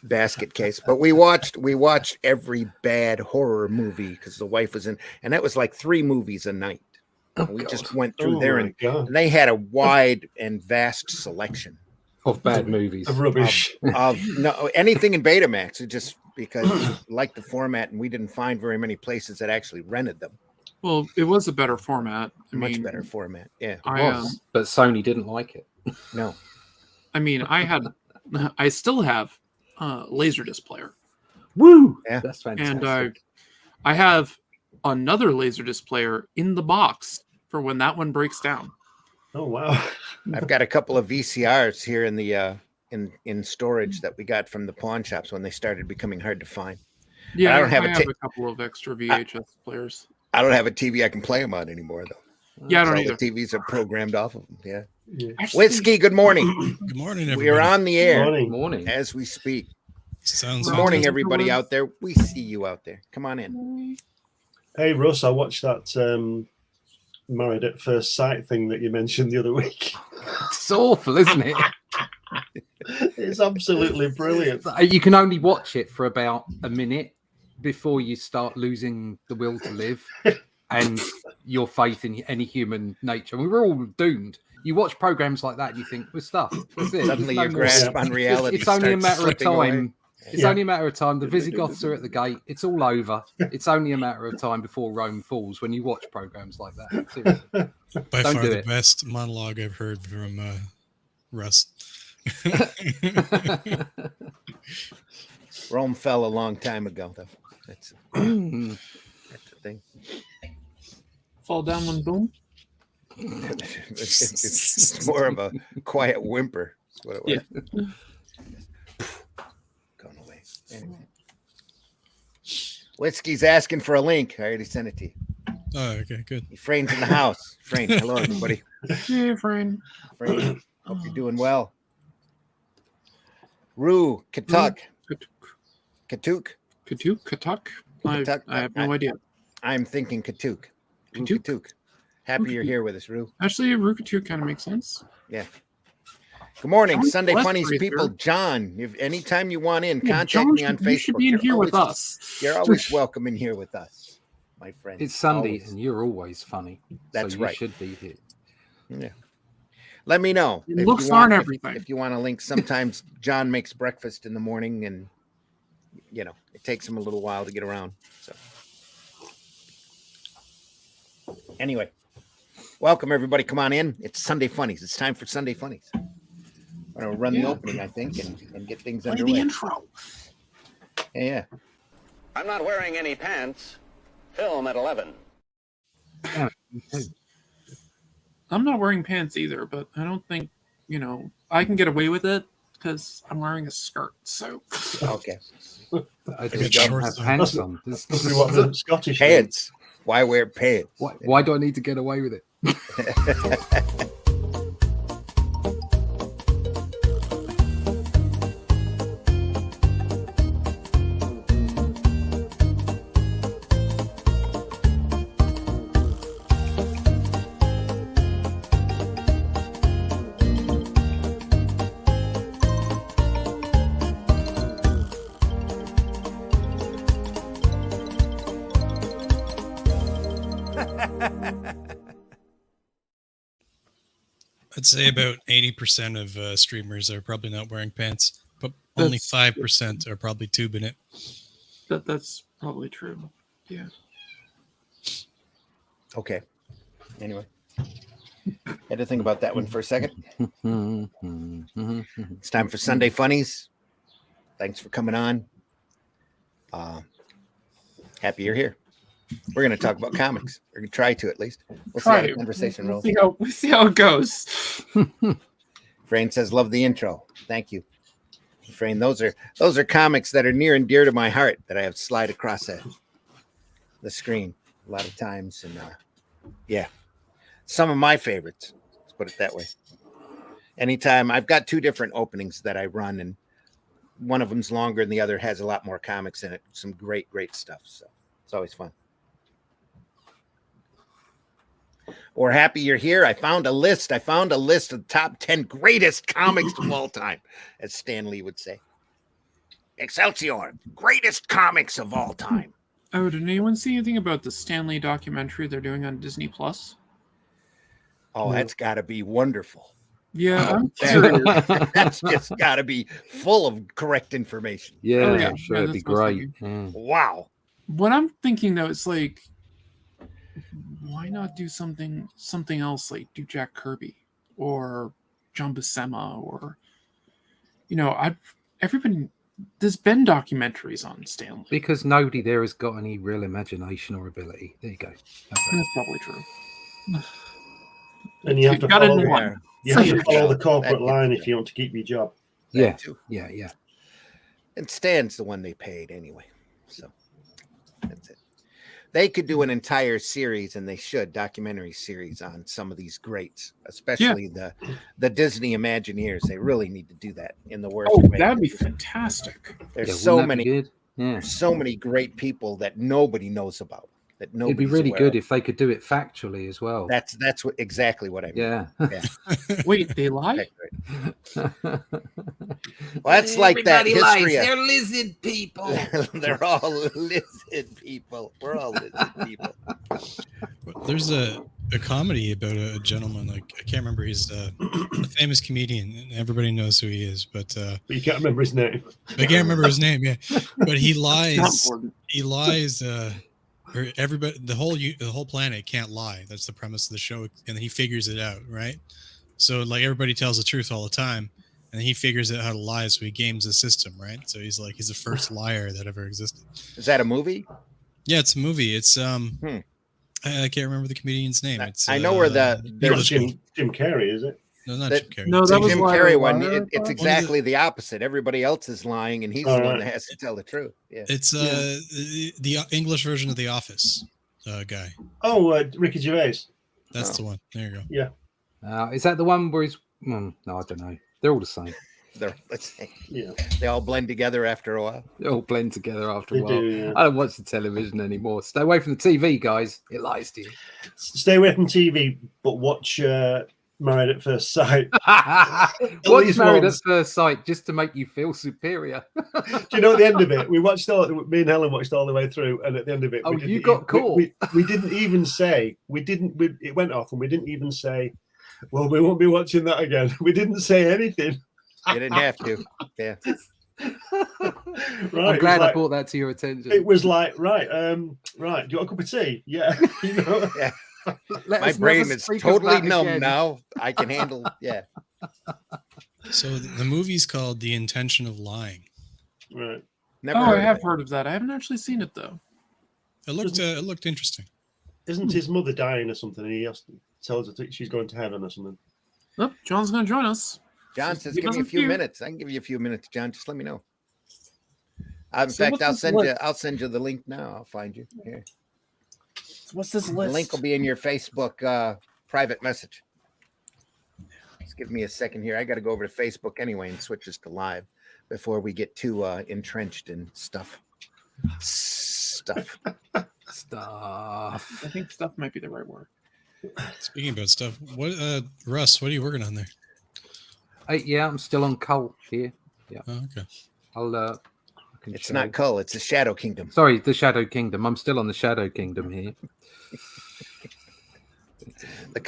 Basket case. But we watched every bad horror movie because the wife was in, and that was like 3 movies a night. We just went through there, and they had a wide and vast selection of bad movies, of rubbish, of no anything in Betamax. It just because we liked the format, and we didn't find very many places that actually rented them. Well, it was a better format. Much better format. Yeah, it was, but Sony didn't like it. No, I mean, I still have a Laserdisc player. Woo! Yeah, that's fantastic. And I have another Laserdisc player in the box for when that one breaks down. Oh wow! I've got a couple of VCRs here in the in storage that we got from the pawn shops when they started becoming hard to find. Yeah, I don't have a couple of extra VHS players. I don't have a TV I can play them on anymore, though. Yeah, I don't either. The TVs are programmed off of them. Yeah. Actually, Whiskey, good morning. Good morning, everybody. We are on the air. Good morning. As we speak. Sounds good morning, everybody out there. We see you out there. Come on in. Hey, Russ, I watched that Married at First Sight thing that you mentioned the other week. It's awful, isn't it? It's absolutely brilliant. You can only watch it for about a minute before you start losing the will to live and your faith in any human nature. We were all doomed. You watch programs like that and you think, we're stuffed. That's it. Suddenly your grasp on reality It's only a matter of time. Away. It's only a matter of time. The Visigoths are at the gate. It's all over. It's only a matter of time before Rome falls when you watch programs like that. Seriously. By far the best monologue I've heard from Russ. Rome fell a long time ago, though. That's the thing. Fall down one boom. It's more of a quiet whimper. That's what it was. Yeah. Going away. Anyway. Whiskey's asking for a link. I already sent it to you. Oh, okay, good. Frane's in the house. Frane, hello, everybody. Hey, Frane. Frane, hope you're doing well. Rue, Katuk. Katuk. I have no idea. I'm thinking Katuk. Katuk. Happy you're here with us, Rue. Actually, Rukatuk kind of makes sense. Yeah. Good morning, Sunday West Funnies Racer. people. John, if anytime you want in, contact me on Facebook. You should be in here with us. You're always welcome in here with us, my friend. It's Sunday always. And you're always funny. That's so right. You should be here. Yeah. Let me know. It looks on everything. If you want a link, sometimes John makes breakfast in the morning and, you know, it takes him a little while to get around. So anyway, welcome everybody. Come on in. It's Sunday Funnies. It's time for Sunday Funnies. I'm going to run the opening, I think, and get things underway. The intro. Yeah. I'm not wearing any pants. Film at 11. I'm not wearing pants either, but I don't think, I can get away with it because I'm wearing a skirt. So Okay. I just don't have pants on. Must be what the Scottish Pants. Why wear pants? Why do I need to get away with it? I'd say about 80% of streamers are probably not wearing pants, but only 5% are probably tubing it. That's probably true. Yeah. Okay. Anyway, had to think about that one for a second. It's time for Sunday Funnies. Thanks for coming on. Happy you're here. We're going to talk about comics. We're going to try to, at least. We'll see how the conversation rolls. We'll see how it goes. Frane says, love the intro. Thank you. Frane, those are comics that are near and dear to my heart that I have slide across the screen a lot of times. And yeah, some of my favorites. Let's put it that way. Anytime I've got 2 different openings that I run, and one of them's longer and the other has a lot more comics in it. Some great stuff. So it's always fun. We're happy you're here. I found a list. of the top 10 greatest comics of all time, as Stan Lee would say. Excelsior, greatest comics of all time. Oh, did anyone see anything about the Stanley documentary they're doing on Disney Plus? Oh, No. that's got to be wonderful. Yeah, I'm That- curious. That's just got to be full of correct information. Yeah, Oh, yeah. I'm sure Yeah, it'd be that's what I was great. Mm. Wow. What I'm thinking though, it's like, why not do something else? Like do Jack Kirby or John Buscema, or everybody. There's been documentaries on Stanley. Because nobody there has got any real imagination or ability. There you go. That's probably true. And you have to Got it follow, in one. you have to Yeah. follow the corporate That- line if you want to keep your job. Yeah, That too. yeah. And Stan's the one they paid anyway. So that's it. They could do an entire series, and they should, documentary series on some of these greats, especially the Disney Imagineers. They really need to do that in the worst Oh, way. that'd be fantastic. There's Yeah, so wouldn't that be many, good? Yeah. so many great people that nobody knows about. That It'd be nobody's really aware good of. if they could do it factually as well. That's exactly what I mean. Yeah. Wait, they lie? Well, that's like that history. They're lizard people. They're all lizard people. We're all lizard people. There's a comedy about a gentleman, like I can't remember. He's a famous comedian, and everybody knows who he is, but But you can't remember his name. I can't remember his name. Yeah, but he Not lies. important. He lies. Or everybody, the whole planet can't lie. That's the premise of the show, and he figures it out, right? So like everybody tells the truth all the time, and he figures out how to lie, so he games the system, right? So he's the first liar that ever existed. Is that a movie? Yeah, it's a movie. It's I can't remember the comedian's name. It's I know where Not there's Jim Carrey, is it? No, not that- Jim Carrey. No, the that was Jim Liar, Carrey one. Liar, It's Liar? exactly the opposite. Everybody else is lying, and he's the one that has to tell the truth. Yeah. It's the English version of The Office guy. Oh, Ricky Gervais. That's the one. There you go. Is that the one where he's... no, I don't know. They're all the same. Let's say Yeah, they all blend together after a while. They all blend together after a they while. do. Yeah. I don't watch the television anymore. Stay away from the TV, guys. It lies to you. Stay away from TV, but watch Married at First Sight. Watch least Married once. at First Sight just to make you feel superior. Do you know at the end of it? We watched me and Helen watched all the way through, and at the end of it, Oh, we didn't you got caught. We didn't even say it went off, and we didn't even say, "Well, we won't be watching that again." We didn't say anything. You didn't have to. Yeah. Right? I'm glad I brought that to your attention. It was like, right. Do you want a cup of tea? Yeah. You know? Yeah. Let My us brain never is speak of totally that numb again. now. I can handle. Yeah. So the movie's called The Intention of Lying. Right. Never. Oh, heard I of have it. heard of that. I haven't actually seen it though. It looked interesting. Isn't his mother dying or something? And he tells her that she's going to heaven or something. Oh, John's going to join us. John says, Give "Give us me a a few few. minutes. I can give you a few minutes, John. Just let me know." In So fact, what's I'll this send you. list? I'll send you the link now. I'll find you here. What's this The list? link will be in your Facebook private message. Just give me a second here. I got to go over to Facebook anyway and switch this to live before we get too entrenched in stuff. Stuff. Stuff. I think stuff might be the right word. Speaking about stuff, what Russ, what are you working on there? Yeah, I'm still on Cole here. Oh, okay. I can It's show not you. Cull. It's the Shadow Kingdom. Sorry, the Shadow Kingdom. I'm still on the Shadow Kingdom here. The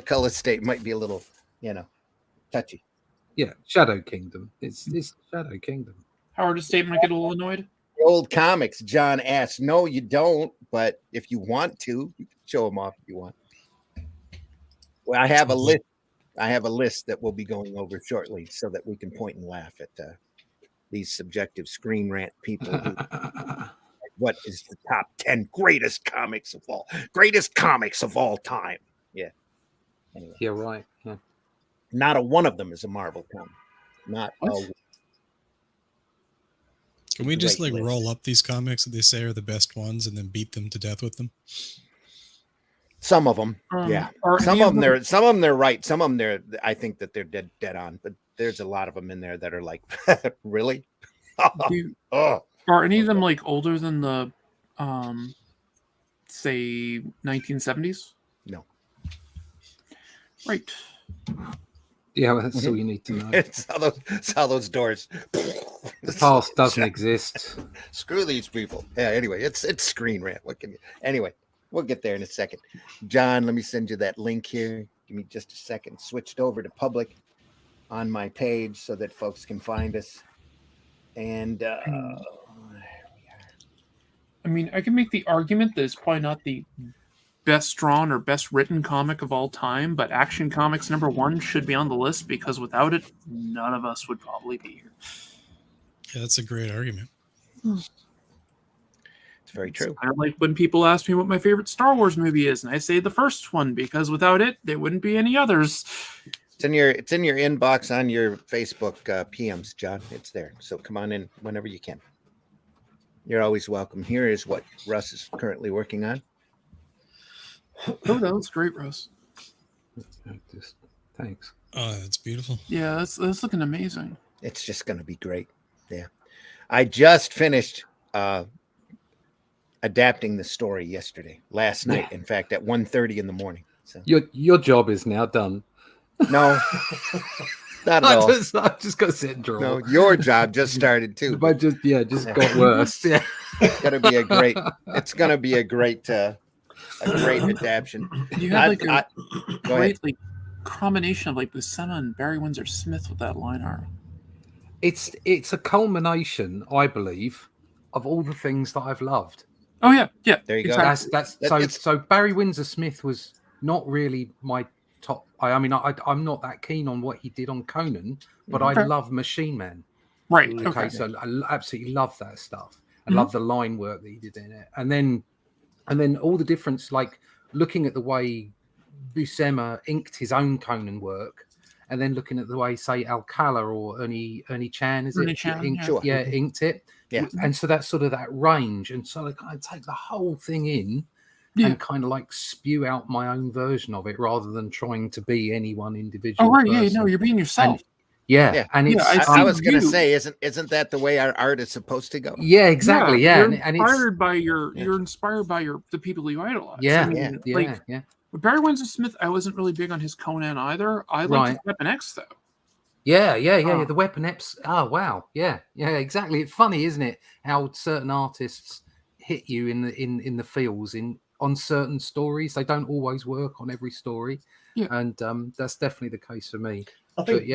Cull estate might be a little, touchy. Yeah, Shadow Kingdom. It's Shadow Kingdom. Howard Estate might get a little annoyed. The old comics, John asks. No, you don't. But if you want to, you can show them off if you want. Well, I have a list. I have a list that we'll be going over shortly, so that we can point and laugh at these subjective screen rant people. Who, what is the top 10 greatest comics of all time? Yeah. Anyway, Yeah, right. Yeah. not a one of them is a Marvel comic. Not a What? Can we just Great like list. roll up these comics that they say are the best ones and then beat them to death with them? Some of them, yeah. Are Some any of them they're right. Some of them I think that they're dead on. But there's a lot of them in there that are like, really? Oh, Are any of them like older than the, say 1970s? No. Right. Yeah, well, that's all you need to know. It's all those doors. The past doesn't exist. Screw these people. Yeah. Anyway, it's Screen Rant. What can you? Anyway, we'll get there in a second. John, let me send you that link here. Give me just a second. Switched over to public on my page so that folks can find us. And I mean, I can make the argument that it's probably not the best drawn or best written comic of all time, but Action Comics #1 should be on the list because without it, none of us would probably be here. Yeah, that's a great argument. it's very true. Kind of like when people ask me what my favorite Star Wars movie is, and I say the first one because without it, there wouldn't be any others. It's in your inbox on your Facebook PMs, John. It's there. So come on in whenever you can. You're always welcome. Here is what Russ is currently working on. Oh, that was great, Russ. Thanks. Oh, that's beautiful. Yeah, that's looking amazing. It's just going to be great. Yeah. I just finished adapting the story last night, in fact, at 1:30 in the morning. So Your job is now done. no, not at all. I just got to sit and draw. No, your job just started too. But just got worse. Yeah. It's gonna be a great adaptation. You have like go a ahead. great like combination of like Buscema and Barry Windsor Smith with that line art. It's a culmination, I believe, of all the things that I've loved. Oh yeah. There you go. Exactly. So Barry Windsor Smith was not really my top. I'm not that keen on what he did on Conan, but I love Machine Man. Right. Okay, so I absolutely love that stuff. I love the line work that he did in it, and then all the difference, like looking at the way Buscema inked his own Conan work, and then looking at the way, say, Alcala or Ernie Chan, inked it. Yeah. And so that's sort of that range, and so I kind of take the whole thing in and kind of like spew out my own version of it rather than trying to be any one individual. Oh right, person. yeah, no, you're being yourself. And it's I was going to say, isn't that the way our art is supposed to go? Yeah, exactly. Yeah, You're and inspired by you're inspired by the people you idolize. Yeah, I mean, yeah. With Barry Windsor Smith, I wasn't really big on his Conan either. I liked his Weapon X though. Yeah. The Weapon X. Oh wow, yeah, exactly. It's funny, isn't it, how certain artists hit you in the feels on certain stories. They don't always work on every story, and that's definitely the case for me. I think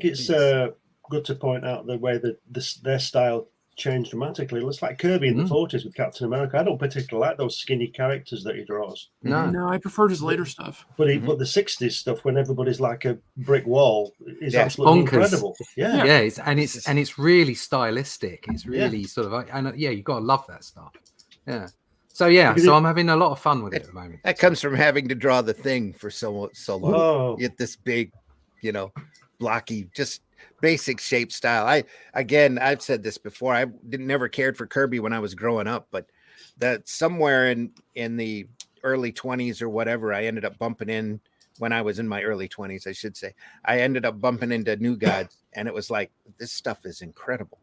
it's good to point out the way that their style changed dramatically. It looks like Kirby in the 40s with Captain America. I don't particularly like those skinny characters that he draws. No, I preferred his later stuff. But the 60s stuff, when everybody's like a brick wall, is absolutely incredible. Yeah, it's really stylistic. It's really sort of you've got to love that stuff. Yeah. So I'm having a lot of fun with it at the moment. That comes from having to draw the Thing for so long. Oh. You get this big, blocky, just basic shape style. I've said this before. I never cared for Kirby when I was growing up, but that somewhere in the early 20s or whatever, I ended up bumping in when I was in my early 20s, I should say. I ended up bumping into New Gods, and it was like, this stuff is incredible,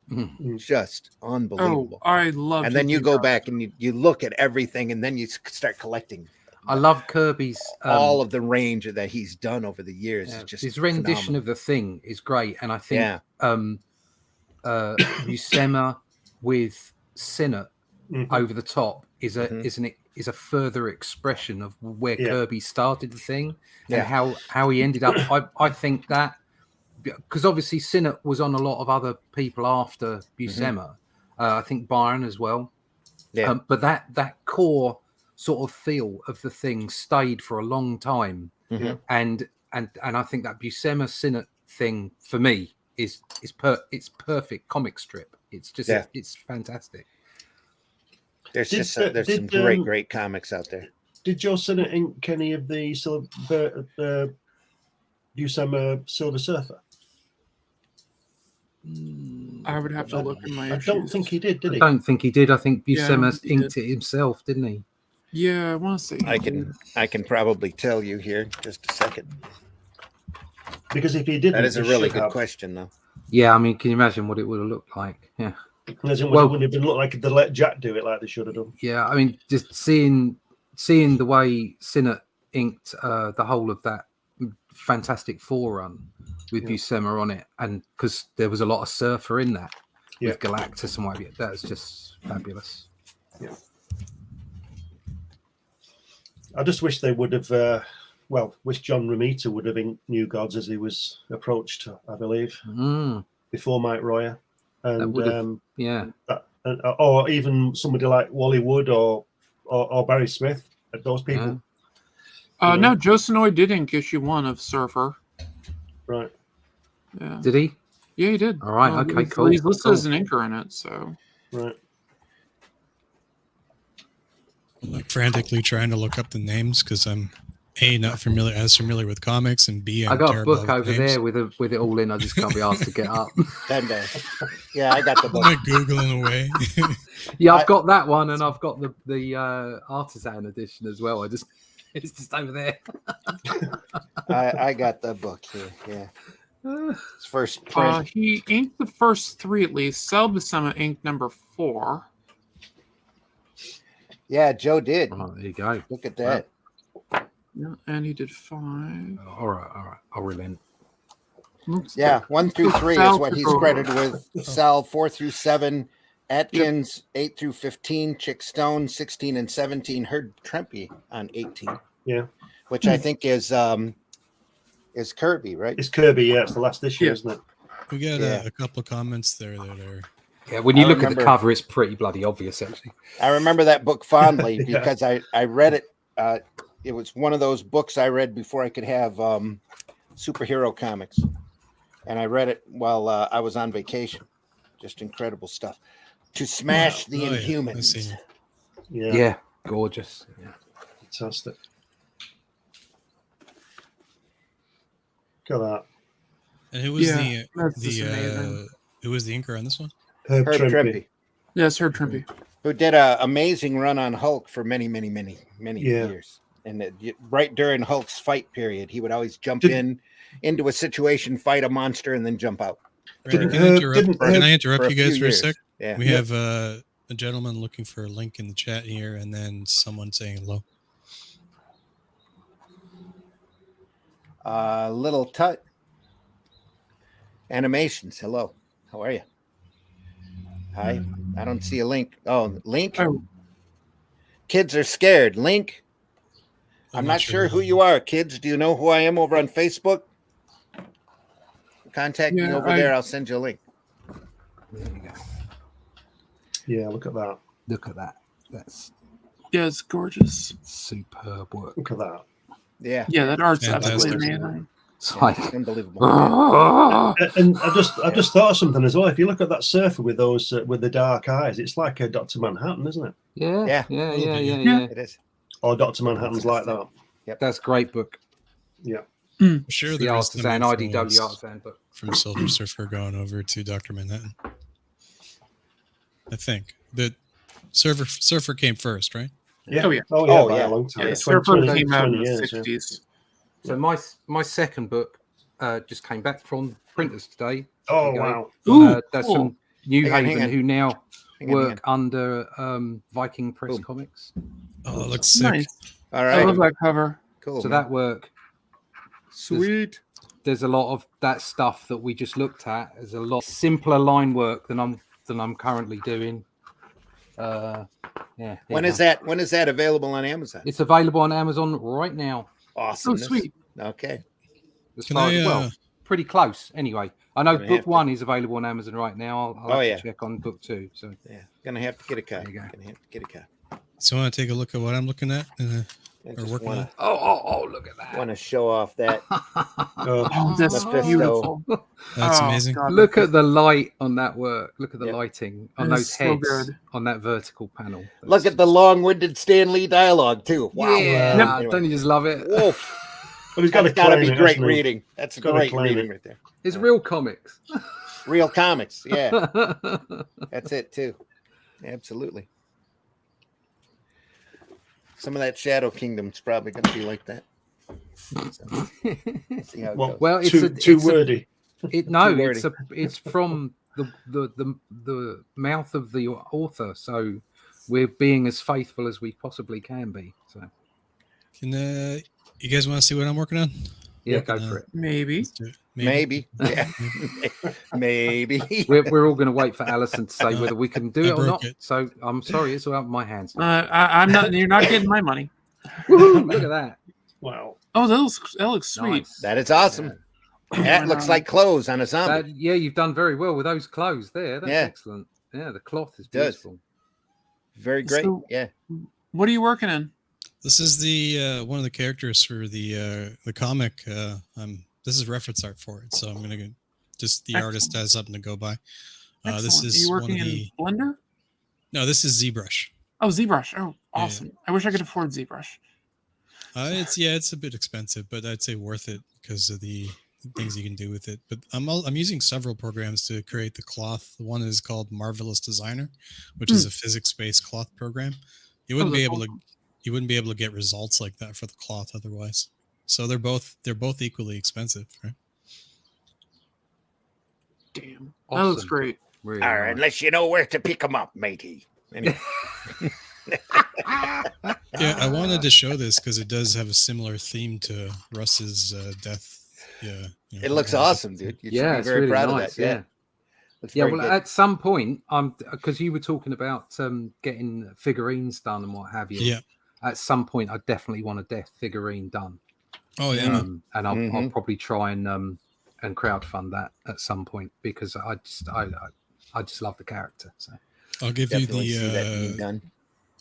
just unbelievable. Oh, I love. And then you go back and you look at everything, and then you start collecting. I love Kirby's all of the range that he's done over the years. Is just his rendition phenomenal. of the Thing is great, and I think Buscema with Sinnott over the top is a further expression of where Kirby started the Thing and how he ended up. I think that because obviously Sinnott was on a lot of other people after Buscema. I think Byron as well. Yeah, but that core sort of feel of the Thing stayed for a long time, and I think that Buscema Sinnott thing for me it's perfect comic strip. It's just it's fantastic. There's some great comics out there. Did Joe Sinnott ink any of the Buscema Silver Surfer? I would have to look in my. I don't think he did he? I don't think he did. I think Buscema inked it himself, didn't he? Yeah, I want to say. I can probably tell you here just a second. Because if he did, that is a really good question, though. Yeah, I mean, can you imagine what it would have looked like? Yeah. It wouldn't have been looked like they let Jack do it like they should have done. Yeah, I mean, just seeing the way Sinnott inked the whole of that Fantastic Four run with Buscema on it, and because there was a lot of Surfer in that with Galactus and what have you. That was just fabulous. Yeah. I just wish they would have, wish John Romita would have inked New Gods as he was approached, I believe, before Mike Royer. And or even somebody like Wally Wood or Barry Smith, those people. No, Joe Sonoy did ink issue 1 of Surfer. Right. Yeah. Did he? Yeah, he did. All right. Okay. Cool. He's listed as an inker in it. So. Right. I'm like frantically trying to look up the names because I'm not familiar with comics, and B, I got a terrible book with over names. there with it all in. I just can't be asked to get up. 10 days. Yeah, I got the book. I'm like Googling away. Yeah, I've got that one, and I've got the artisan edition as well. It's just over there. I got the book here. Yeah. It's first print. He inked the first 3 at least. Sal Buscema inked number 4. Yeah, Joe did. Oh, there you go. Look at that. Yeah, and he did 5. All right. I'll relent. Oops. Yeah, 1 through 3 is what he's credited with. Sal 4 through 7, Atkins 8 through 15, Chick Stone 16 and 17, Herb Trempe on 18. Yeah. Which I think is Kirby, right? It's Kirby, yeah. It's the last issue, isn't it? We got a couple of comments there that are. Yeah, when you look at the cover, it's pretty bloody obvious, actually. I remember that book fondly because I read it. It was one of those books I read before I could have superhero comics. And I read it while I was on vacation. Just incredible stuff. To smash the Inhumans. Yeah, gorgeous. Yeah. Fantastic. Look at that. And who was amazing. who was the inker on this one? Herb Trempe. Yes, Herb Trempe. Who did an amazing run on Hulk for many years. And right during Hulk's fight period, he would always jump into a situation, fight a monster, and then jump out. Can I interrupt you guys for a sec? Yeah. We have a gentleman looking for a link in the chat here, and then someone saying hello. Little Tut Animations. Hello. How are you? Hi. I don't see a link. Oh, Link? Oh. Kids are scared. Link? I'm not sure who you are, kids. Do you know who I am over on Facebook? Contact me over there. I'll send you a link. There you go. Yeah, look at that. Look at that. That's it's gorgeous. superb work. Look at that. Yeah. Yeah, that art's Fantastic. absolutely amazing. It's like Unbelievable. And I just thought of something as well. If you look at that surfer with those with the dark eyes, it's like a Dr. Manhattan, isn't it? yeah. It is. Or Dr. Manhattan's like that. Yep. That's a great book. Yeah. I'm sure The there is some artisan IDW influence artisan book. from Silver Surfer going over to Dr. Manhattan. I think that Surfer came first, right? Yeah. Oh, yeah. By a long time. Yeah, 20 Surfer came out in the years, 60s. So my second book just came back from printers today. Oh, There you wow. Ooh, that's cool. from New Hang on, Haven, who now Hang on. work under Viking Press Boom. Comics. Oh, that looks sick. Nice. All I right. love that cover. Cool. So man. that work, Sweet. there's a lot of that stuff that we just looked at. There's a lot simpler line work than I'm currently doing. When is that available on Amazon? It's available on Amazon right now. Awesome. Oh, sweet. Okay. As Can far I, as well, pretty close. Anyway, I know Gonna have book to- 1 is available on Amazon right now. I'll have to check on book 2. So Yeah. Gonna have to get a cut. There you go. Gonna have to get a cut. So I want to take a look at what I'm looking at. I Or just working wanna, on. oh, look at that. wanna show off that. Oh, that's Mephisto. beautiful. That's Oh, amazing. God. Look at the light on that work. Look at the Yep. lighting on That those is so heads good. on that vertical panel. Look at the long-winded Stan Lee dialogue too. Wow. Yeah, Anyway. don't you just love it? Wolf. But he's got That's to gotta claim be it, great hasn't he? reading. That's Gotta great claim reading it. right there. It's real comics. Real comics. Yeah. That's it too. Absolutely. Some of that Shadow Kingdom's probably going to be like that. So, see how it Well, goes. Well, it's too wordy. it's from the mouth of the author, so we're being as faithful as we possibly can be. So Can you guys want to see what I'm working on? Yeah, go for it. Maybe. Let's do it. Maybe. Yeah. Maybe. We're all going to wait for Alison to say No, whether we can do I it or broke not. it. So I'm sorry, it's all out of my hands. I'm not. You're not getting my money. Woohoo, look at that. Wow. Oh, that looks sweet. Nice. That is awesome. That looks like clothes on a zombie. Yeah, you've done very well with those clothes there. That's Yeah. excellent. Yeah, the cloth is Does. beautiful. Very great. So- Yeah. What are you working in? This is the one of the characters for the comic. This is reference art for it, so I'm gonna just the artist has something to go by. This Excellent. is Are you one working of the. in Blender? No, this is ZBrush. Oh, ZBrush. Oh, Yeah. awesome. I wish I could afford ZBrush. It's a bit expensive, but I'd say worth it because of the things you can do with it. But I'm using several programs to create the cloth. One is called Marvelous Designer, which is a physics-based cloth program. You wouldn't be able to get results like that for the cloth otherwise. So they're both equally expensive, right? Damn. Awesome. That looks great. Really All right, nice. unless you know where to pick them up, matey. Anyway. Yeah, I wanted to show this because it does have a similar theme to Russ's death. Yeah, It looks awesome, dude. You should Yeah, be it's very really proud nice. of that. Yeah. Looks Yeah, very well, good. at some point, because you were talking about getting figurines done and what have you. Yeah. At some point, I definitely want a death figurine done. Oh yeah. And I'll probably try and crowdfund that at some point because I just love the character. So I'll give Definitely you see that being the done.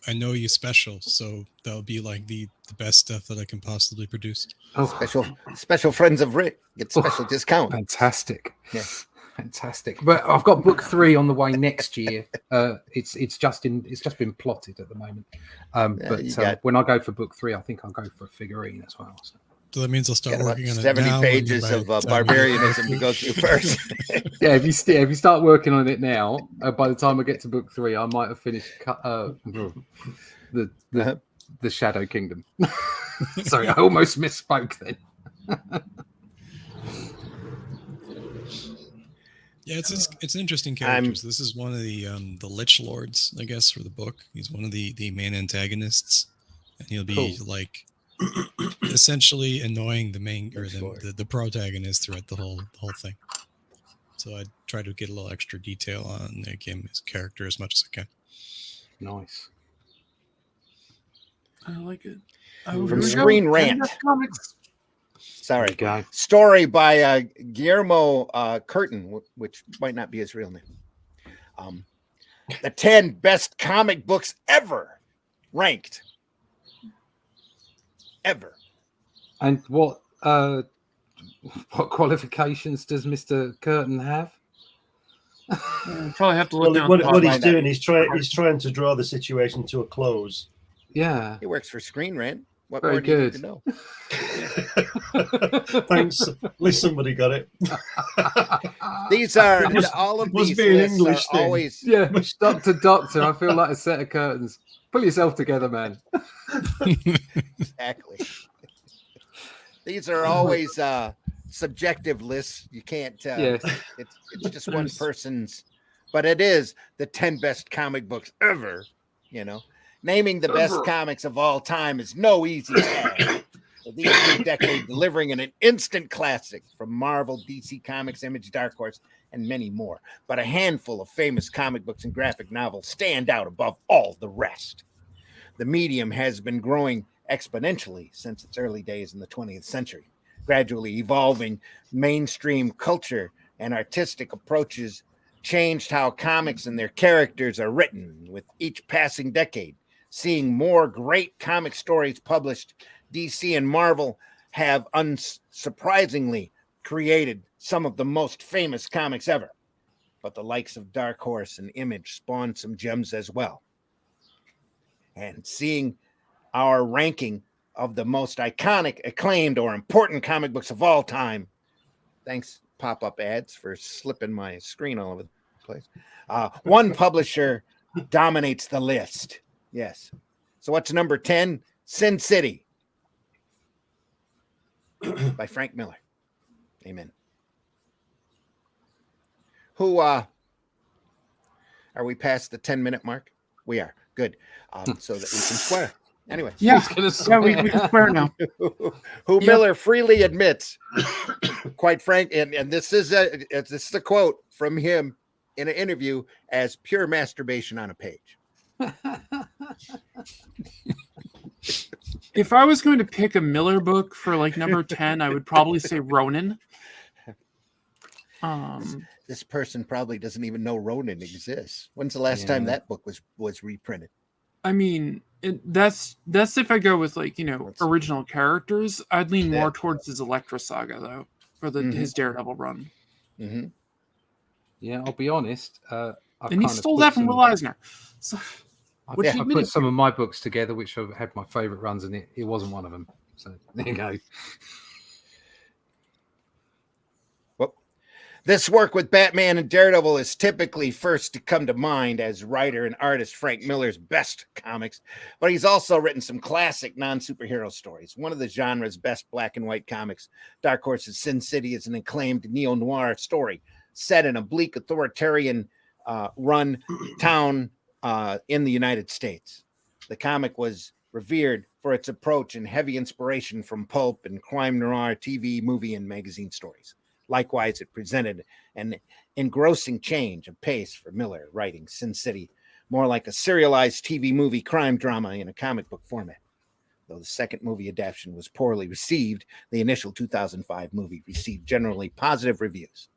I know you special, so that'll be like the best stuff that I can possibly produce. Special friends of Rick get special discount. Fantastic. Yeah. Fantastic. But I've got book 3 on the way next year. It's just been plotted at the moment. When I go for book 3, I think I'll go for a figurine as well. So that means I'll start Got about working on it 70 now. pages of barbarianism to go through first. yeah, if you start working on it now, by the time I get to book 3, I might have finished the Shadow Kingdom. Sorry, I almost misspoke then. Yeah, it's interesting characters. This is one of the Lich Lords, I guess, for the book. He's one of the main antagonists, and he'll be like essentially annoying the main or the protagonist throughout the whole thing. So I try to get a little extra detail on him, his character, as much as I can. Nice. I like it. From Screen Rant. Comics. Sorry. Guy. Story by Guillermo Curtin, which might not be his real name. The 10 best comic books ever ranked. Ever. And what qualifications does Mr. Curtin have? Probably have to look down. What he's doing, he's trying to draw the situation to a close. Yeah. He works for Screen Rant. What Very more do you need good. to know? Thanks. At least somebody got it. These are It must- all of must these be an lists English are thing. always Yeah. Doctor, I feel like a set of curtains. Pull yourself together, man. exactly. These are always subjective lists. You can't. Yes. It's just one person's, but it is the 10 best comic books ever. You know, naming the best comics of all time is no easy task. For these new decade, delivering an instant classic from Marvel, DC Comics, Image, Dark Horse, and many more. But a handful of famous comic books and graphic novels stand out above all the rest. The medium has been growing exponentially since its early days in the 20th century, gradually evolving mainstream culture and artistic approaches changed how comics and their characters are written with each passing decade. Seeing more great comic stories published, DC and Marvel have unsurprisingly created some of the most famous comics ever. But the likes of Dark Horse and Image spawned some gems as well. And seeing our ranking of the most iconic, acclaimed, or important comic books of all time, thanks pop-up ads for slipping my screen all over the place. One publisher dominates the list. Yes. So what's number 10? Sin City by Frank Miller. Amen. Who are we past the 10-minute mark? We are. Good. So that we can swear. Anyway, Yeah, He's gonna yeah, we can swear now. who Yep. Miller freely admits, quite frank, and this is a quote from him in an interview, as pure masturbation on a page. If I was going to pick a Miller book for like number 10, I would probably say Ronin. This person probably doesn't even know Ronin exists. When's the last time that book was reprinted? I mean, that's if I go with like, original characters. I'd lean more towards his Elektra saga though for his Daredevil run. Mm-hmm. Yeah, I'll be honest. And he stole that from Will Eisner. So, I put some of my books together, which have had my favorite runs in it. It wasn't one of them. So there you go. Well, this work with Batman and Daredevil is typically first to come to mind as writer and artist Frank Miller's best comics, but he's also written some classic non-superhero stories. One of the genre's best black and white comics, Dark Horse's Sin City, is an acclaimed neo-noir story set in a bleak authoritarian run town in the United States. The comic was revered for its approach and heavy inspiration from pulp and crime noir TV, movie, and magazine stories. Likewise, it presented an engrossing change of pace for Miller, writing Sin City more like a serialized TV movie crime drama in a comic book format. Though the second movie adaptation was poorly received, the initial 2005 movie received generally positive reviews.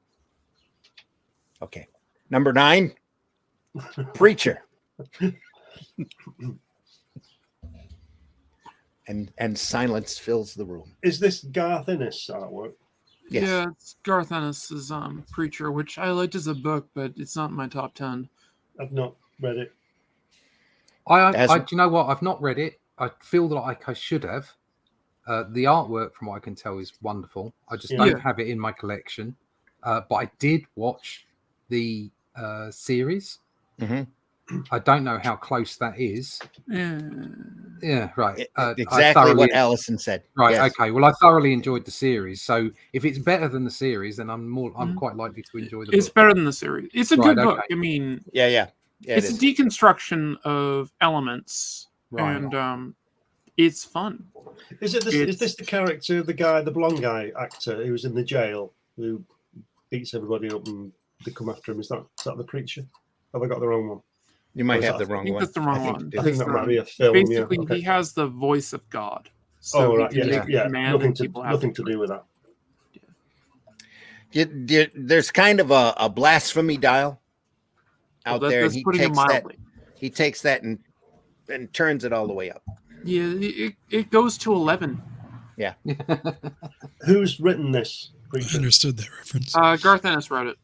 Okay, number 9, Preacher. And silence fills the room. Is this Garth Ennis artwork? Yes. Yeah, it's Garth Ennis's Preacher, which I liked as a book, but it's not in my top 10. I've not read it. Do you know what? I've not read it. I feel like I should have. The artwork, from what I can tell, is wonderful. I just don't have it in my collection. But I did watch the series. Mm-hmm. I don't know how close that is. Yeah, right. Exactly what Allison said. Right. Yes. Okay. Well, I thoroughly enjoyed the series. So if it's better than the series, then I'm quite likely to enjoy the book. It's better than the series. It's a good book. I mean, yeah, it's a deconstruction of elements, and it's fun. Is this the character, the blonde guy actor who was in the jail who beats everybody up and they come after him? Is that the Preacher? Have I got the wrong one? You might have the wrong one. I think that's the wrong one. I think that might be a film. Basically, he has the voice of God. So nothing to do with that. There's kind of a blasphemy dial out there, and he takes that and turns it all the way up. Yeah, it goes to 11. Yeah. Who's written this? I understood that reference. Garth Ennis wrote it.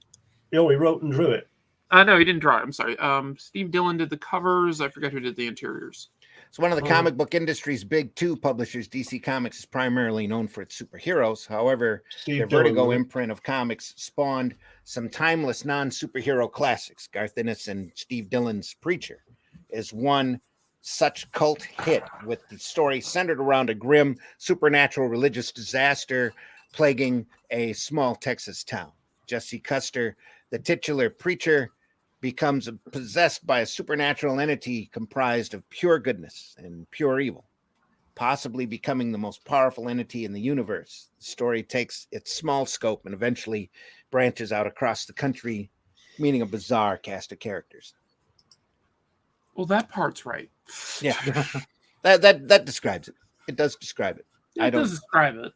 Oh, he wrote and drew it. No, he didn't draw it. I'm sorry. Steve Dillon did the covers. I forget who did the interiors. So one of the comic book industry's big two publishers, DC Comics, is primarily known for its superheroes. However, their Vertigo imprint of comics spawned some timeless non-superhero classics. Garth Ennis and Steve Dillon's Preacher is one such cult hit, with the story centered around a grim supernatural religious disaster plaguing a small Texas town. Jesse Custer, the titular preacher, becomes possessed by a supernatural entity comprised of pure goodness and pure evil, possibly becoming the most powerful entity in the universe. The story takes its small scope and eventually branches out across the country, meaning a bizarre cast of characters. Well, that part's right. Yeah, that describes it. It does describe it. It does describe it.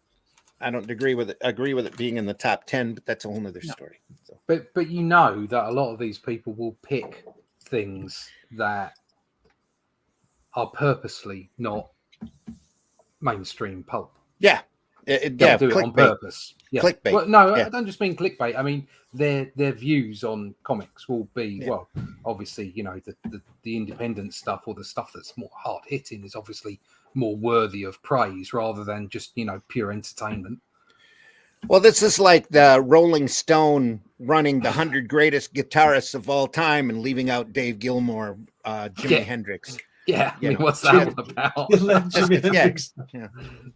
I don't agree with it being in the top 10, but that's a whole nother story. So. But you know that a lot of these people will pick things that are purposely not mainstream pulp. Yeah. They'll do it on purpose. Yeah. Clickbait. Well, no, I don't just mean clickbait. I mean their views on comics will be well, obviously, the independent stuff or the stuff that's more hard hitting is obviously more worthy of praise rather than just pure entertainment. Well, this is like the Rolling Stone running the 100 greatest guitarists of all time and leaving out Dave Gilmour, Jimi Hendrix. Yeah, I mean, what's that all about? Jimi Hendrix. Yeah.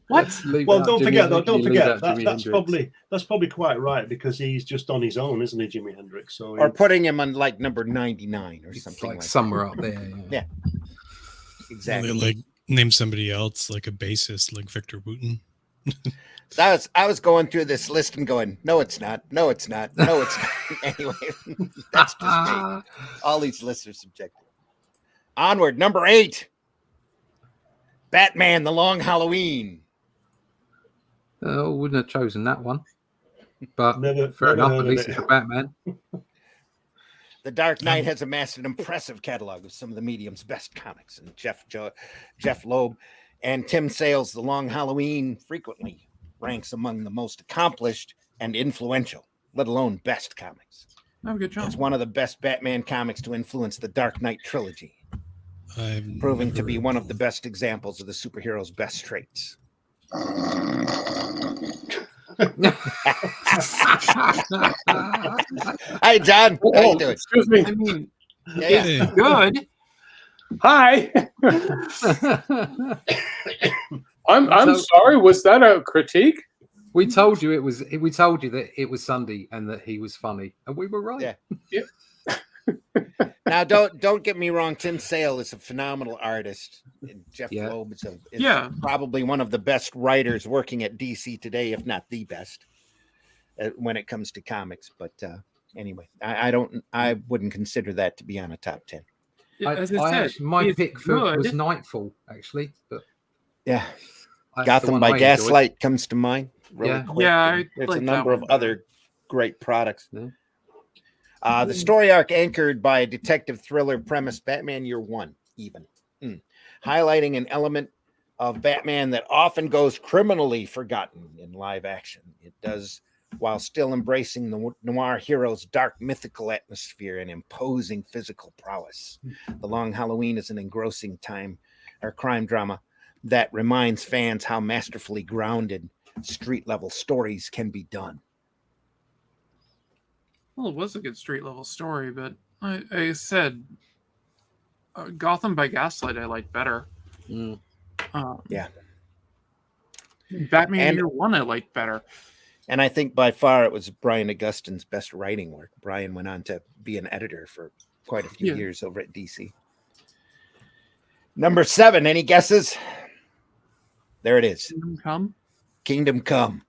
What? Well, don't forget that's probably quite right, because he's just on his own, isn't he, Jimi Hendrix? So or putting him on like number 99 or something like somewhere up there. Yeah. Exactly. Name somebody else, like a bassist, like Victor Wooten. I was going through this list and going, no, it's not. No, it's not. No, it's not. Anyway, that's just me. All these lists are subjective. Onward, number 8. Batman: The Long Halloween. Wouldn't have chosen that one, but never fair enough. heard At of least it. it's a Batman. The Dark Knight has amassed an impressive catalog of some of the medium's best comics, and Jeff Loeb and Tim Sale's The Long Halloween frequently ranks among the most accomplished and influential, let alone best comics. Oh, good job. It's one of the best Batman comics to influence the Dark Knight trilogy, proving to be one of the best examples of the superhero's best traits. Hi, John. How you doing? Excuse me. I mean, Yeah. good. Hi. I'm sorry. Was that a critique? We told you it was. We told you that it was Sunday and that he was funny, and we were right. Yeah. Now, don't get me wrong. Tim Sale is a phenomenal artist. And Jeff Loeb is probably one of the best writers working at DC today, if not the best, when it comes to comics. But anyway, I wouldn't consider that to be on a top 10. As I said, my pick was Nightfall, actually. But yeah, Gotham by Gaslight comes to mind. Really quick. There's a number of other great products. Yeah. The story arc anchored by a detective thriller premise, Batman Year One, highlighting an element of Batman that often goes criminally forgotten in live action. It does while still embracing the noir hero's dark mythical atmosphere and imposing physical prowess. The Long Halloween is an engrossing crime drama that reminds fans how masterfully grounded street-level stories can be done. Well, it was a good street level story, but I said Gotham by Gaslight I like better. Yeah. Batman Year One I like better. And I think by far it was Brian Augustine's best writing work. Brian went on to be an editor for quite a few years over at DC. Number 7, any guesses? There it is. Kingdom Come. Kingdom Come.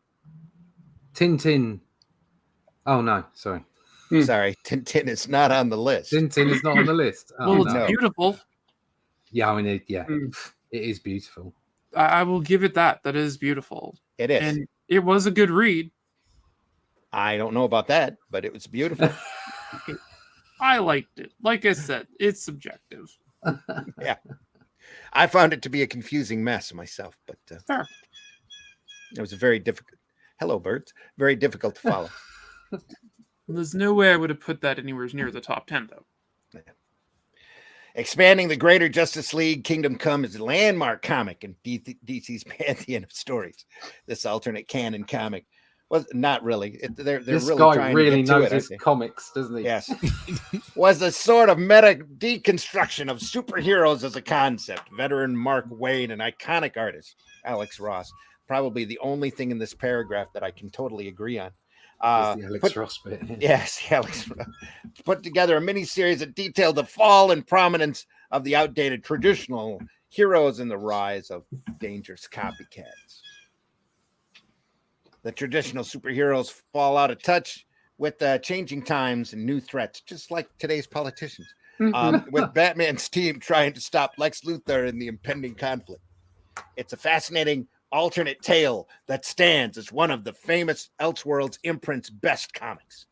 Tintin. Oh no, sorry. Sorry, Tintin is not on the list. Tintin is not on the list. Well, it's beautiful. Yeah, I mean, it is beautiful. I will give it that. That is beautiful. It is. And it was a good read. I don't know about that, but it was beautiful. I liked it. Like I said, it's subjective. Yeah. I found it to be a confusing mess myself, but it was a very difficult. Hello, birds. Very difficult to follow. There's no way I would have put that anywhere near the top 10, though. Yeah. Expanding the greater Justice League, Kingdom Come is a landmark comic in DC's pantheon of stories. This alternate canon comic was not really. They're this really guy trying really to get knows to his comics, doesn't he? Yes. Was a sort of meta deconstruction of superheroes as a concept. Veteran Mark Waid, an iconic artist, Alex Ross. Probably the only thing in this paragraph that I can totally agree on. Ross bit. Yes, Alex put together a mini-series that detailed the fall and prominence of the outdated traditional heroes and the rise of dangerous copycats. The traditional superheroes fall out of touch with changing times and new threats, just like today's politicians, with Batman's team trying to stop Lex Luthor in the impending conflict. It's a fascinating alternate tale that stands as one of the famous Elseworlds imprint's best comics.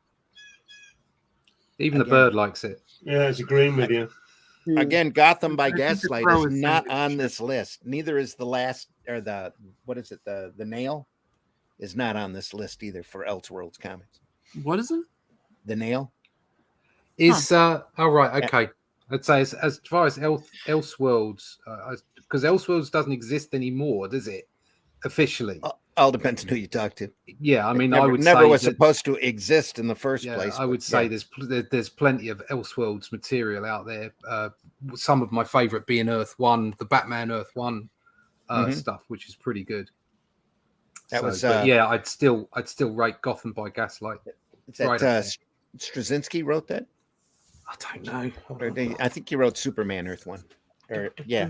Even the bird likes it. Yeah, it's agreeing with you. Again, Gotham by Gaslight is not on this list. Neither is the last, or the Nail is not on this list either for Elseworlds comics. What is it? The Nail is oh right, okay. I'd say as far as Elseworlds, because Elseworlds doesn't exist anymore, does it? Officially, all depends on who you talk to. Yeah, I mean, I would never say was supposed to exist in the first place. I would say there's plenty of Elseworlds material out there. Some of my favorite being Earth One, the Batman Earth One stuff, which is pretty good. I'd still rate Gotham by Gaslight. Is that Straczynski wrote that? I don't know. I think he wrote Superman Earth One. Yeah.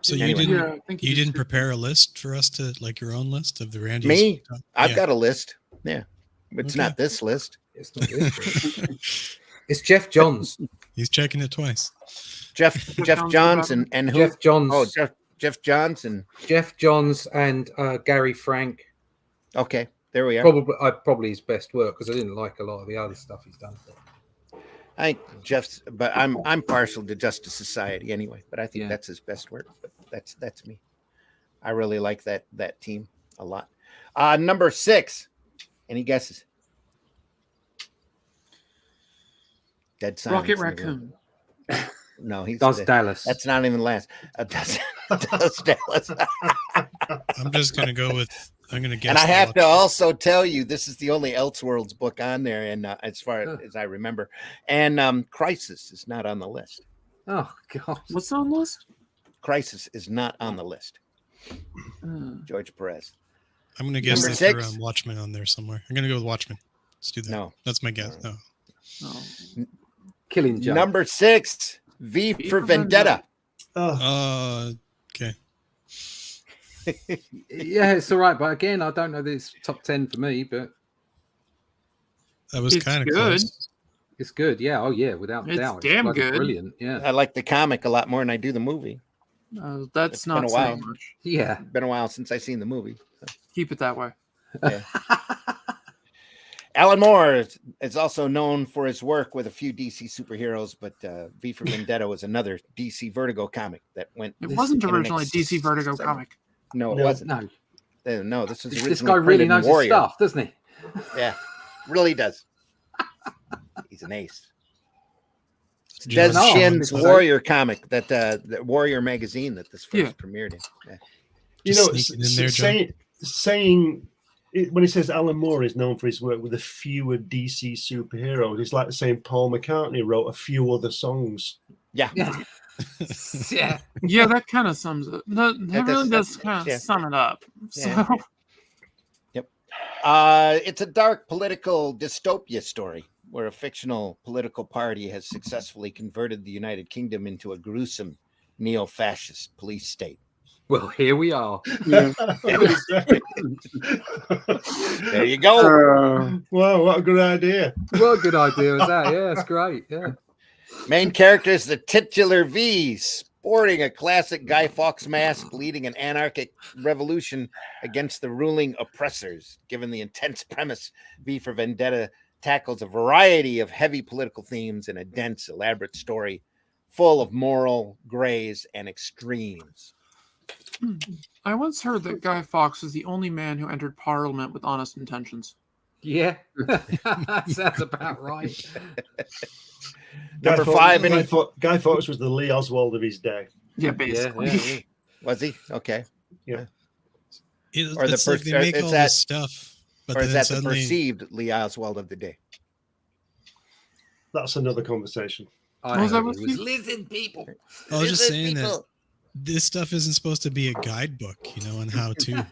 So Anyway. you didn't prepare a list for us to like your own list of the Randy's? Me? Yeah. I've got a list. Yeah. It's Okay. not this list. It's not this. It's Jeff Johns. He's checking it twice. Jeff Johns and who? Jeff Johns. Oh, Jeff Johns and Jeff Johns and Gary Frank. okay, there we are. Probably his best work because I didn't like a lot of the other stuff he's done. I think Jeff's, but I'm partial to Justice Society anyway. But I think that's his best work. But that's me. I really like that team a lot. Number 6. Any guesses? Dead silence. Rocket Raccoon. No, he's Dallas. That's not even last. Does Dallas. I'm just gonna go with. I'm gonna guess. And I have to also tell you, this is the only Elseworlds book on there, and as far as I remember, and Crisis is not on the list. Oh God, what's on the list? Crisis is not on the list. George Perez. I'm gonna guess Number that 6. Watchmen on there somewhere. I'm gonna go with Watchmen. Let's do that. No, that's my guess. No. Killing Joke. Number 6. V for Vendetta. Okay. Yeah, it's all right, but again, I don't know that it's top 10 for me, but that was kind of close. It's good, yeah. Oh yeah, without doubt. It's damn good. Brilliant, yeah. I like the comic a lot more than I do the movie. That's not been a while. much. Yeah, been a while since I've seen the movie. So. Keep it that way. Yeah. Alan Moore is also known for his work with a few DC superheroes, but V for Vendetta was another DC Vertigo comic that went. It wasn't originally a DC Vertigo comic. No, it wasn't. No, this was originally. This guy really knows his stuff, doesn't he? Yeah, really does. He's an ace. Des Shin's Warrior comic that the Warrior magazine that this first premiered in. Yeah. You know, saying when he says Alan Moore is known for his work with a fewer DC superheroes, it's like saying Paul McCartney wrote a few other songs. Yeah. Yeah. Yeah, that kind of sums it. That really does kind of sum it up. Yeah. So. Yep. It's a dark political dystopia story where a fictional political party has successfully converted the United Kingdom into a gruesome neo-fascist police state. Well, here we are. Yeah. There you go. Wow, what a good idea. What a good idea was that? Yeah, it's great. Yeah. Main character is the titular V, sporting a classic Guy Fawkes mask, leading an anarchic revolution against the ruling oppressors. Given the intense premise, V for Vendetta tackles a variety of heavy political themes in a dense, elaborate story full of moral grays and extremes. I once heard that Guy Fawkes was the only man who entered Parliament with honest intentions. Yeah, that's about right. Number 5. Guy Fawkes was the Lee Oswald of his day. Yeah, basically. Yeah. Was he? Okay. Yeah. Or it's like they make all this stuff. But or is that suddenly... the perceived Lee Oswald of the day? That's another conversation. Listen, people. I was just saying that this stuff isn't supposed to be a guidebook, on how to.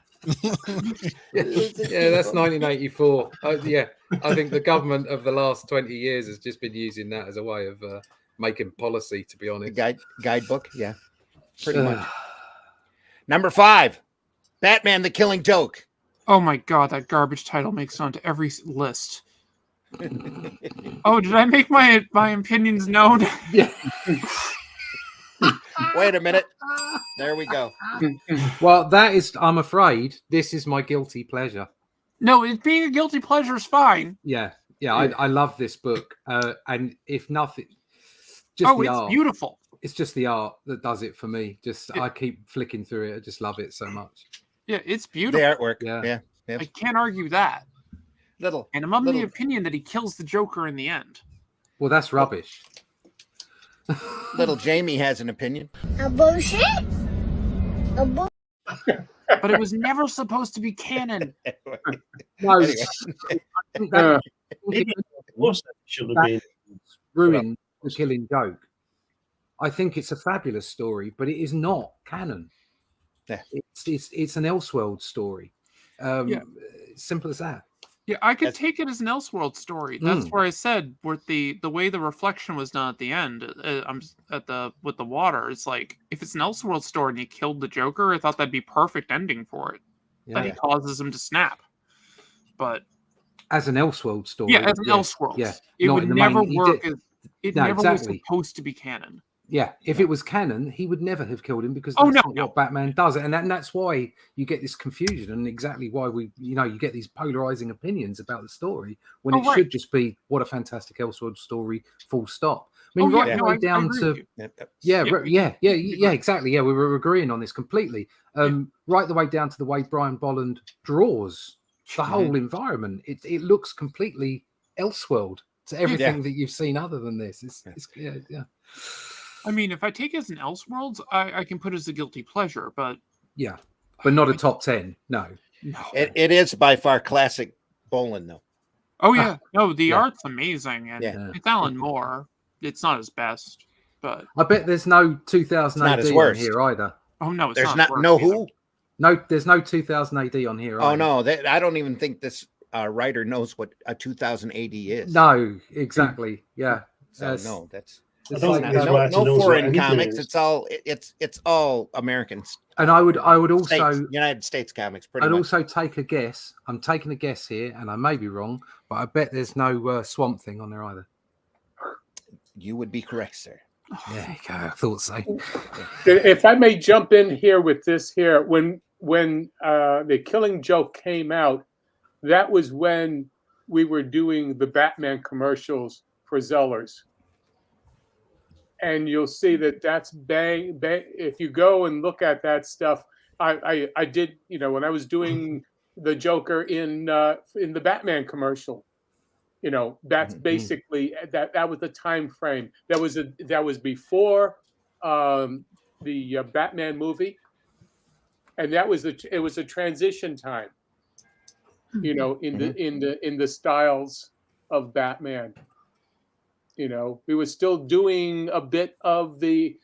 Yeah, that's 1984. Yeah, I think the government of the last 20 years has just been using that as a way of making policy, to be honest. Guidebook, yeah, pretty much. Number 5, Batman: The Killing Joke. Oh my god, that garbage title makes it onto every list. Oh, did I make my opinions known? Yeah. Wait a minute. There we go. Well, that is, I'm afraid, this is my guilty pleasure. No, being a guilty pleasure is fine. Yeah. I love this book. And if nothing, just the art. It's beautiful. It's just the art that does it for me. I keep flicking through it. I just love it so much. Yeah, it's beautiful. The artwork. Yeah. I can't argue that. And I'm of the opinion that he kills the Joker in the end. Well, that's rubbish. Little Jamie has an opinion. A bullshit? But it was never supposed to be canon. No, should have been ruined The Killing Joke. I think it's a fabulous story, but it is not canon. Yeah. It's an Elseworld story. Simple as that. Yeah, I could take it as an Elseworld story. That's where I said with the way the reflection was done at the end. I'm at with the water. It's like if it's an Elseworld story and he killed the Joker, I thought that'd be perfect ending for it. Yeah. That he causes him to snap. But as an Elseworld story, yeah, as an Elseworld, yeah, it would never work. It never exactly. was supposed to be canon. Yeah, if it was canon, he would never have killed him because that's not what Batman does, and that's why you get this confusion, and exactly why you get these polarizing opinions about the story when it should just be what a fantastic Elseworld story, full stop. I mean, right the way down to exactly. Yeah, we were agreeing on this completely. Right the way down to the way Brian Bolland draws the whole environment. It looks completely Elseworld to everything that you've seen other than this. It's I mean, if I take it as an Elseworlds, I can put it as a guilty pleasure, but but not a top 10. No. It is by far classic Bolin, though. Oh yeah, no, the art's amazing, and it's Alan Moore. It's not his best, but I bet there's no 2000 AD on here either. Oh no, it's there's not no who. No, there's no 2000 AD on here. Oh no, I don't even think this writer knows what a 2000 AD is. No, exactly. Yeah. So no, that's. No foreign comics. It's all Americans. And I would also United States comics. Pretty I'd much. also take a guess. I'm taking a guess here, and I may be wrong, but I bet there's no Swamp Thing on there either. You would be correct, sir. There you go. I thought so. If I may jump in here with this here, when the Killing Joke came out, that was when we were doing the Batman commercials for Zellers. And you'll see that's bang. If you go and look at that stuff, I did, when I was doing the Joker in the Batman commercial, that's basically that was the time frame. That was before the Batman movie, and it was a transition time, in the styles of Batman. We were still doing a bit of the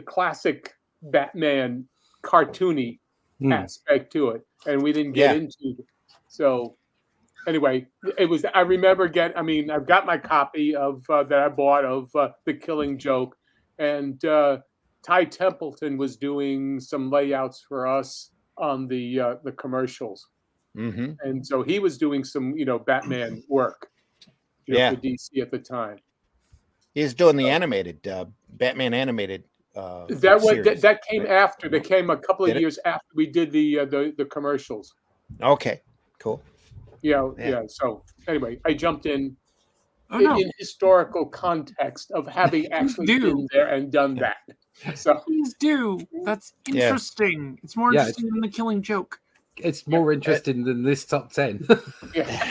classic Batman cartoony aspect to it, and we didn't get into it. So anyway, it was. I remember I've got my copy of that I bought of The Killing Joke, and Ty Templeton was doing some layouts for us on the commercials. Mm-hmm. And so he was doing some, Batman work, for DC at the time. He's doing the animated Batman animated. That came after. That came a couple of years after we did the commercials. Okay, cool. Yeah. So anyway, I jumped in historical context of having actually been there and done that. So please do. That's interesting. Yeah. It's more interesting than The Killing Joke. It's more interesting than this top 10.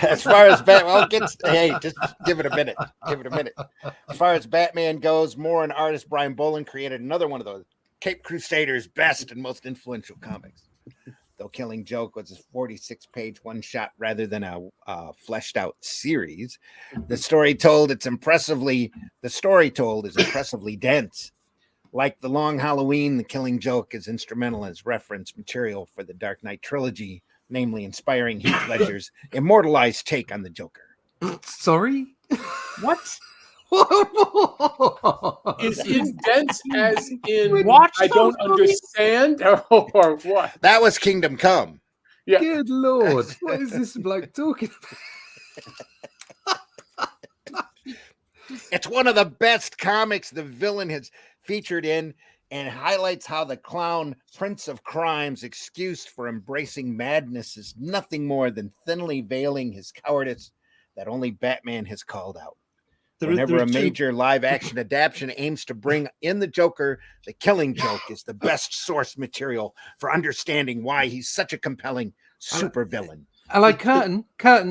As far as Batman, just give it a minute. As far as Batman goes, Moore and artist Brian Bolland created another one of those Cape Crusaders' best and most influential comics. Though Killing Joke was a 46-page one-shot rather than a fleshed-out series, the story told is impressively dense. Like The Long Halloween, The Killing Joke is instrumental as reference material for the Dark Knight trilogy, namely inspiring Heath Ledger's immortalized take on the Joker. Sorry? What? Is dense as in I don't understand or what? That was Kingdom Come. Yeah. Good Lord. What is this bloke talking about? It's one of the best comics the villain has featured in, and highlights how the clown Prince of Crime's excuse for embracing madness is nothing more than thinly veiling his cowardice that only Batman has called out. Whenever a major live-action adaptation aims to bring in the Joker, The Killing Joke is the best source material for understanding why he's such a compelling supervillain. Hello, Curtin.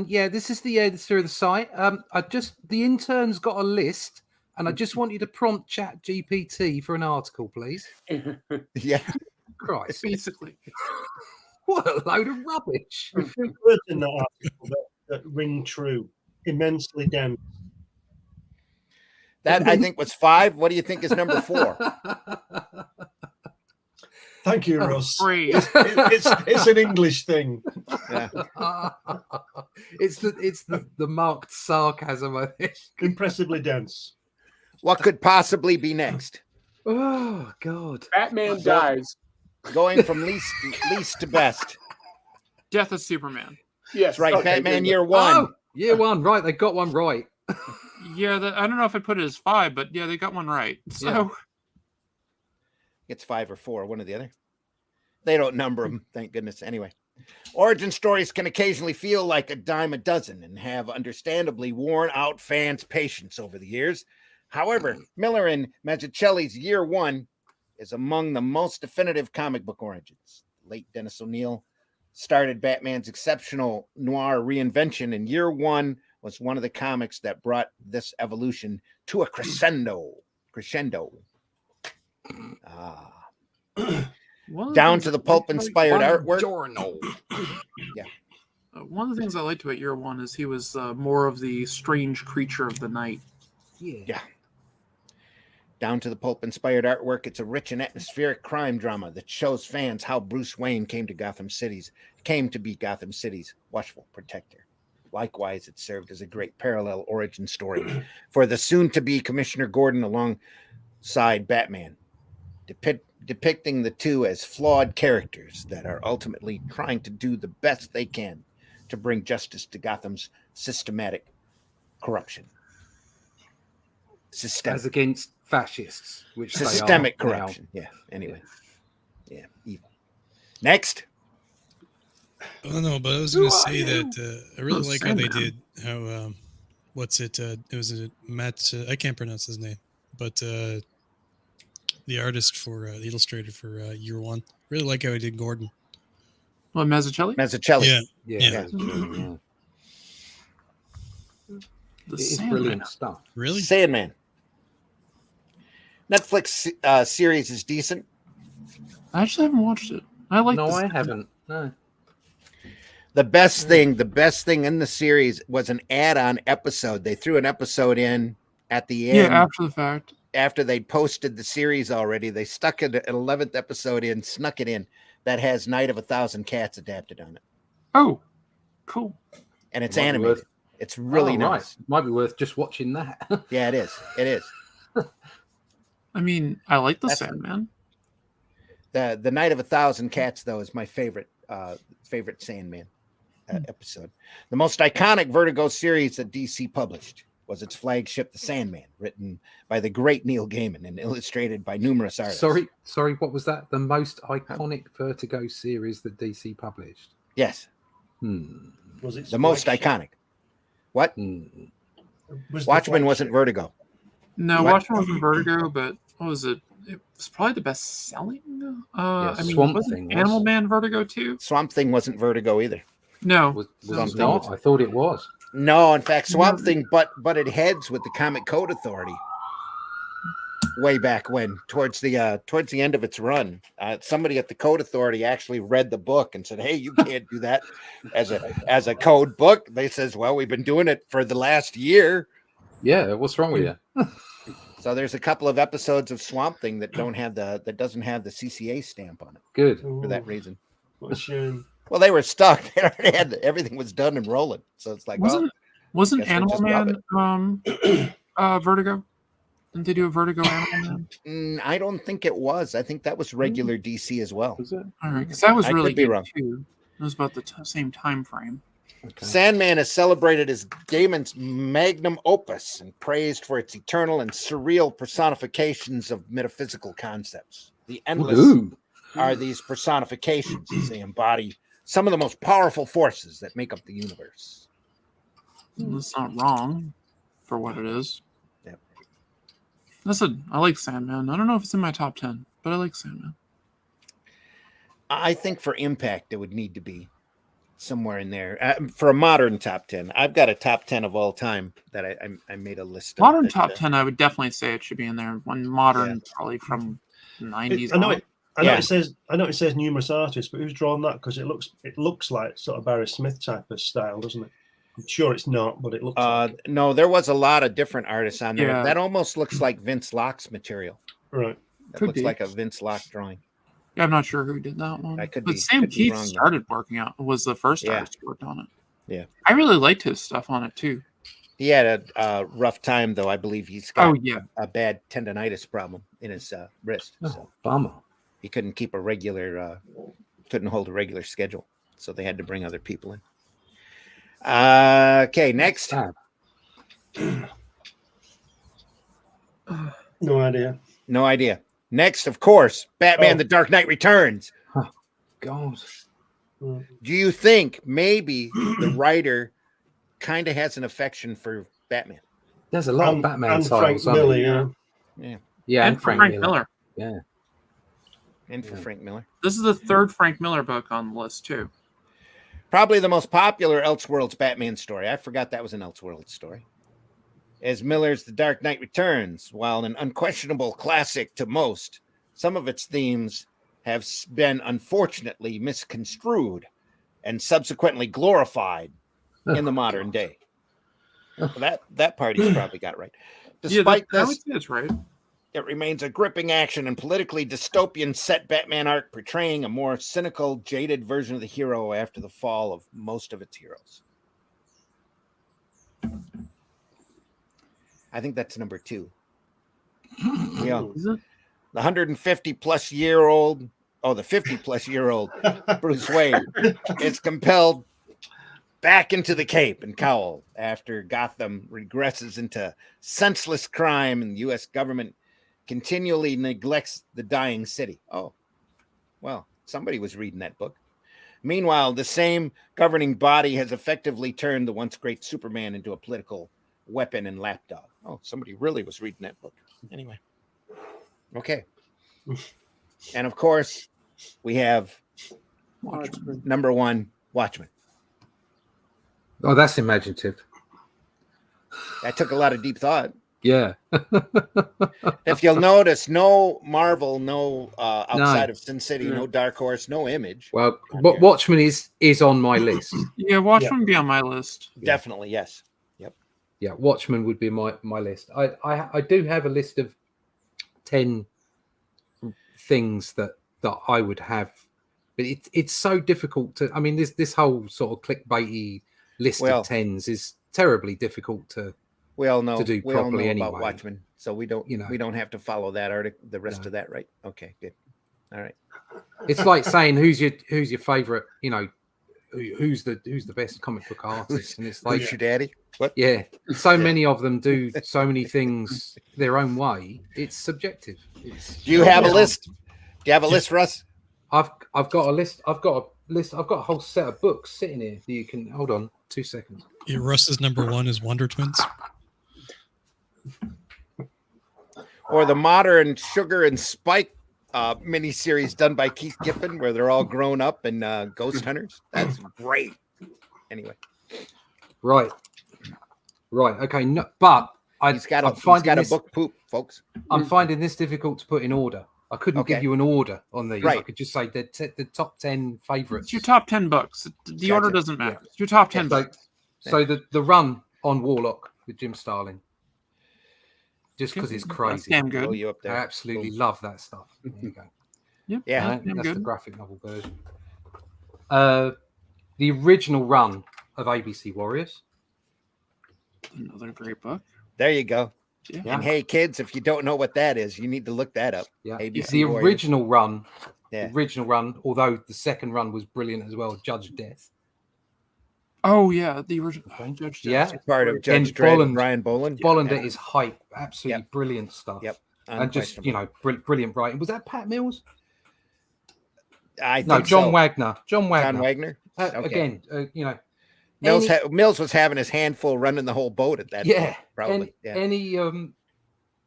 Yeah, this is the editor of the site. The intern's got a list, and I just want you to prompt Chat GPT for an article, please. Yeah. Christ. Basically. What a load of rubbish. There's 2 words in that article that ring true. Immensely dense. That, I think, was 5. What do you think is number 4? Thank you, Russ. Free. It's an English thing. Yeah. It's the marked sarcasm, I think. Impressively dense. What could possibly be next? Oh God. Batman dies. Going from least to best. Death of Superman. Yes, That's right. okay, Batman good. Year One. Oh, year one. Right, they got one right. Yeah, I don't know if I put it as 5, but yeah, they got one right. So Yeah. It's 5 or 4, one or the other. They don't number them, thank goodness. Anyway, origin stories can occasionally feel like a dime a dozen and have understandably worn out fans' patience over the years. However, Miller and Mazzucchelli's Year One is among the most definitive comic book origins. Late Dennis O'Neil started Batman's exceptional noir reinvention, and Year One was one of the comics that brought this evolution to a crescendo. Down to the pulp-inspired artwork. One of the things I liked about Year One is he was more of the strange creature of the night. Yeah. Down to the pulp-inspired artwork, it's a rich and atmospheric crime drama that shows fans how Bruce Wayne came to be Gotham City's watchful protector. Likewise, it served as a great parallel origin story for the soon-to-be Commissioner Gordon alongside Batman, depicting the two as flawed characters that are ultimately trying to do the best they can to bring justice to Gotham's systematic corruption. As against fascists, which systemic they are corruption. Now. Yeah. Anyway. Yeah. Evil. Next. Oh no, but I was going to say that I really like how they did how it was a Matt. I can't pronounce his name, but the artist for the illustrator for Year One. Really like how he did Gordon. What, Mazzucchelli? Mazzucchelli. Yeah. It's brilliant stuff. Really? Sandman. Netflix series is decent. I actually haven't watched it. I haven't. No. The best thing in the series was an add-on episode. They threw an episode in at the end. Yeah, after the fact. After they posted the series already, they stuck an 11th episode in, snuck it in, that has Night of 1,000 Cats adapted on it. Oh, cool. And it's animated. It's really nice. Right. Might be worth just watching that. Yeah, it is. It is. I mean, I like the Sandman. The Night of 1,000 Cats, though, is my favorite Sandman episode. The most iconic Vertigo series that DC published was its flagship, The Sandman, written by the great Neil Gaiman and illustrated by numerous artists. Sorry, what was that? The most iconic Vertigo series that DC published? Yes. Was it the most iconic? What? Watchmen wasn't Vertigo. No, Watchmen wasn't Vertigo, but what was it? It was probably the best selling. Swamp Thing. Animal Man Vertigo too? Swamp Thing wasn't Vertigo either. No. Was not? I thought it was. No, in fact, Swamp Thing butted heads with the Comic Code Authority way back when, towards the end of its run. Somebody at the Code Authority actually read the book and said, "Hey, you can't do that as a code book." They says, "Well, we've been doing it for the last year." Yeah, what's wrong with you? So there's a couple of episodes of Swamp Thing that doesn't have the CCA stamp on it. Good. For that reason. What a shame. Well, they were stuck. They already had everything was done and rolling. So it's like, wasn't Animal Man Vertigo? Didn't they do a Vertigo Animal Man? I don't think it was. I think that was regular DC as well. Was it? All right, because that was really good wrong. Too. It was about the same time frame. Okay. Sandman is celebrated as Gaiman's magnum opus and praised for its eternal and surreal personifications of metaphysical concepts. The endless are these personifications as they embody some of the most powerful forces that make up the universe. That's not wrong for what it is. Yep. Listen, I like Sandman. I don't know if it's in my top 10, but I like Sandman. I think for impact, it would need to be somewhere in there. For a modern top 10. I've got a top 10 of all time that I made a list of. Modern top 10, I would definitely say it should be in there. One modern, probably from the 90s. I know it says numerous artists, but who's drawn that? Because it looks like sort of Barry Smith type of style, doesn't it? I'm sure it's not, but it looks like it. No, there was a lot of different artists on there. Yeah. That almost looks like Vince Locke's material. Right. That looks like a Vince Locke drawing. Yeah, I'm not sure who did that one. I could but be- Sam could be Keith wrong, though. started working out. Was the first Yeah. artist who worked on it. Yeah. I really liked his stuff on it too. He had a rough time, though. I believe he's got yeah. a bad tendonitis problem in his wrist. Oh, So bummer. he couldn't keep a regular, couldn't hold a regular schedule. So they had to bring other people in. Okay, next. Sad. No idea. No idea. Next, of course, Batman: Oh. The Dark Knight Returns. God. Do you think maybe the writer kind of has an affection for Batman? There's a lot of Batman and Frank titles. aren't Miller, there? yeah. Yeah, and for Frank Miller. Yeah. And for Frank Miller. This is the third Frank Miller book on the list too. Probably the most popular Elseworlds Batman story. I forgot that was an Elseworlds story. As Miller's The Dark Knight Returns, while an unquestionable classic to most, some of its themes have been unfortunately misconstrued and subsequently glorified in the modern day. Well, that part he's probably got right. Despite this, that's right. it remains a gripping action and politically dystopian set Batman arc portraying a more cynical, jaded version of the hero after the fall of most of its heroes. I think that's number 2. Yeah. The 150 plus year old, the 50 plus year old Bruce Wayne is compelled back into the cape and cowl after Gotham regresses into senseless crime and the U.S. government continually neglects the dying city. Oh, well, somebody was reading that book. Meanwhile, the same governing body has effectively turned the once great Superman into a political weapon and lapdog. Oh, somebody really was reading that book. Anyway. Okay. And of course, we have number 1, Watchmen. Oh, that's imaginative. That took a lot of deep thought. Yeah. If you'll notice, no Marvel, no outside of Sin City, no Dark Horse, no Image. Well, but Watchmen is on my list. Yeah, Watchmen would be on my list. Definitely, yes. Yep. Yeah, Watchmen would be my list. I do have a list of 10 things that I would have, but it's so difficult to. I mean, this whole sort of clickbaity list of 10s is terribly difficult to. We all know to do we all know properly anyway. about Watchmen, so we don't we don't have to follow that article, the rest of that, right? Okay, good. All right. It's like saying who's your favorite, who's the best comic book artist, and it's like Who's your daddy? What? Yeah, so many of them do so many things their own way. It's subjective. Do you have a list? Do you have a list, Russ? I've got a list. I've got a whole set of books sitting here that you can hold on 2 seconds. Yeah, Russ's number 1 is Wonder Twins. Or the modern Sugar and Spike miniseries done by Keith Giffen, where they're all grown up and ghost hunters. That's great. Anyway, right. Okay, no, but he's got a book poop, folks. I'm finding this difficult to put in order. I couldn't give you an order on these. Right. I could just say the top 10 favorites. It's your top 10 books. The order doesn't matter. It's your top 10 books. So the run on Warlock with Jim Starlin. Just because it's crazy. That's damn good. You up there. I absolutely love that stuff. There you go. Yep. Yeah. Right? That's good. the graphic novel version. The original run of ABC Warriors. Another great book. There you go. Yeah. And hey, kids, if you don't know what that is, you need to look that up. Yeah. ABC The Warriors. original run. Yeah. The original run, although the second run was brilliant as well, Judge Death. Oh yeah, the original Judge Death. Yeah. Part of Judge And Dredd, Bolland- Brian Boland. Bolland is hype. Absolutely Yep. brilliant stuff. Yep. And just, brilliant writing. Was that Pat Mills? I think No, John so. Wagner. John Wagner. John Wagner. Okay. Again, Mills was having his handful running the whole boat at that point, probably.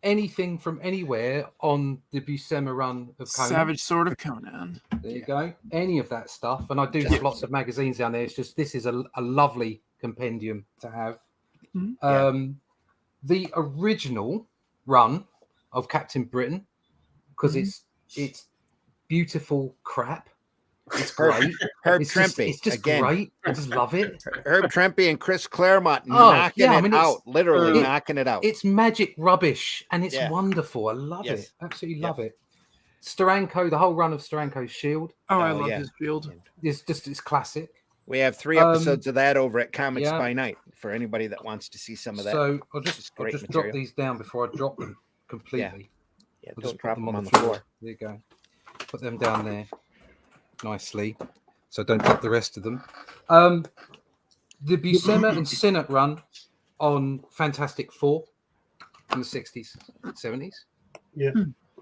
Anything from anywhere on the Buscema run of Conan. Savage Sword of Conan. There you go. Any of that stuff. And I do have lots of magazines down there. It's just, this is a lovely compendium to have. Mhm. The original run of Captain Britain, because it's beautiful crap. It's great. Herb It's just, Trimpe, it's just again. great. I just love it. Herb Trimpe and Chris Claremont Oh, knocking yeah, I it mean, it's- out, literally knocking it out. It's magic rubbish and it's Yeah. wonderful. I love Yes. it. Absolutely Yep. love it. Steranko, the whole run of Steranko's Shield. Oh, I love his Shield. It's classic. We have 3 episodes of that over at Comics by Night for anybody that wants to see some of that. So I'll just drop these down before I drop them completely. Yeah, I'll don't just drop put them on the floor. There you go. Put them down there nicely, so don't drop the rest of them. The Buscema and Sinnott run on Fantastic Four in the 60s, 70s. Yeah.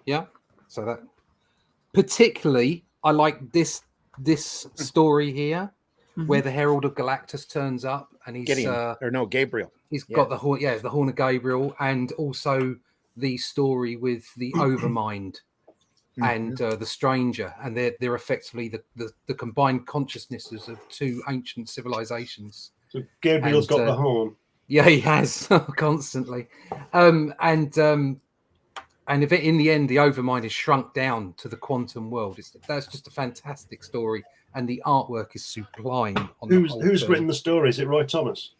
Yeah. So that particularly, I like this story here, where the Herald of Galactus turns up and he's Gabriel. He's got the horn. Yeah, the Horn of Gabriel, and also the story with the Overmind and the Stranger, and they're effectively the combined consciousnesses of 2 ancient civilizations. So Gabriel's got the horn. Yeah, he has constantly, and if in the end the Overmind is shrunk down to the quantum world, that's just a fantastic story, and the artwork is sublime. Who's written the story? Is it Roy Thomas?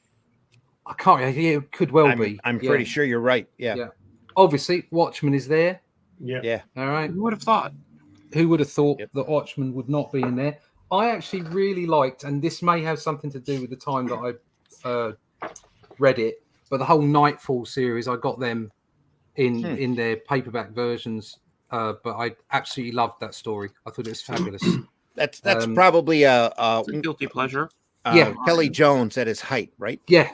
I can't. It could well be. I'm pretty sure you're right. Yeah. Obviously, Watchmen is there. Yeah. All right. Who would have thought? Who would have thought that Watchmen would not be in there? I actually really liked, and this may have something to do with the time that I read it, but the whole Nightfall series, I got them in their paperback versions. But I absolutely loved that story. I thought it was fabulous. That's probably It's a guilty pleasure. Kelly Jones at his height, right? Yeah.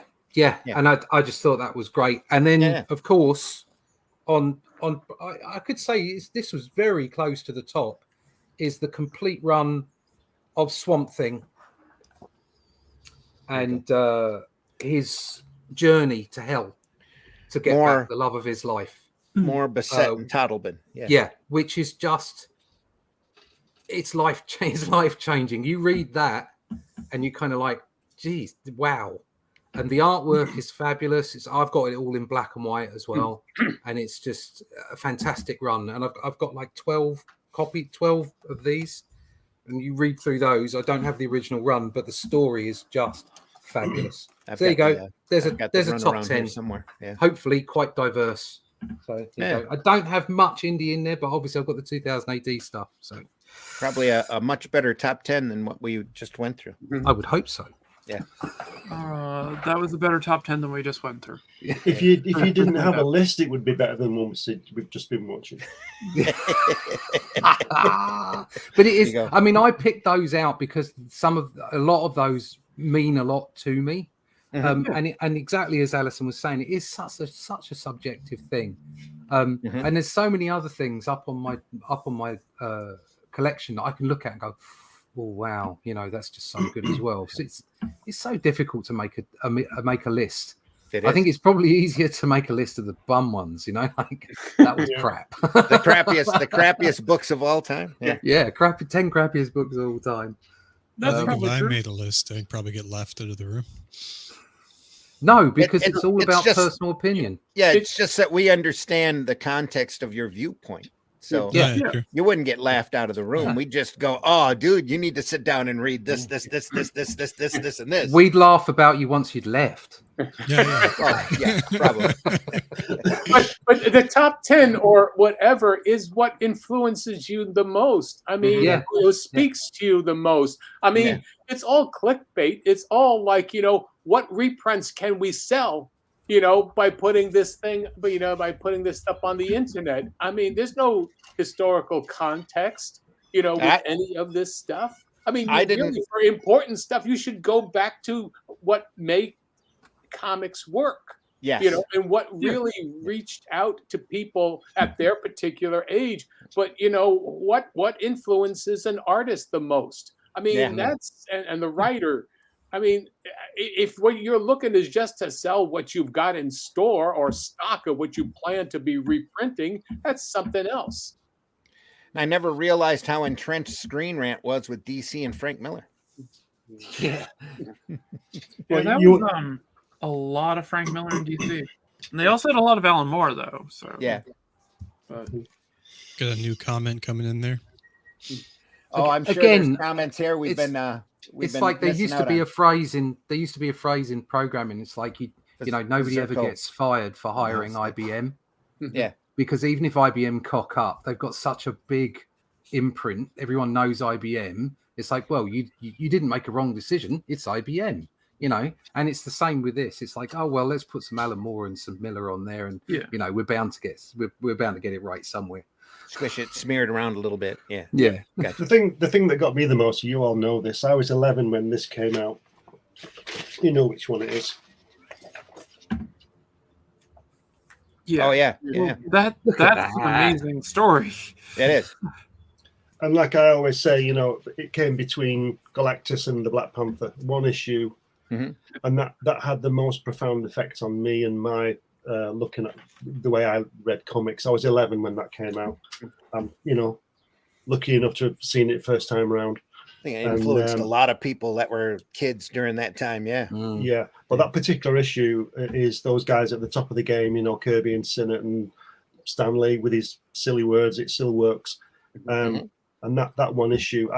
And I just thought that was great. And then, of course, I could say this was very close to the top, is the complete run of Swamp Thing and his journey to hell to get back the love of his life. More Bassett and Toddleben. Yeah, which is just, it's life changing. You read that and you kind of like, geez, wow. And the artwork is fabulous. I've got it all in black and white as well, and it's just a fantastic run. And I've got like 12 of these, and you read through those. I don't have the original run, but the story is just fabulous. So there you go. There's a top 10 somewhere. Yeah. Hopefully quite diverse. So I don't have much indie in there, but obviously I've got the 2000 AD stuff. So probably a much better top 10 than what we just went through. I would hope so. Yeah. That was a better top 10 than we just went through. If you didn't have a list, it would be better than one we've just been watching. But it is. I mean, I picked those out because a lot of those mean a lot to me. And exactly as Alison was saying, it is such a subjective thing. And there's so many other things up on my collection that I can look at and go, oh wow, that's just so good as well. So it's so difficult to make a list. I think it's probably easier to make a list of the bum ones, like that was crap. the crappiest books of all time. Yeah, 10 crappiest books of all time. That's probably if I true. made a list, I'd probably get laughed out of the room. No, because it's all about personal opinion. Yeah, it's just that we understand the context of your viewpoint. So you wouldn't get laughed out of the room. We'd just go, "Oh, dude, you need to sit down and read this, and this." We'd laugh about you once you'd left. Yeah, probably. but the top 10 or whatever is what influences you the most. I mean, it speaks to you the most. I mean, it's all clickbait. It's all like, what reprints can we sell? By putting this thing, by putting this stuff on the internet. I mean, there's no historical context, with any of this stuff. I mean, really, for important stuff, you should go back to what made comics work. Yes. And what really reached out to people at their particular age. But what influences an artist the most? I mean, that's and the writer. I mean, if what you're looking is just to sell what you've got in store or stock of what you plan to be reprinting, that's something else. I never realized how entrenched Screen Rant was with DC and Frank Miller. Yeah. That was a lot of Frank Miller in DC. And they also had a lot of Alan Moore, though. So got a new comment coming in there. Oh, I'm sure there's comments here. We've been like there used to be a phrase in programming. It's like nobody ever gets fired for hiring IBM. Yeah. because even if IBM cock up, they've got such a big imprint. Everyone knows IBM. It's like, well, you didn't make a wrong decision. It's IBM, you know. And it's the same with this. It's like, oh well, let's put some Alan Moore and some Miller on there, and you know, we're bound to get it right somewhere. Squish it, smear it around a little bit. Yeah. Gotcha. The thing that got me the most, you all know this. I was 11 when this came out. You know which one it is. Yeah. Oh yeah. Well, that's an amazing story. It is. And like I always say, you know, it came between Galactus and the Black Panther, one issue, and that had the most profound effect on me and my looking at the way I read comics. I was 11 when that came out. I'm, you know, lucky enough to have seen it first time around. I think it influenced a lot of people that were kids during that time. Yeah. Yeah. But that particular issue is those guys at the top of the game, you know, Kirby and Sinnott and Stanley with his silly words. It still works. And that one issue,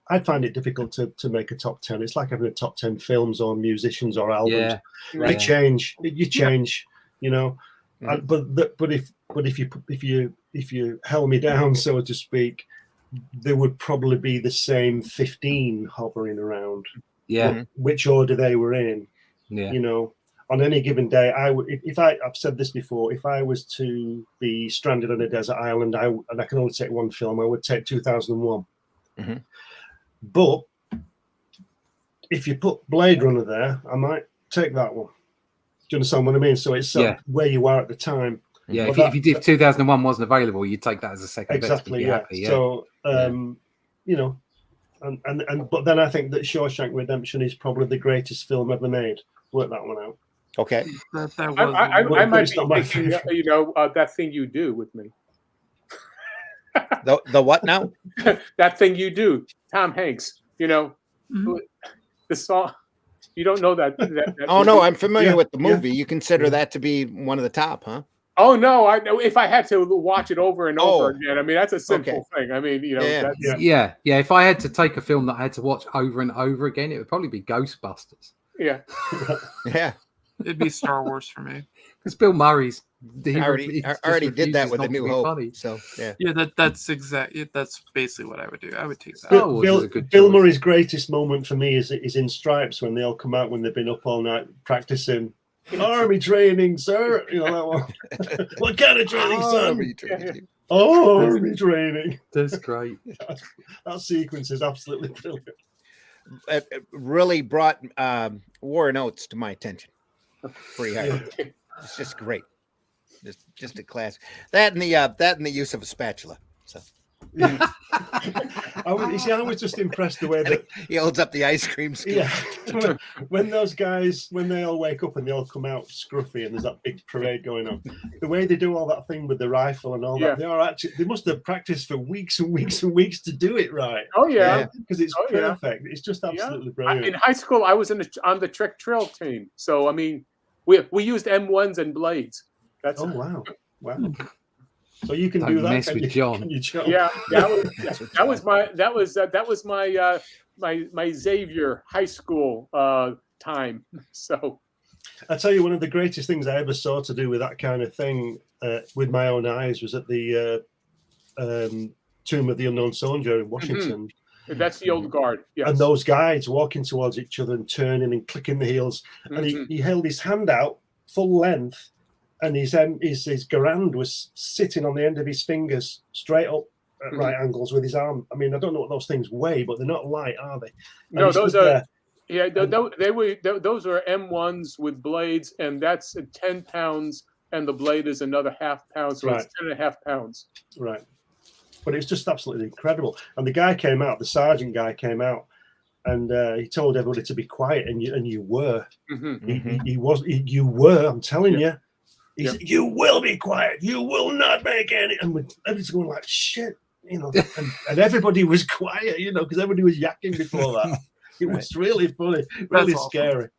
I'd find it difficult to make a top 10. It's like having a top 10 films or musicians or albums. Yeah. You change, you know. But if you held me down, so to speak, there would probably be the same 15 hovering around. Yeah. Which order they were in. Yeah. You know, on any given day, I would. I've said this before. If I was to be stranded on a desert island, and I can only take one film, I would take 2001. But if you put Blade Runner there, I might take that one. Do you understand what I mean? So it's where you are at the time. Yeah, if 2001 wasn't available, you'd take that as a second. Exactly. Best, happy, So, you know, and but then I think that Shawshank Redemption is probably the greatest film ever made. Work that one out. Okay. I might be thinking, you know, That Thing You Do with me. The what now? That Thing You Do, Tom Hanks. You know, the song. You don't know that oh no, I'm familiar with the movie. You consider that to be one of the top, huh? Oh no, I know. If I had to watch it over and over again, I mean that's a simple thing. I mean, you know, yeah. If I had to take a film that I had to watch over and over again, it would probably be Ghostbusters. Yeah, yeah. It'd be Star Wars for me. Because Bill Murray's already did that with A New Hope. Funny. So that's basically what I would do. I would take that. Bill Murray's greatest moment for me is in Stripes when they all come out when they've been up all night practicing. Army training, sir. You know that one. What kind of training, son? Army training. Army training. That's great. That sequence is absolutely brilliant. It really brought War and Oates to my attention. Pretty hard. It's just great. Just a class. That and the use of a spatula. So. I was just impressed the way that he holds up the ice cream scoop. Yeah, when those guys, when they all wake up and they all come out scruffy and there's that big parade going on, the way they do all that thing with the rifle and all that, they must have practiced for weeks and weeks and weeks to do it right. Oh yeah, because it's perfect. It's just absolutely brilliant. In high school, I was on the trick drill team, so I mean, we used M1s and blades. Wow. So you can do that. Mess with John. Yeah, that was my Xavier high school time. So I tell you, one of the greatest things I ever saw to do with that kind of thing with my own eyes was at the Tomb of the Unknown Soldier in Washington. That's the old guard. Yes. And those guys walking towards each other and turning and clicking the heels. And he held his hand out full length. And his garand was sitting on the end of his fingers, straight up at right angles with his arm. I mean, I don't know what those things weigh, but they're not light, are they? And no, those are. Yeah, those are M1s with blades, and that's 10 pounds, and the blade is another half pound, so it's 10.5 pounds. Right. But it was just absolutely incredible. And the guy came out, the sergeant guy came out, and he told everybody to be quiet, and you were. You were. I'm telling you. He said, "You will be quiet. You will not make any." And everybody's going like, "Shit," you know. And everybody was quiet, you know, because everybody was yakking before that. It was really funny, really scary.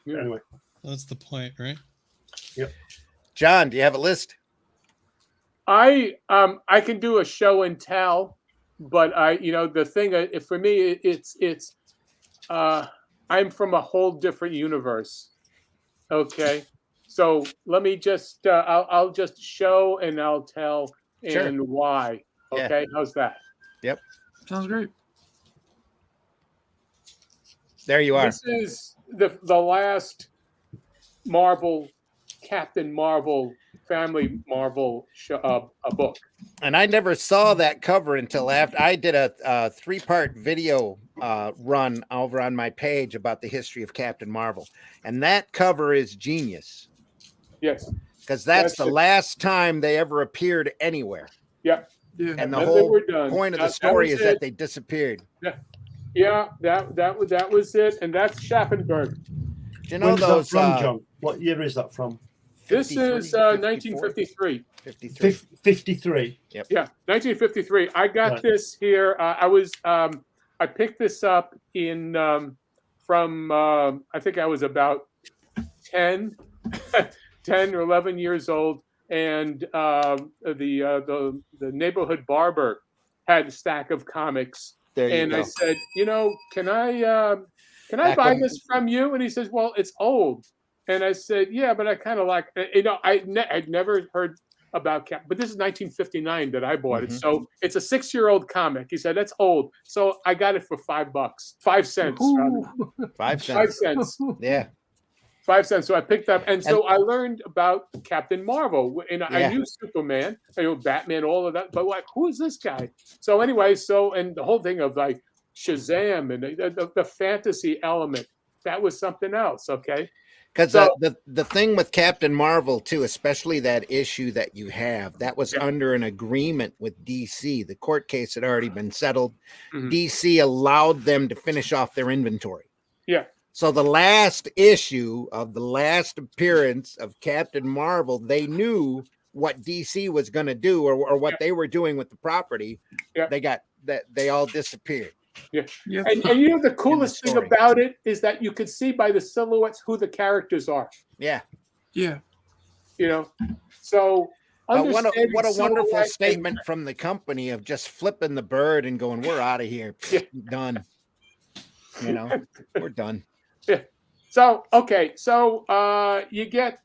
Yeah. Anyway, that's the point, right? Yep. John, do you have a list? I can do a show and tell, but the thing for me it's I'm from a whole different universe. Okay. So let me just I'll just show and I'll tell Sure. and why. Yeah. Okay, how's that? Yep. Sounds great. There you are. This is the last Marvel, Captain Marvel, Family Marvel a book. And I never saw that cover until after I did a 3-part video run over on my page about the history of Captain Marvel. And that cover is genius. Yes. Because that's the last time they ever appeared anywhere. Yep. Yeah. And the then whole they were done. point of the That story was is that it. they disappeared. Yeah, that was it, and that's Schaffenberg. Do you know When's those? that from, John? What year is that from? This 53, is 1953. 53. 53. Yep. Yeah, 1953. I got Right. this here. I picked this up in from I think I was about 10 or 11 years old, and the neighborhood barber had a stack of comics, There you and go. I said, can I Back buy when- this from you? And he says, well, it's old. And I said, yeah, but I kind of like, I'd never heard about Cap, but this is 1959 that I bought it. So it's a 6-year-old comic. He said, that's old. So I got it for $5, 5 cents. Rather. 5 cents. 5 cents. Yeah. 5 cents. So I picked up, and so I learned about Captain Marvel, and I Yeah. knew Superman, I knew Batman, all of that, but like, who is this guy? So anyway, and the whole thing of like Shazam and the fantasy element, that was something else. Okay. Because So- the thing with Captain Marvel too, especially that issue that you have, that was Yeah. under an agreement with DC. The court case had already been settled. Mhm. DC allowed them to finish off their inventory. Yeah. So the last issue of the last appearance of Captain Marvel, they knew what DC was going to do or what they were doing with the property. Yeah. They all disappeared. Yeah. And the coolest thing story. about it is that you could see by the silhouettes who the characters are. Yeah. Yeah. So But what a understanding wonderful silhouette statement from the company of just flipping the bird and going, we're out of here. Done. We're done. So okay, so you get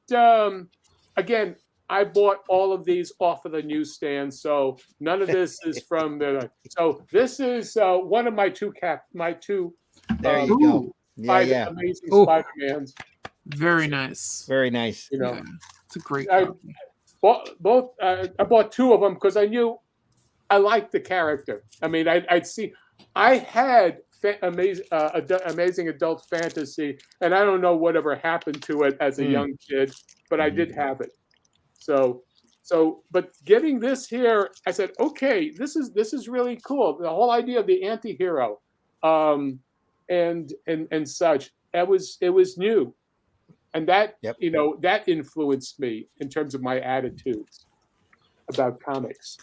again. I bought all of these off of the newsstand, so none of this is from the. So this is one of my two. There you go. Ooh. Yeah. Amazing Ooh. Spider-Mans. Very nice. Very nice. Yeah. It's a great I- copy. I bought 2 of them because I knew I liked the character. I mean, I'd see. I had amazing adult fantasy, and I don't know whatever happened to it as a young kid, but I did have it. So, but getting this here, I said, okay, this is really cool. The whole idea of the anti-hero, and such. It was new, and that that influenced me in terms of my attitudes about comics,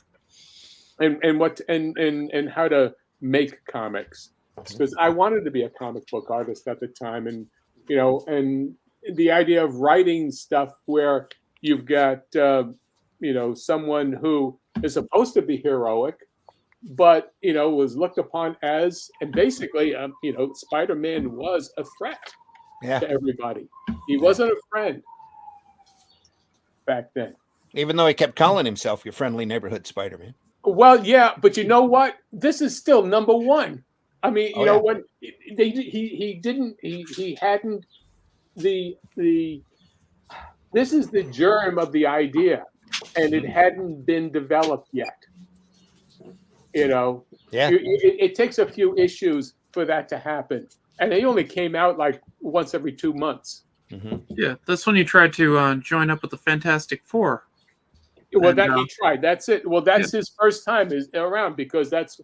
and how to make comics, because I wanted to be a comic book artist at the time, and and the idea of writing stuff where you've got someone who is supposed to be heroic, but was looked upon as, and basically Spider-Man was a threat to everybody. He wasn't a friend back then. Even though he kept calling himself your friendly neighborhood Spider-Man. Well, yeah, but you know what? This is still number 1. I mean, when he hadn't this is the germ of the idea, and it hadn't been developed yet. It takes a few issues for that to happen, and they only came out like once every 2 months. Yeah, that's when you tried to join up with the Fantastic Four. Well, And, he tried. That's it. Well, that's his first time around, because that's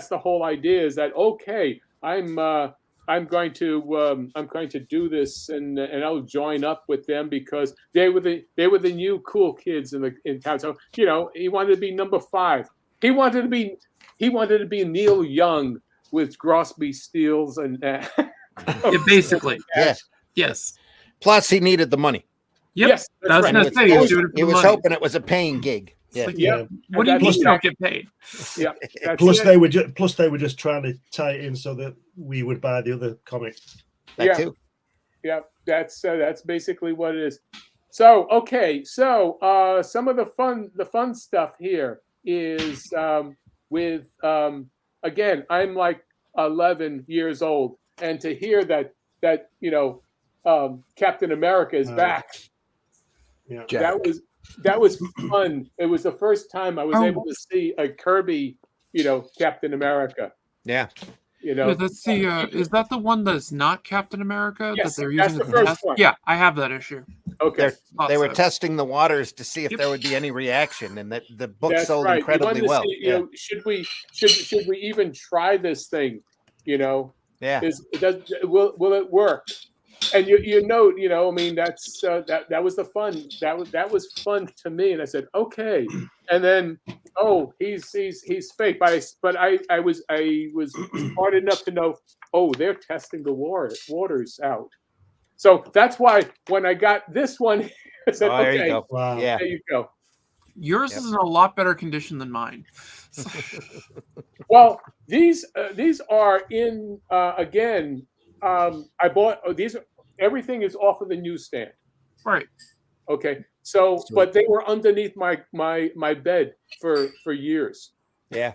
the whole idea. Is that okay? I'm going to do this, and I'll join up with them because they were the new cool kids in town. So he wanted to be number 5. He wanted to be Neil Young with Grosby Steels and Yeah, basically. Yes. Plus, he needed the money. Yep. Yes, that's I was right. going to say, he was doing it for He the was money. hoping it was a paying gig. Yeah. Like, Yeah. What do you And mean that's- you don't get paid? Yeah. That's Plus, it. they were just trying to tie it in so that we would buy the other comic. That Yeah. too. Yeah, that's basically what it is. So okay, so some of the fun stuff here is with again, I'm like 11 years old, and to hear that Captain America is back, Yeah. that was fun. It was the first time I was able to see a Kirby, Captain America. Yeah. Yeah, that's the. Is that the one that's not Captain America Yes, that they're that's using the as a first test? one. Yeah, I have that issue. Okay, They were So. testing the waters to see if Yep. there would be any reaction, and that the book that's sold right. incredibly We wanted to well. see, Yeah. should we even try this thing? Yeah. Will it work? And I mean, that's that was the fun. That was fun to me. And I said, okay. And then, oh, he's fake. But I was smart enough to know, oh, they're testing the waters out. So that's why when I got this one, I said, Oh, there you okay, go. Wow. Yeah. there you go. Yours Yep. is in a lot better condition than mine. Well, these are in again. I bought these. Everything is off of the newsstand. Right. Okay, so but they were underneath my bed for years. Yeah.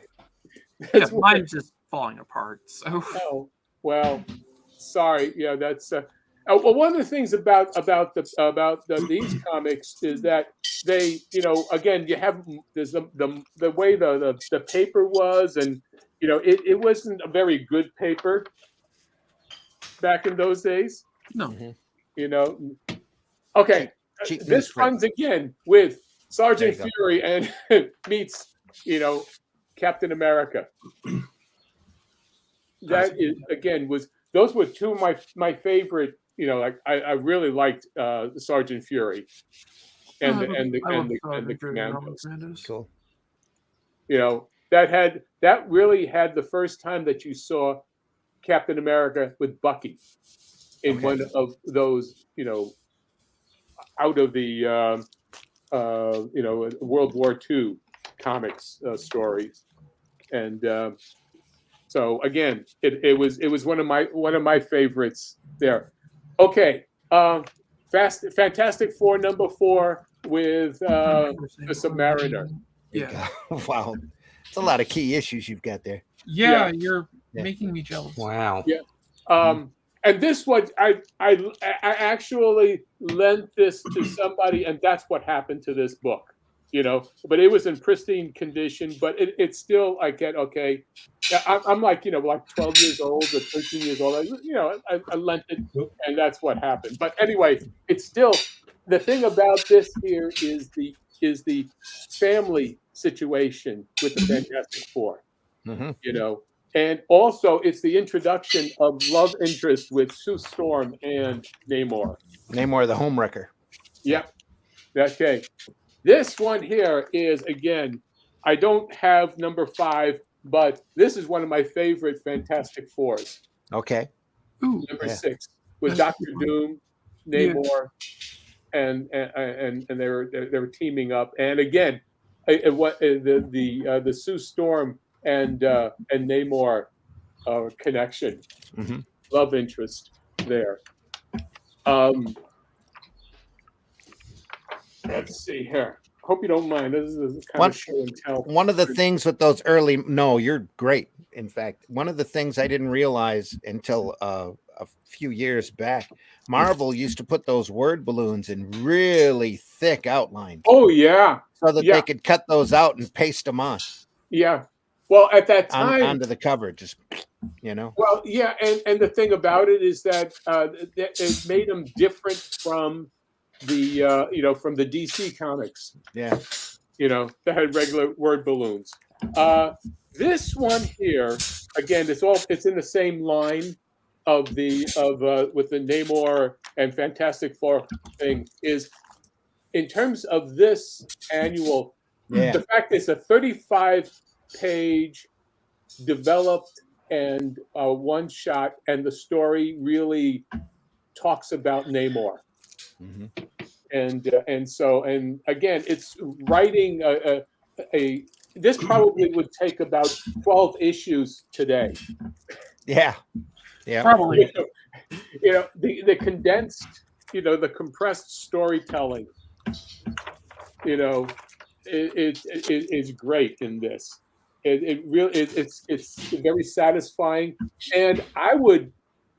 Yeah, mine's just falling apart. So. Oh well, sorry. Yeah, that's. Well, one of the things about these comics is that they, again, you have there's the way the paper was, and it wasn't a very good paper back in those days. No. Mhm. Okay, Cheap this newsprint. runs again with Sergeant There you Fury and meets Captain America. That is again those were two of my favorite. I really liked Sergeant Fury and the Commandos. Cool. That really had the first time that you saw Captain America with Bucky in Okay. one of those out of the World War II comics stories, and so again, it was one of my favorites there. Okay, Fantastic Four #4 with the Submariner. Yeah. Wow. It's a lot of key issues you've got there. Yeah, you're Yeah. making me jealous. Wow. Yeah. And this one, I actually lent this to somebody, and that's what happened to this book. But it was in pristine condition. But it's still, I get okay. I'm like 12 years old or 13 years old. I lent it, and that's what happened. But anyway, it's still the thing about this here is the family situation with the Fantastic Four. Mhm. And also it's the introduction of love interest with Sue Storm and Namor. Namor the Homewrecker. Yep. Okay. This one here is, again, I don't have #5, but this is one of my favorite Fantastic Fours. Okay. Ooh. Number Yeah. 6 with Dr. Doom, Namor, and they were teaming up. And again, the Sue Storm and Namor connection, Mhm. love interest there. Let's see here. Hope you don't mind. This is kind of show and tell. One of the things with those early, no, you're great. In fact, one of the things I didn't realize until a few years back, Marvel used to put those word balloons in really thick outlines. Oh yeah, so that they could cut those out and paste them on. Yeah. Well, at that time, onto the cover, just Well, yeah, and the thing about it is that it made them different from the from the DC comics. Yeah. That had regular word balloons. This one here, again, it's in the same line of with the Namor and Fantastic Four thing, is in terms of this annual. Yeah. The fact it's a 35-page developed and one shot, and the story really talks about Namor. Mm-hmm. And again, it's writing this probably would take about 12 issues today. Yeah. Yeah. Probably. The condensed the compressed storytelling, is great in this. It's very satisfying, and I would,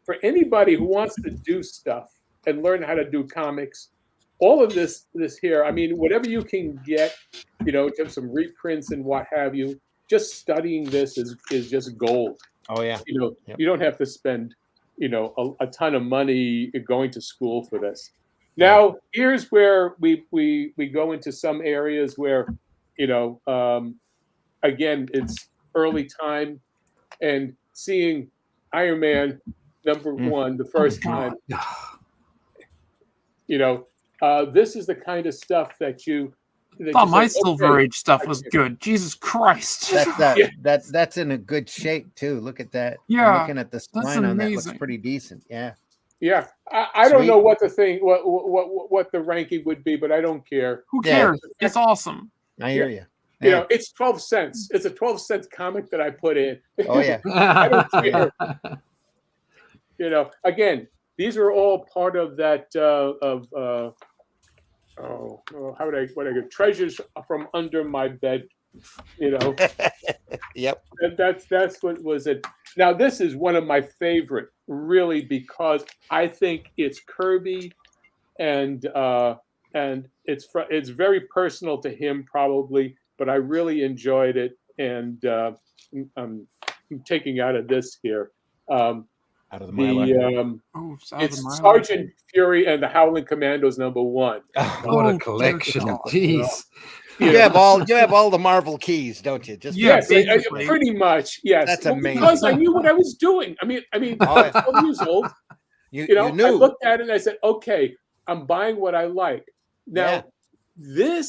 for anybody who wants to do stuff and learn how to do comics, all of this here, I mean, whatever you can get, to some reprints and what have you, just studying this is just gold. Oh yeah. Yep. You don't have to spend, a ton of money going to school for this. Now, here's where we go into some areas where, again, it's early time, and seeing Iron Man #1 the first time, this is the kind of stuff that you. Thought my Silver Age stuff was good. Jesus Christ! That's in a good shape too. Look at that. Yeah, I'm looking at the spine on that. Looks pretty decent. Yeah. Yeah, I don't know what the ranking would be, but I don't care. Who cares? It's awesome. I hear you. Yeah. It's 12 cents. It's a 12-cent comic that I put in. Oh yeah. I don't care. Again, these are all part of that how would I get treasures from under my bed. Yep. That's what was it. Now this is one of my favorite, really, because I think it's Kirby, and it's very personal to him probably, but I really enjoyed it, and I'm taking out of this here. Out of the Mylar. It's Sergeant Fury and the Howling Commandos #1. What a collection! Jeez. You have all the Marvel keys, don't you? Just yes, pretty much. Yes, that's amazing. Because I knew what I was doing. I mean, 12 years old. You knew. I looked at it and I said, "Okay, I'm buying what I like." Now, there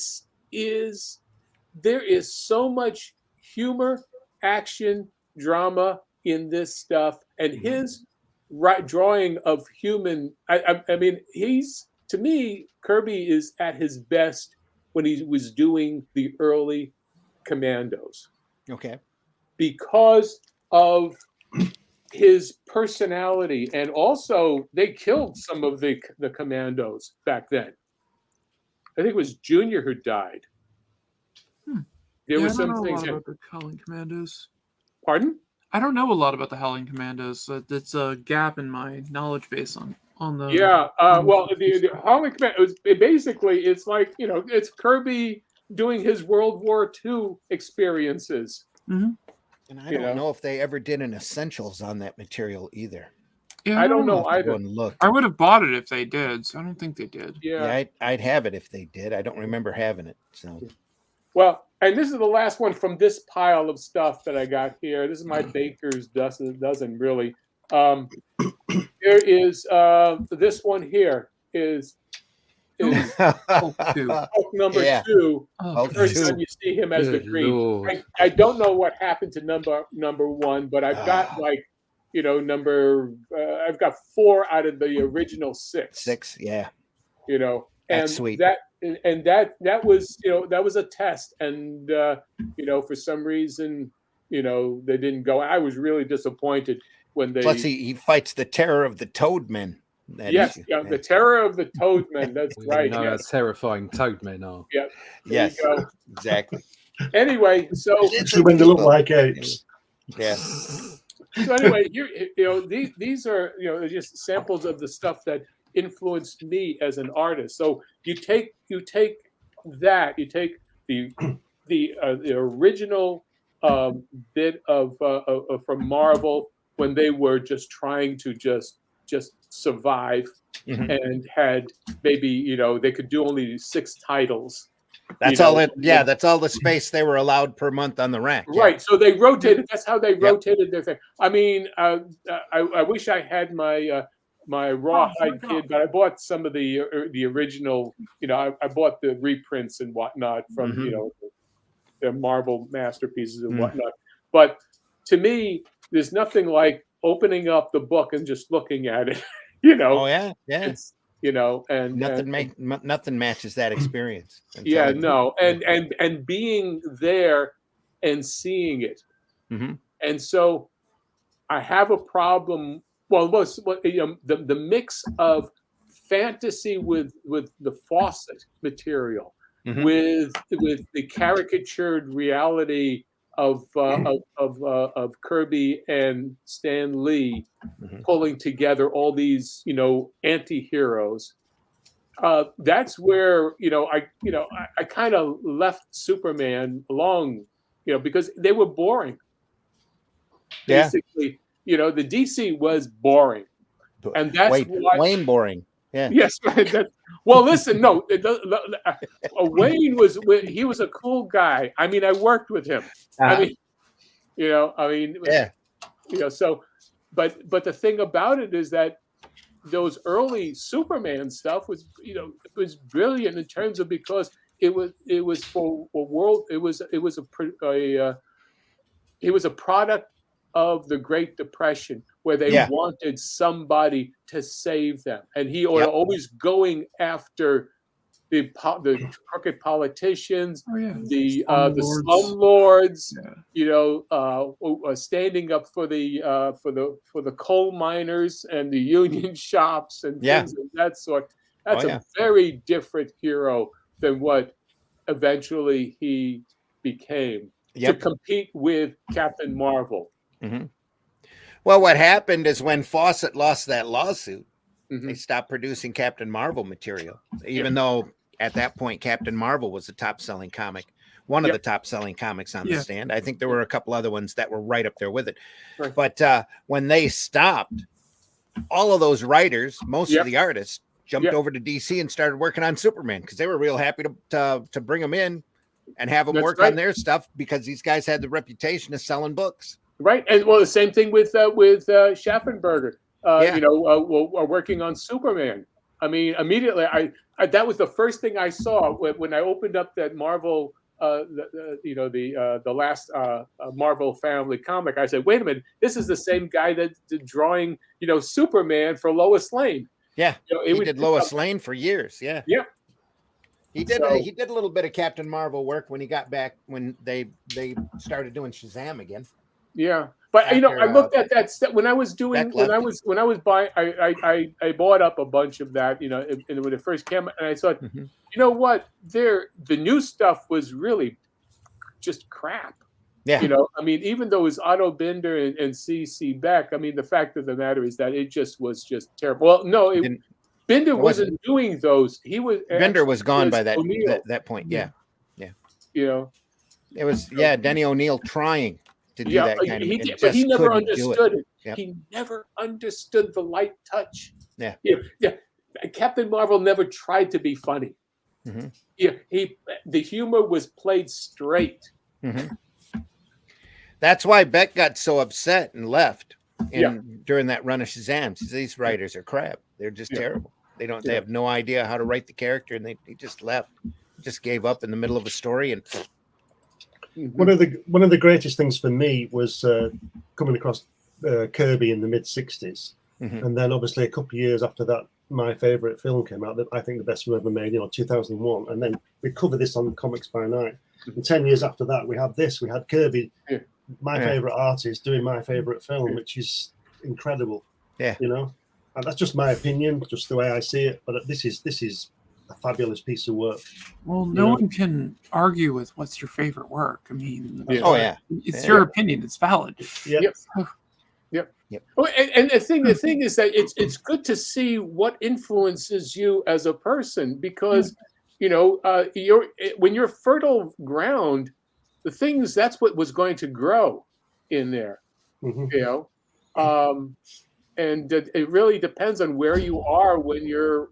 is so much humor, action, drama in this stuff, and his drawing of human. I mean, to me, Kirby is at his best when he was doing the early Commandos. Okay. Because of his personality, and also they killed some of the Commandos back then. I think it was Junior who died. There were some things about the Howling Commandos. Pardon? I don't know a lot about the Howling Commandos. It's a gap in my knowledge base on the. Yeah. Well, the Howling Commandos. Basically, it's like it's Kirby doing his World War II experiences. Mm-hmm. And I don't know if they ever did an Essentials on that material either. Yeah, I don't know either. Look. I would have bought it if they did. So I don't think they did. Yeah, I'd have it if they did. I don't remember having it. So. Well, and this is the last one from this pile of stuff that I got here. This is my baker's dozen really. There is this one here is Hulk #2. Oh, the first time you see him as the Green. I don't know what happened to number 1, but I've got I've got 4 out of the original 6. 6, yeah. And that's sweet. That was a test, and for some reason they didn't go. I was really disappointed when they. Plus, he fights the terror of the Toadmen. Yes, the terror of the Toadmen. That's right. You know how terrifying Toadmen are. Yeah. Yes. Exactly. Anyway, so especially when they look like apes. Yeah. So anyway, these are just samples of the stuff that influenced me as an artist. So you take that, you take the original bit of from Marvel when they were just trying to just survive, and had maybe they could do only 6 titles. That's all it. Yeah, that's all the space they were allowed per month on the rack. Right. So they rotated. That's how they rotated their thing. I mean, I wish I had my Rawhide Kid, but I bought some of the original. I bought the reprints and whatnot from the Marvel masterpieces and whatnot. But to me, there's nothing like opening up the book and just looking at it. Oh yeah. It's, and nothing matches that experience. Yeah, no, and being there and seeing it, and so I have a problem. Well, the mix of fantasy with the Fawcett material, Mhm. with the caricatured reality of Kirby and Stan Lee Mhm. pulling together all these anti-heroes. That's where I kind of left Superman alone, because they were boring. Yeah. Basically, the DC was boring, and that's why. Wayne boring. Yeah. Yes, well, listen, no, Wayne he was a cool guy. I mean, I worked with him. I mean, Yeah. So, but the thing about it is that those early Superman stuff was, it was brilliant in terms of, because it was for a world. It was a product of the Great Depression, where they Yeah. wanted somebody to save them, and he was Yep. always going after the crooked politicians, the slumlords, standing up for the coal miners and the union shops and things of that sort. That's a very different hero than what eventually he became, to compete with Captain Marvel. Mm-hmm. Well, what happened is when Fawcett lost that lawsuit, they stopped producing Captain Marvel material, even though at that point Captain Marvel was the top-selling comic, one of the top-selling comics on the stand. I think there were a couple other ones that were right up there with it. Right. But when they stopped, all of those writers, most of the artists, jumped over to DC and started working on Superman, because they were real happy to bring him in and have them work on their stuff, because these guys had the reputation of selling books. Right, and well, the same thing with Schaffenberger. Working on Superman. I mean, immediately, I that was the first thing I saw when I opened up that Marvel, the last Marvel Family comic. I said, wait a minute, this is the same guy that's drawing, Superman for Lois Lane. Yeah, he did Lois Lane for years. Yeah. He did. He did a little bit of Captain Marvel work when he got back, when they started doing Shazam again. Yeah, but I looked at that when I was doing when I was buying. I bought up a bunch of that, and when it first came, and I thought, you know what, the new stuff was really just crap. Yeah, I mean, even though it was Otto Binder and C.C. Beck, I mean, the fact of the matter is that it just was just terrible. Well, no, Binder wasn't doing those. Binder was gone by that point. Yeah. It was Denny O'Neil trying to do that kind of. But he never understood it. Yep. He never understood the light touch. Yeah. Captain Marvel never tried to be funny. Mm-hmm. The humor was played straight. Mm-hmm. That's why Beck got so upset and left during that run of Shazam. These writers are crap. They're just terrible. They don't. They have no idea how to write the character, and they just left. Just gave up in the middle of a story. And one of the greatest things for me was coming across Kirby in the mid '60s, and then obviously a couple of years after that, my favorite film came out. That I think the best film ever made, 2001, and then we covered this on Comics by Night. And 10 years after that, we had this. We had Kirby, my favorite artist, doing my favorite film, which is incredible. Yeah, and that's just my opinion, just the way I see it. But this is a fabulous piece of work. Well, no one can argue with what's your favorite work. I mean, it's your opinion; it's valid. Yep. Oh, and the thing is that it's good to see what influences you as a person, because when you're fertile ground, that's what was going to grow in there. And it really depends on where you are when you're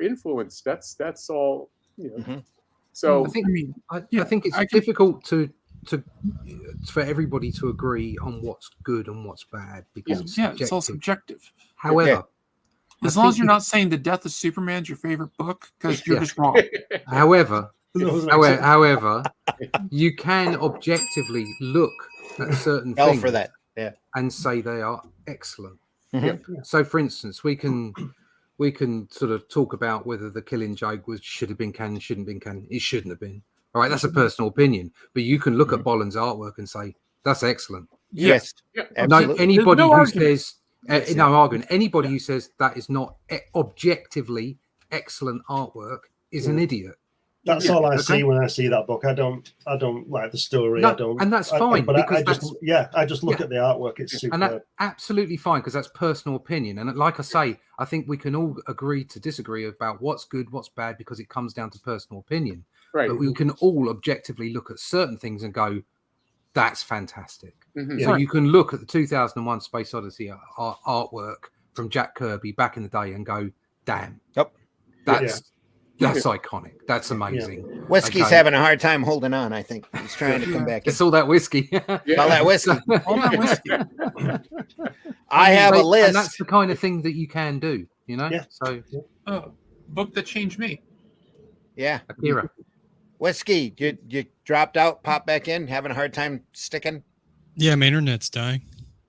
influenced. That's all. So I think it's difficult for everybody to agree on what's good and what's bad, because it's all subjective. However, as long as you're not saying The Death of Superman is your favorite book, because you're just wrong. However, you can objectively look at certain things for that. And say they are excellent. So, for instance, we can sort of talk about whether The Killing Joke should have been canon, shouldn't have been canon. It shouldn't have been. All right, that's a personal opinion, but you can look at Bolland's artwork and say that's excellent. Yes, absolutely. Anybody who says No argument. Anybody who says that is not objectively excellent artwork is an idiot. That's all I see when I see that book. I don't like the story. No, I don't, and that's fine. But because I just look at the artwork. It's superb. And that's absolutely fine because that's personal opinion. And like I say, I think we can all agree to disagree about what's good, what's bad, because it comes down to personal opinion. Right. But we can all objectively look at certain things and go, that's fantastic. Mm-hmm. So you can look at the 2001 Space Odyssey artwork from Jack Kirby back in the day and go, damn, that's iconic. That's amazing. Yeah. Whiskey's having a hard time holding on, I think. He's trying to come back. It's all that whiskey. All that whiskey. All that whiskey. I have a list. And that's the kind of thing that you can do, you know? Yeah. So, Book that changed me. Yeah. Akira. Whiskey, you dropped out, popped back in, having a hard time sticking? Yeah, my internet's dying.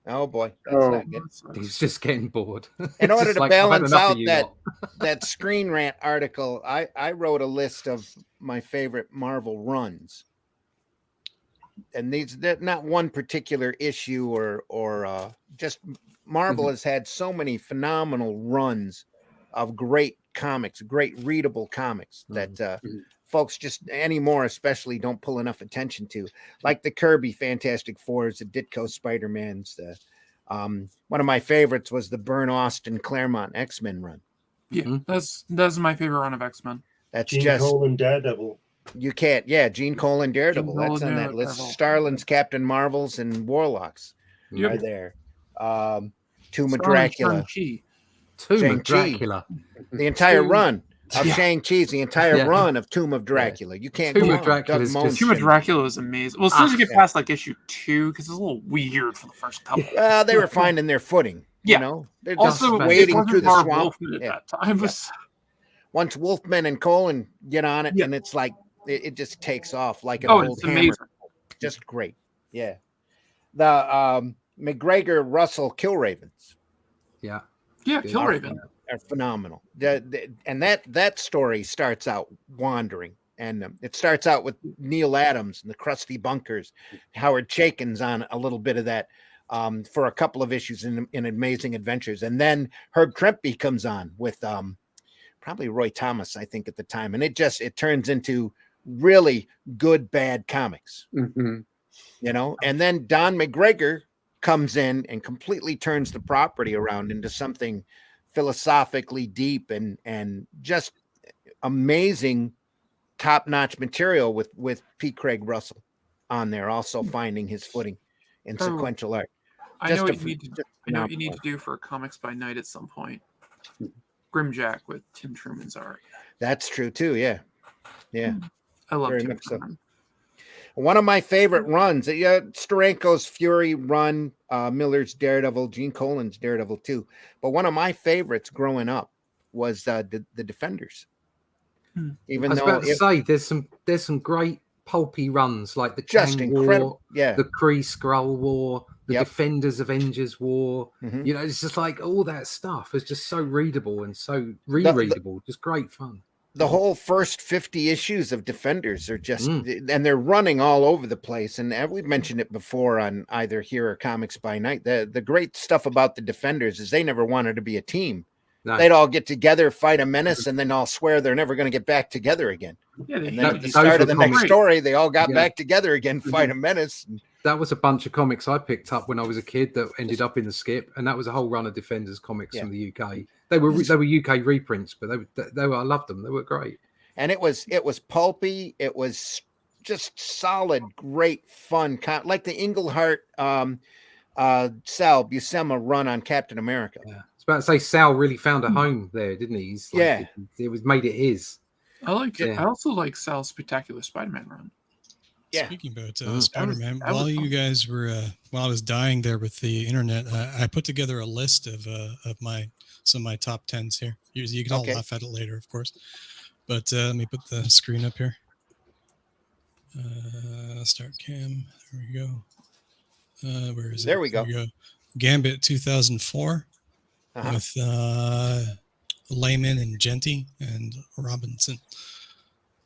Oh, boy. That's not good. He's just getting bored. In order to like, balance out that Screen Rant article, I wrote a list of my favorite Marvel runs. And they're not one particular issue or just Marvel has had so many phenomenal runs of great comics, great readable comics that folks just anymore especially don't pull enough attention to, like the Kirby Fantastic Fours, the Ditko Spider-Mans. One of my favorites was the Byrne Austin Claremont X-Men run. Yeah, that's my favorite run of X-Men. That's Gene Cole and Daredevil. You can't, Gene Cole and Daredevil. That's on that list. Starlin's, Captain Marvels, and Warlocks are there. Tomb of Dracula. Tomb of Dracula. The entire run of Shang-Chi's, the entire run of Tomb of Dracula. You can't Tomb of Dracula. Tomb of Dracula is amazing. Well, as soon as you get past like issue 2, because it's a little weird for the first couple. They were finding their footing. Yeah. You know? They're just also wading through the swamp. At that time. Once Wolfman and Colan get on it, and it's like it just takes off like an old hammer. Amazing. Just great. Yeah. The McGregor Russell Killravens. Yeah. Yeah, Killraven are phenomenal. And that story starts out wandering, and it starts out with Neil Adams and the Crusty Bunkers. Howard Chaykin's on a little bit of that for a couple of issues in Amazing Adventures, and then Herb Trimpe comes on with probably Roy Thomas, I think, at the time, and it turns into really good bad comics, you know. And then Don McGregor comes in and completely turns the property around into something philosophically deep and just amazing, top-notch material with P. Craig Russell on there, also finding his footing in sequential art. I know what you need to do for Comics by Night at some point. Grimjack with Tim Truman's art. That's true too. Yeah. I love Tim Truman. One of my favorite runs, Steranko's Fury run, Miller's Daredevil, Gene Colan's Daredevil too. But one of my favorites growing up was the Defenders. Even I was about to say, there's some great pulpy runs like the Kang War, the Kree Skrull War, the Defenders Avengers War. You know, it's just like all that stuff is just so readable and so rereadable, just great fun. The whole first 50 issues of Defenders are just, and they're running all over the place. And we've mentioned it before on either here or Comics by Night. The great stuff about the Defenders is they never wanted to be a team. No. They'd all get together, fight a menace, and then all swear they're never going to get back together again. Yeah, and then at the start of the next story, they all got back together again, fight a menace. That was a bunch of comics I picked up when I was a kid that ended up in the skip, and that was a whole run of Defenders comics from the UK. They were UK reprints, but they were I loved them. They were great. And it was pulpy. It was just solid, great fun, like the Englehart Sal Buscema run on Captain America. Yeah. I was about to say Sal really found a home there, didn't he? It made it his. I like it. I also like Sal's Spectacular Spider-Man run. Yeah. Speaking about Spider-Man, while you guys were while I was dying there with the internet, I put together a list of some of my top 10s here. You can all laugh at it later, of course. But let me put the screen up here. Start cam. There we go. Where is it? There we go. Gambit 2004 with Layman and Genty and Robinson.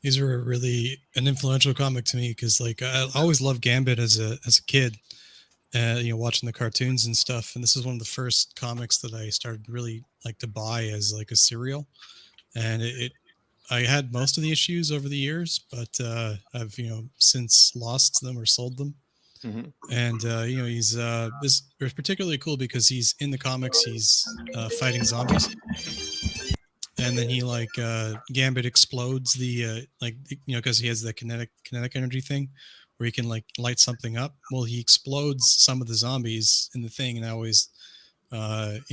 These were really an influential comic to me because, like, I always loved Gambit as a kid, watching the cartoons and stuff. And this is one of the first comics that I started really like to buy as like a serial. And I had most of the issues over the years, but I've since lost them or sold them. Mm-hmm. And he's this is particularly cool because he's in the comics. He's fighting zombies, and then he Gambit explodes the because he has the kinetic energy thing where he can like light something up. Well, he explodes some of the zombies in the thing, and I always that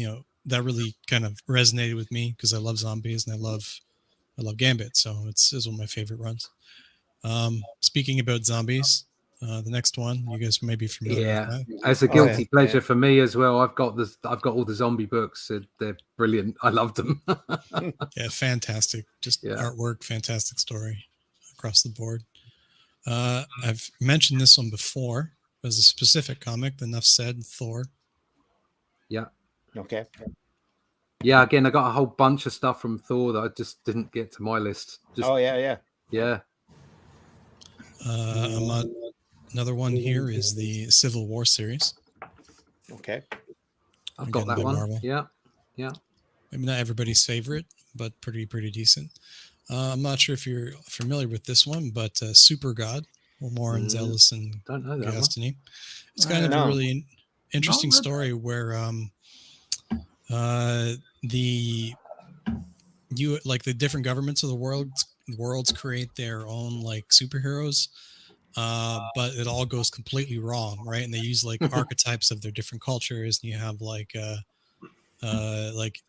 really kind of resonated with me because I love zombies and I love Gambit, so it's one of my favorite runs. Speaking about zombies, the next one you guys may be familiar with that. As a guilty pleasure for me as well. I've got all the zombie books. They're brilliant. I love them. Yeah, fantastic. Just artwork, fantastic story across the board. I've mentioned this one before. There's a specific comic, the Enough Said Thor. Yeah. Okay. Yeah, again, I got a whole bunch of stuff from Thor that I just didn't get to my list. Yeah. Another one here is the Civil War series. Okay. I've got that one. Marvel. Yeah. Maybe not everybody's favorite, but pretty decent. I'm not sure if you're familiar with this one, but Super God, Warren Zealous and Gastini. It's kind of a really interesting story where the different governments of the worlds create their own like superheroes, but it all goes completely wrong, right? And they use like archetypes of their different cultures, and you have like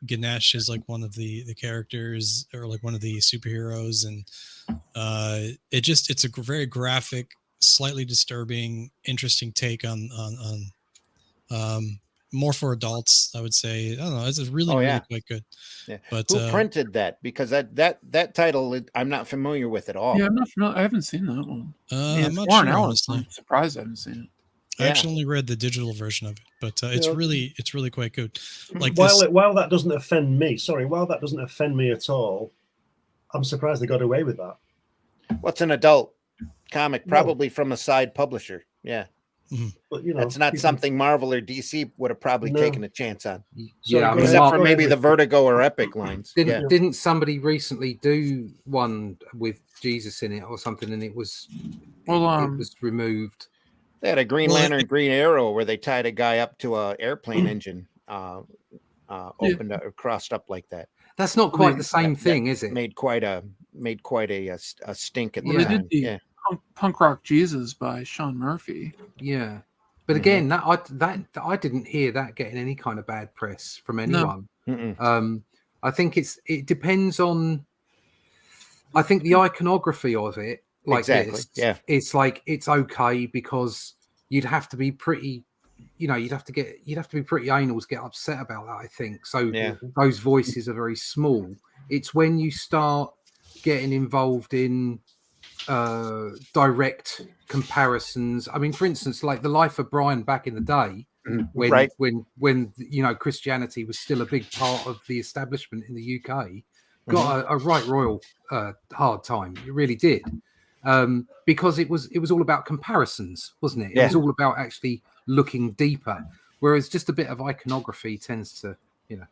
Ganesh is like one of the characters or like one of the superheroes, and it's a very graphic, slightly disturbing, interesting take on more for adults, I would say. I don't know. It's really quite good. Yeah. But who printed that? Because that title I'm not familiar with at all. Yeah, I'm not familiar. I haven't seen that one. I'm not sure, honestly. I'm surprised I haven't seen it. I actually only read the digital version of it, but it's really quite good. Like while that doesn't offend me, at all, I'm surprised they got away with that. What's an adult comic? Probably from a side publisher. Yeah. Mm-hmm. But that's not something Marvel or DC would have probably taken a chance on. Yeah, except for maybe the Vertigo or Epic lines. Didn't somebody recently do one with Jesus in it or something, and it was removed? They had a Green Lantern, Green Arrow, where they tied a guy up to a airplane engine, opened up, or crossed up like that. That's not quite the same thing, is it? Made quite a stink at the They time. did the Punk Rock Jesus by Sean Murphy. Yeah, but again, that I didn't hear that getting any kind of bad press from anyone. No. I think it depends on. I think the iconography of it, like this, it's like it's okay because you'd have to be pretty, you'd have to be pretty anal to get upset about that. I think so. Those voices are very small. It's when you start getting involved in direct comparisons. I mean, for instance, like the life of Brian back in the day, when Christianity was still a big part of the establishment in the UK, got a right royal hard time. It really did, because it was all about comparisons, wasn't it? It was all about actually looking deeper. Whereas just a bit of iconography tends to get.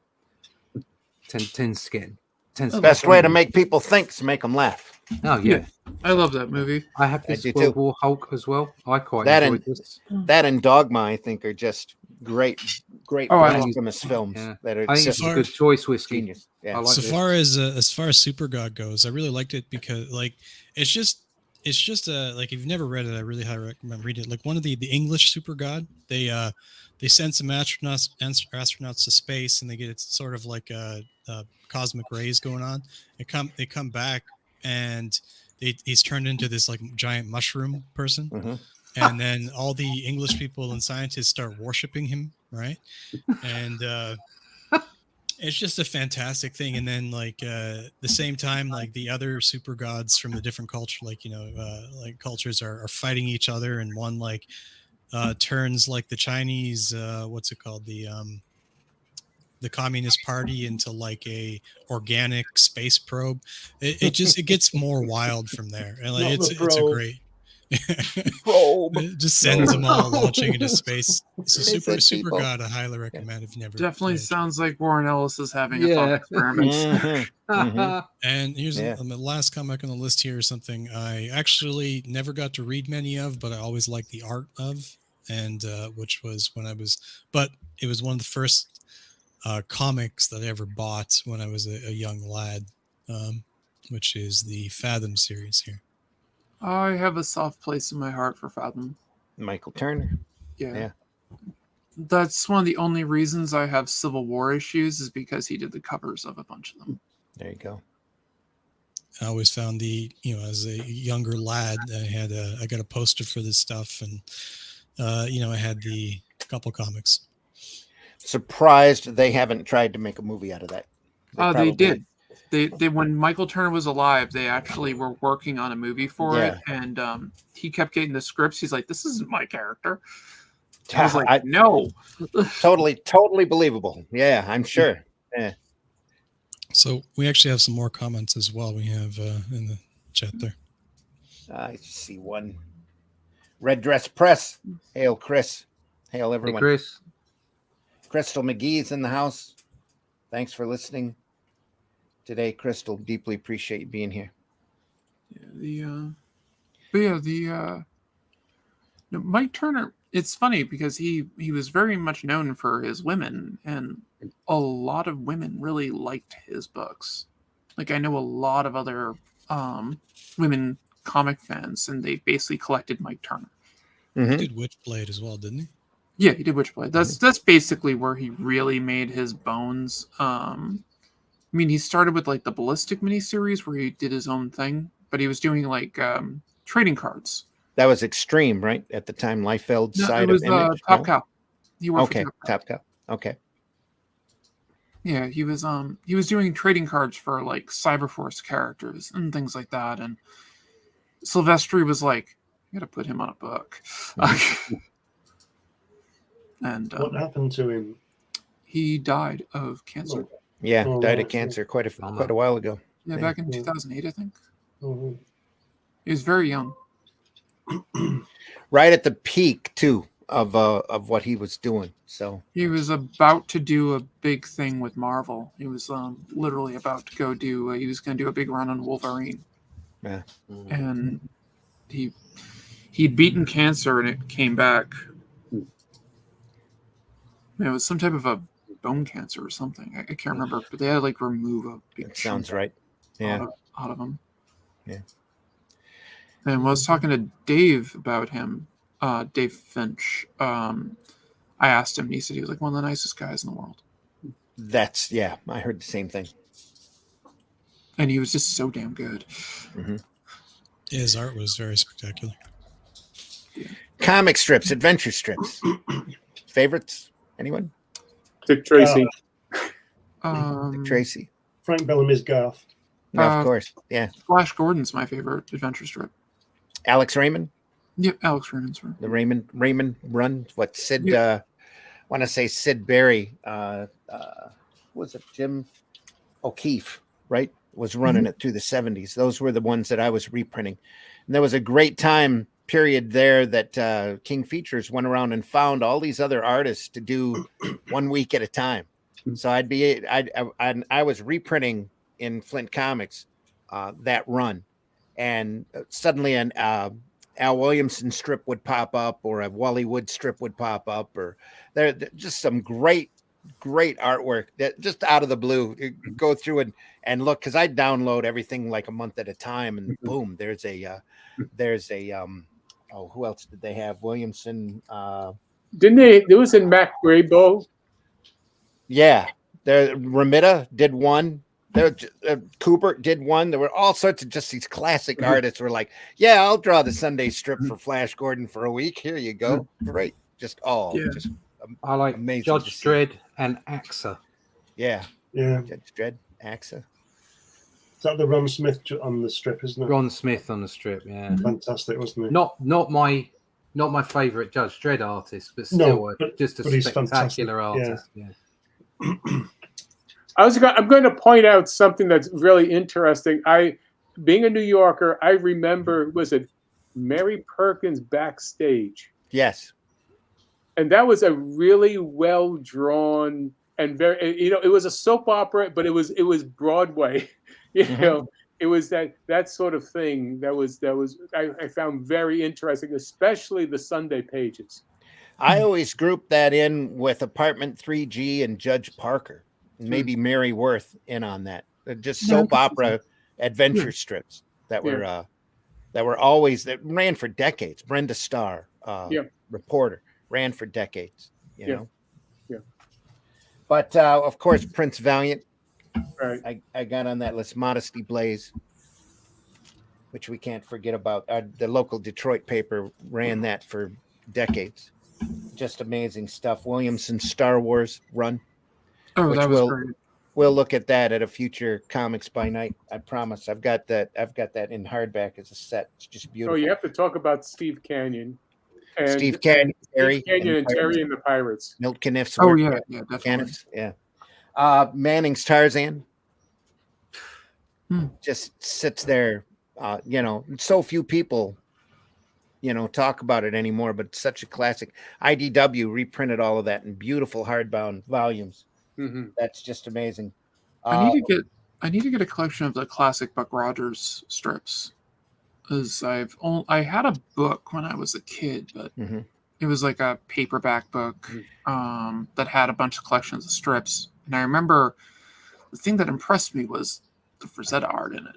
The best way to make people think is to make them laugh. Oh yeah, I love that movie. I have this World War Hulk as well. I quite enjoyed this. That and Dogma, I think, are just great blasphemous films. Yeah. That are I think it's a good choice, Whiskey. Genius. Yeah. I like as far as Super God goes, I really liked it because like it's just like if you've never read it, I really highly recommend reading it. Like one of the English Super God, they send some astronauts to space, and they get sort of like cosmic rays going on. They come back, and he's turned into this like giant mushroom person, and then all the English people and scientists start worshiping him, right? And it's just a fantastic thing. And then like the same time, like the other super gods from the different culture, like like cultures are fighting each other, and one like turns like the Chinese what's it called, the Communist Party into like a organic space probe. It gets more wild from there, and like it's a great. It just sends them all launching into space. So super people. God, I highly recommend if you never Definitely played. sounds like Warren Ellis is having a thought experiment. And here's the last comic on the list here is something I actually never got to read many of, but I always liked the art of, and which was when I was, but it was one of the first comics that I ever bought when I was a young lad, which is the Fathom series here. I have a soft place in my heart for Fathom. Michael Turner. Yeah. That's one of the only reasons I have Civil War issues is because he did the covers of a bunch of them. There you go. I always found as a younger lad, I got a poster for this stuff, and I had the couple comics. Surprised they haven't tried to make a movie out of that. They did. They when Michael Turner was alive, they actually were working on a movie for it, and he kept getting the scripts. He's like, "This isn't my character." I was like, "No." Totally believable. Yeah, I'm sure. Yeah. So we actually have some more comments as well. We have in the chat there. I see one. Red Dress Press. Hail, Chris. Hail, everyone. Hey, Chris. Crystal McGee's in the house. Thanks for listening today, Crystal. Deeply appreciate you being here. Mike Turner. It's funny because he was very much known for his women, and a lot of women really liked his books. Like, I know a lot of other women comic fans, and they basically collected Mike Turner. He did Witchblade as well, didn't he? Yeah, he did Witchblade. That's basically where he really made his bones. I mean, he started with like the Ballistic miniseries where he did his own thing, but he was doing like trading cards. That was Extreme, right? At the time, Liefeld's side it was, of Image. Top Cow. He worked for Top Cow. Okay. Yeah, he was doing trading cards for like Cyberforce characters and things like that. And Silvestri was like, "You got to put him on a book." And what happened to him? He died of cancer. Yeah, died of cancer quite a while ago. Yeah, back in 2008, I think. Mm-hmm. He was very young. Right at the peak too of what he was doing. So he was about to do a big thing with Marvel. He was literally about to go do. He was going to do a big run on Wolverine. Yeah, and he'd beaten cancer and it came back. It was some type of a bone cancer or something. I can't remember, but they had to like remove a big. That sounds right. Yeah, out of him. Yeah. And when I was talking to Dave about him, Dave Finch, I asked him, and he said he was like one of the nicest guys in the world. I heard the same thing. And he was just so damn good. Mm-hmm. His art was very spectacular. Yeah. Comic strips, adventure strips. Favorites? Anyone? Dick Tracy. Dick Tracy. Frank Bellamy's Garth. No, of course. Yeah. Flash Gordon's my favorite adventure strip. Alex Raymond? Yep, Alex Raymond's run. The Raymond run. What Sid want to say Sid Barry, was it Jim O'Keefe, right? Was running it through the 70s. Those were the ones that I was reprinting. And there was a great time period there that King Features went around and found all these other artists to do 1 week at a time. So I was reprinting in Flint Comics that run, and suddenly an Al Williamson strip would pop up, or a Wally Wood strip would pop up, or there just some great artwork that just out of the blue. You go through and look, because I download everything like a month at a time, and boom, there's a who else did they have? Williamson. Didn't they? There was in Mac Graybo. Yeah, there. Ramita did one. There, Cooper did one. There were all sorts of just these classic artists were like, "Yeah, I'll draw the Sunday strip for Flash Gordon for a week. Here you go." Great, just I like amazing Judge Dredd and Axa. Yeah. Judge Dredd, Axa. Is that the Ron Smith on the strip, isn't it? Ron Smith on the strip, yeah. Fantastic, wasn't it? Not my favorite Judge Dredd artist, but still just a spectacular artist. Yeah. I'm going to point out something that's really interesting. Being a New Yorker, I remember, was it Mary Perkins Backstage. Yes. And that was a really well drawn and very, it was a soap opera, but it was Broadway. It was that sort of thing I found very interesting, especially the Sunday pages. I always group that in with Apartment 3G and Judge Parker, maybe Mary Worth in on that. Just soap opera adventure strips that were always, that ran for decades. Brenda Starr, reporter, ran for decades, you know. But of course, Prince Valiant. Right. I got on that list. Modesty Blaze, which we can't forget about. The local Detroit paper ran that for decades. Just amazing stuff. Williamson's Star Wars run. Oh, that was great. We'll look at that at a future Comics by Night. I promise. I've got that in hardback as a set. It's just beautiful. Oh, you have to talk about Steve Canyon. And Steve Canyon, and Terry and the Pirates. Milt Caniff's Oh work. yeah, definitely. Yeah. Manning's Tarzan. Just sits there. So few people, talk about it anymore, but it's such a classic. IDW reprinted all of that in beautiful hardbound volumes. That's just amazing. I need to get a collection of the classic Buck Rogers strips. Because I had a book when I was a kid, but it was like a paperback book that had a bunch of collections of strips. And I remember the thing that impressed me was the Frazetta art in it.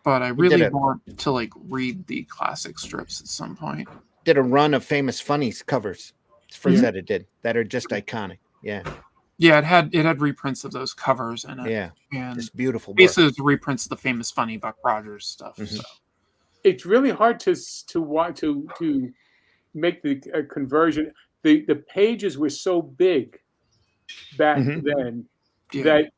But I really want to read the classic strips at some point. Did a run of famous Funnies covers. Frazetta did that are just iconic. Yeah. Yeah, it had reprints of those covers in it. Yeah, and just beautiful. Basically, it was reprints of the famous Funny Buck Rogers stuff. So. It's really hard to make the conversion. The pages were so big back then that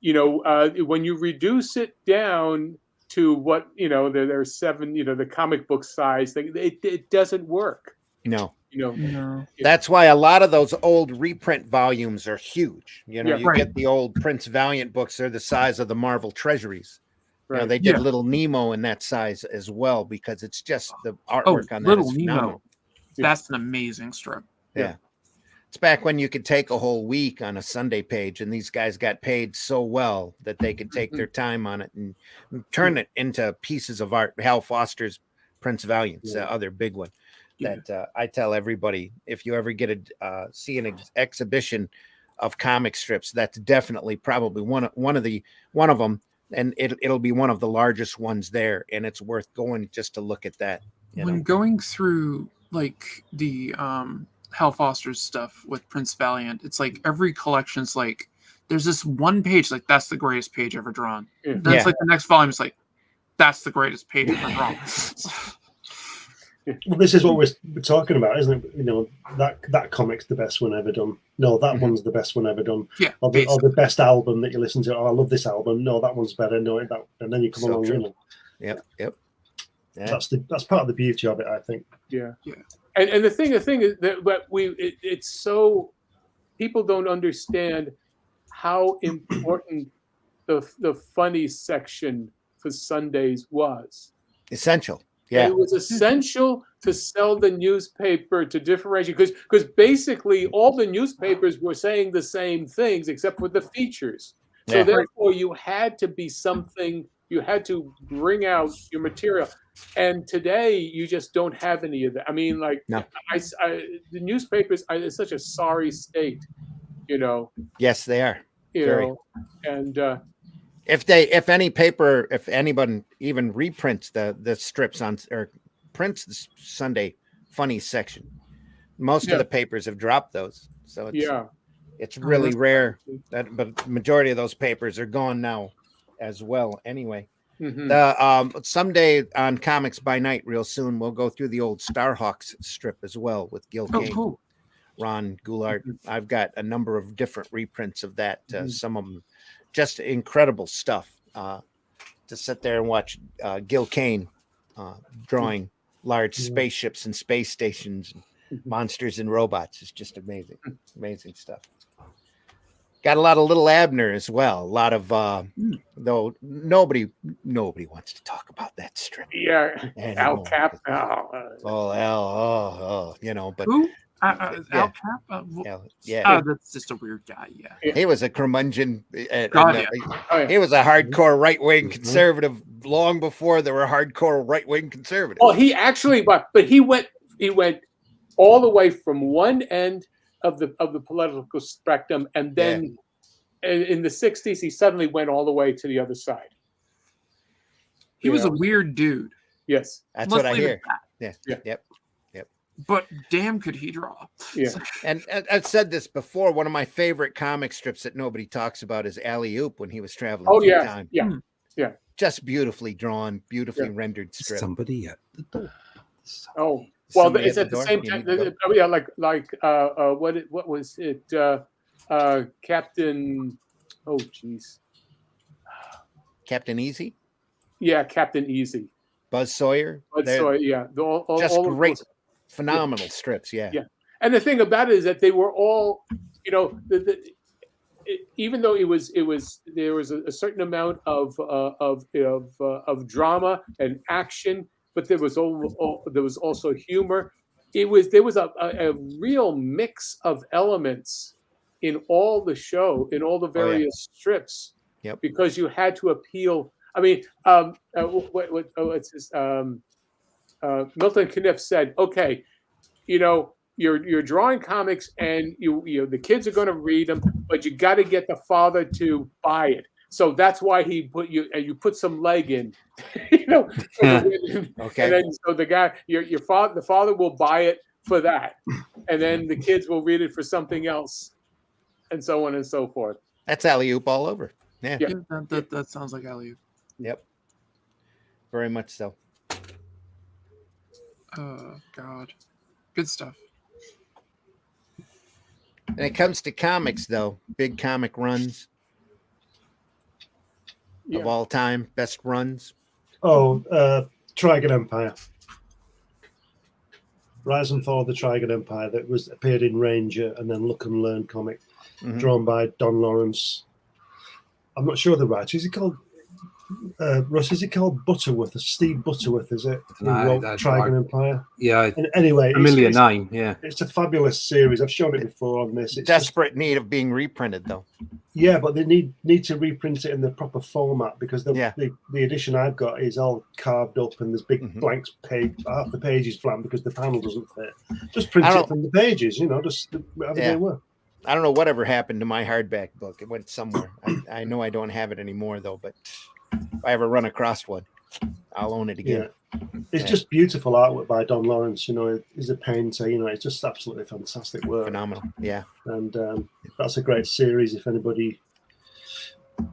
when you reduce it down to what there's 7 the comic book size thing, it doesn't work. No. No. That's why a lot of those old reprint volumes are huge. You get the old Prince Valiant books, they're the size of the Marvel Treasuries. Right. They did Little Nemo in that size as well, because it's just the artwork on that is phenomenal. That's an amazing strip. Yeah. It's back when you could take a whole week on a Sunday page, and these guys got paid so well that they could take their time on it and turn it into pieces of art. Hal Foster's Prince Valiant's the other big one. That I tell everybody, if you ever get see an exhibition of comic strips, that's definitely probably one of them, and it'll be one of the largest ones there, and it's worth going just to look at that. When going through the Hal Foster's stuff with Prince Valiant, it's like every collection's there's this one page that's the greatest page ever drawn. Then it's the next volume is that's the greatest page ever drawn. Well, this is what we're talking about, isn't it? That comic's the best one ever done. No, that one's the best one ever done. Yeah, or the best album that you listen to. Oh, I love this album. No, that one's better. No, that, and then you come along. True. Yep. Yeah. That's part of the beauty of it, I think. Yeah. And the thing is that it's so people don't understand how important the funny section for Sundays was. Essential. Yeah. It was essential to sell the newspaper, to differentiate, because basically all the newspapers were saying the same things except for the features. So therefore you had to be something, you had to bring out your material. And today you just don't have any of that. I mean, no. The newspapers are in such a sorry state, Yes, they are. And if anyone even reprints the strips on or prints the Sunday Funny section, most of the papers have dropped those. So it's really rare but majority of those papers are gone now as well. Anyway, someday on Comics by Night, real soon, we'll go through the old Starhawks strip as well with Gil Kane, Ron Goulart. I've got a number of different reprints of that. Some of them just incredible stuff to sit there and watch Gil Kane drawing large spaceships and space stations and monsters and robots. Is just amazing stuff. Got a lot of Little Abner as well. A lot of though nobody wants to talk about that strip. Yeah, Al anymore. Cap. You know, but Who? yeah. Al Cap? Yeah. That's just a weird guy. Yeah. He was a curmudgeon. God, yeah. He was a hardcore right-wing conservative long before there were hardcore right-wing conservatives. Well, he actually, but he went all the way from one end of the political spectrum, and then in the 60s, he suddenly went all the way to the other side. He was a weird dude. Yes, that's what I hear. Yeah. Yep. But damn, could he draw? Yeah. And I've said this before. One of my favorite comic strips that nobody talks about is Alley Oop when he was traveling. Oh through yeah, time. yeah. Just beautifully drawn, beautifully rendered strip. Somebody at the door. Oh. Well, Somebody it's at the door? same You time. need to go? Yeah, what was it? Captain. Oh, jeez. Captain Easy, Yeah, Captain Easy. Buzz Sawyer. So yeah, Just all of great, those, phenomenal strips. Yeah. And the thing about it is that they were all, even though there was a certain amount of drama and action, but there was also humor. There was a real mix of elements in all the show, in all the various strips. Yep. Because you had to appeal. I mean, Milton Caniff said, "Okay, you're drawing comics, and the kids are going to read them, but you got to get the father to buy it. So that's why he put some leg in, Okay. And then so the guy, the father will buy it for that, and then the kids will read it for something else, and so on and so forth. That's Alley Oop all over. Yeah. That sounds like alley. Yep. Very much so. Oh God, good stuff. When it comes to comics, though, big comic runs of all time, best runs. Oh, Trigon Empire. Rise and Fall of the Trigon Empire that appeared in Ranger and then Look and Learn comic, drawn by Don Lawrence. I'm not sure the writer. Is he called Russ? Is he called Butterworth? Steve Butterworth? Is it? Trigon Empire. Yeah. And anyway, familiar name. Yeah. It's a fabulous series. I've shown it before on this. It's desperate need of being reprinted, though. Yeah, but they need to reprint it in the proper format because the edition I've got is all carved up and there's big blanks page. Half the page is blank because the panel doesn't fit. Just print it from the pages, just whatever they were. I don't know whatever happened to my hardback book. It went somewhere. I know I don't have it anymore, though, but if I ever run across one, I'll own it again. Yeah. It's just beautiful artwork by Don Lawrence. He's a painter. It's just absolutely fantastic work. Phenomenal. Yeah. And that's a great series. If anybody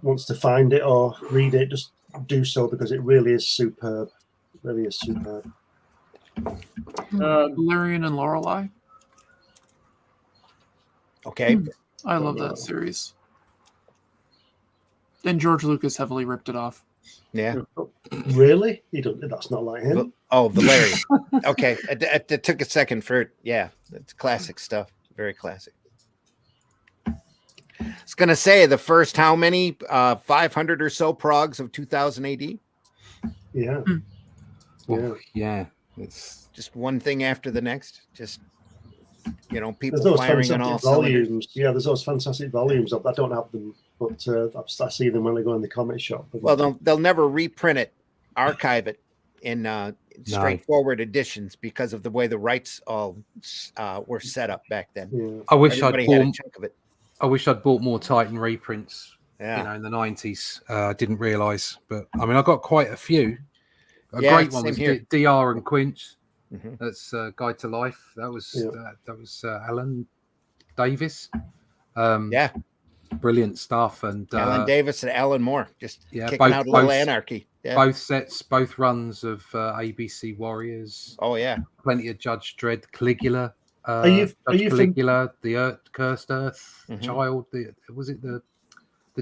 wants to find it or read it, just do so because it really is superb. It really is superb. Valerian and Lorelei. Okay. I love that series. And George Lucas heavily ripped it off. Yeah. Really? That's not like him. Oh, Valerian. Okay. It took a second for it. Yeah. It's classic stuff. Very classic. I was going to say the first how many? 500 or so progs of 2000 AD? Yeah. Yeah. It's just one thing after the next. Just, people those firing on all volumes. cylinders. Yeah, there's those fantastic volumes. I don't have them, but I see them when I go in the comic shop. Well, they'll never reprint it, archive it in straightforward editions because of the way the rights all were set up back then. Yeah. I wish Everybody had a chunk of it. I wish I'd bought more Titan reprints. Yeah. In the 90s. I didn't realise, but I mean, I got quite a few. A Yeah, great one same was here. DR and Quinch. Mhm. That's Guide to Life. That was Alan Davis. Brilliant stuff. And Alan Davis and Alan Moore just kicking both, out a little anarchy. Yeah. Both sets, both runs of ABC Warriors. Oh yeah, plenty of Judge Dredd, Caligula. Are you Caligula, the Cursed Earth Child? Was it the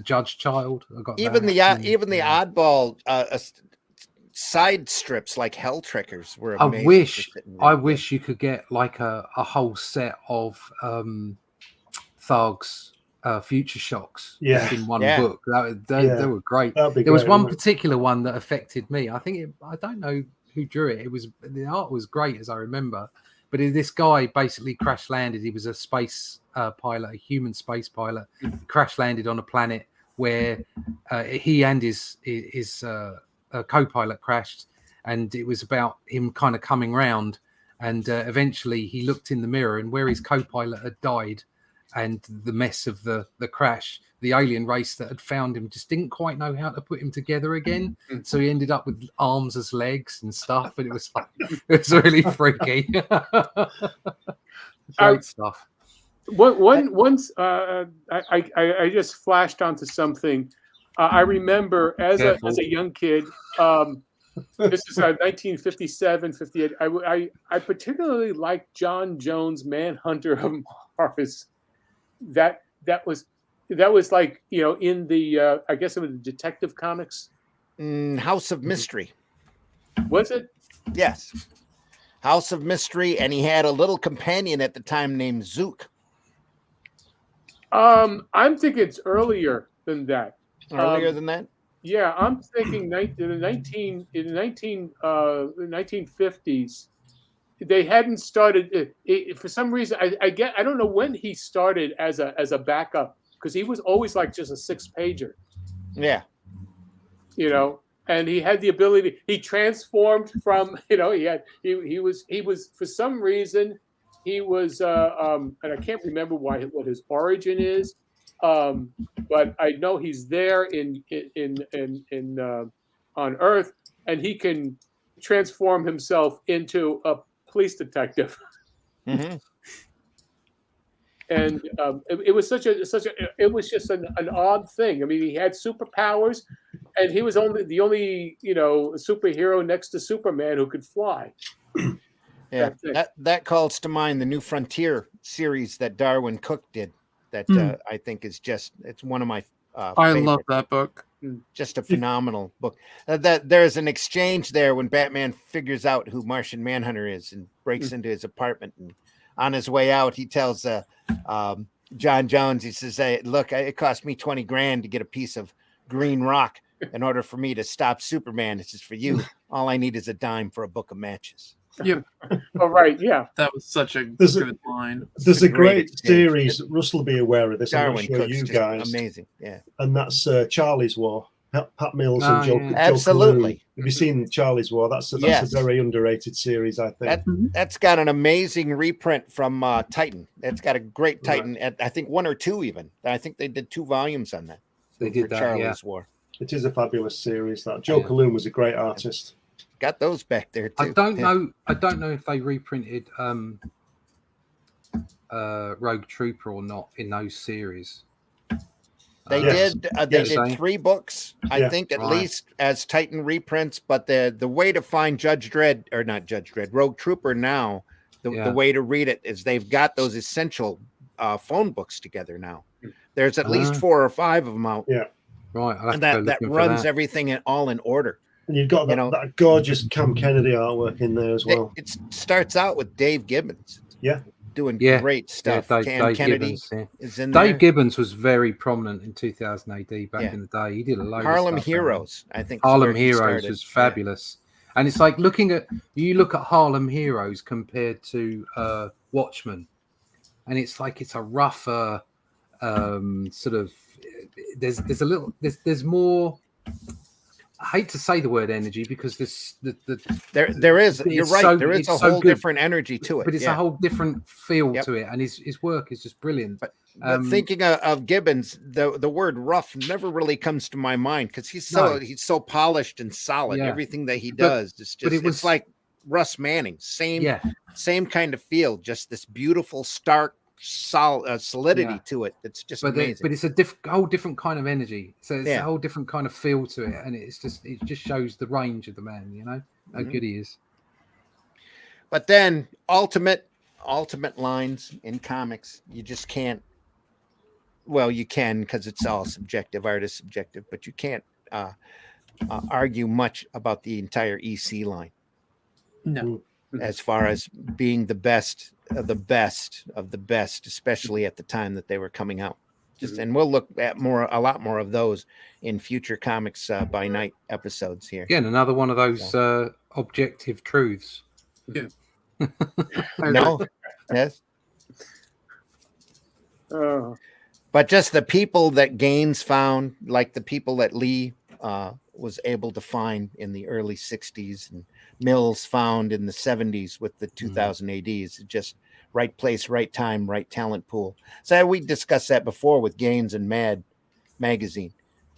Judge Child? I got even that. the oddball side strips like Hell Trickers were I amazing. wish you could get like a whole set of thugs Future Shocks Yeah. just in one Yeah. book. They were great. That'd be There was great, one wouldn't it? particular one that affected me. I don't know who drew it. The art was great as I remember, but this guy basically crash landed. He was a space pilot, a human space pilot. He crash landed on a planet where he and his co-pilot crashed, and it was about him kind of coming round. And eventually, he looked in the mirror, and where his co-pilot had died, and the mess of the crash, the alien race that had found him just didn't quite know how to put him together again. So he ended up with arms as legs and stuff, and it was really freaky. Great stuff. Once I just flashed onto something. I remember as a young kid. This is 1957, 58. I particularly liked John Jones' Manhunter of Mars. That was like, in the I guess it was the Detective Comics. House of Mystery. Was it? Yes. House of Mystery, and he had a little companion at the time named Zook. I'm thinking it's earlier than that. Earlier than that? Yeah, I'm thinking in the 1950s. They hadn't started for some reason. I don't know when he started as a backup, because he was always like just a 6-pager. Yeah. And he had the ability. He transformed from he was for some reason he was and I can't remember what his origin is. But I know he's there in on Earth, and he can transform himself into a police detective. Mm-hmm. And it was it was just an odd thing. I mean, he had superpowers, and he was the only superhero next to Superman who could fly. Yeah, that calls to mind the New Frontier series that Darwin Cook did. That I think is it's one of my I love that book. Just a phenomenal book. That there's an exchange there when Batman figures out who Martian Manhunter is and breaks into his apartment, and on his way out he tells John Jones, he says, "Hey, look, it cost me $20,000 to get a piece of green rock in order for me to stop Superman. This is for you. All I need is a dime for a book of matches." Yeah. Oh, right. Yeah. That was such a good line. There's a great series. Russell will be aware of this. Darwin I'm not sure Cook's you guys. Amazing. Yeah. And that's Charlie's War. Pat Mills and Joe. Absolutely. Have you seen Charlie's War? That's a very underrated series, I think. That's got an amazing reprint from Titan. It's got a great Titan. Right. I think 1 or 2 even. I think they did 2 volumes on that. They did that, Charlie's War. It is a fabulous series. That Joe Colloon was a great artist. Got those back there too. I don't know if they reprinted Rogue Trooper or not in those series. They did. They did 3 books, I think, at least as Titan reprints. But the way to find Rogue Trooper now, the way to read it is they've got those essential phone books together now. There's at least 4 or 5 of them out. Yeah, right. And that runs everything all in order. And you've got that gorgeous Cam Kennedy artwork in there as well. It starts out with Dave Gibbons. Yeah. Doing great stuff. Yeah, Dave Kennedy Gibbons, is in there. Dave Gibbons was very prominent in 2000 AD back in the day. He did a load Harlem of stuff. Heroes, I think. Harlem Heroes was fabulous. Yeah. And it's like look at Harlem Heroes compared to Watchmen. And it's like it's a rougher sort of there's more. I hate to say the word energy because there is. You're right. There is a whole different energy to it, but it's a whole different feel to it, and his work is just brilliant. But thinking of Gibbons, the word rough never really comes to my mind because he's so polished and solid. Yeah. Everything that he does is just it's like Russ Manning, same kind of feel, just this beautiful stark solidity to it. It's just amazing. But it's a whole different kind of energy. So it's a whole different kind of feel to it, and it just shows the range of the man. How good he is. But then ultimate lines in comics, you just can't. Well, you can because it's all subjective. Art is subjective, but you can't argue much about the entire EC line. No. As far as being the best of the best, especially at the time that they were coming out. And we'll look at a lot more of those in future Comics by Night episodes here. Again, another one of those objective truths. Yeah. No, yes. But just the people that Gaines found, like the people that Lee was able to find in the early 60s and Mills found in the 70s with the 2000 ADs, just right place, right time, right talent pool. So we discussed that before with Gaines and Mad magazine,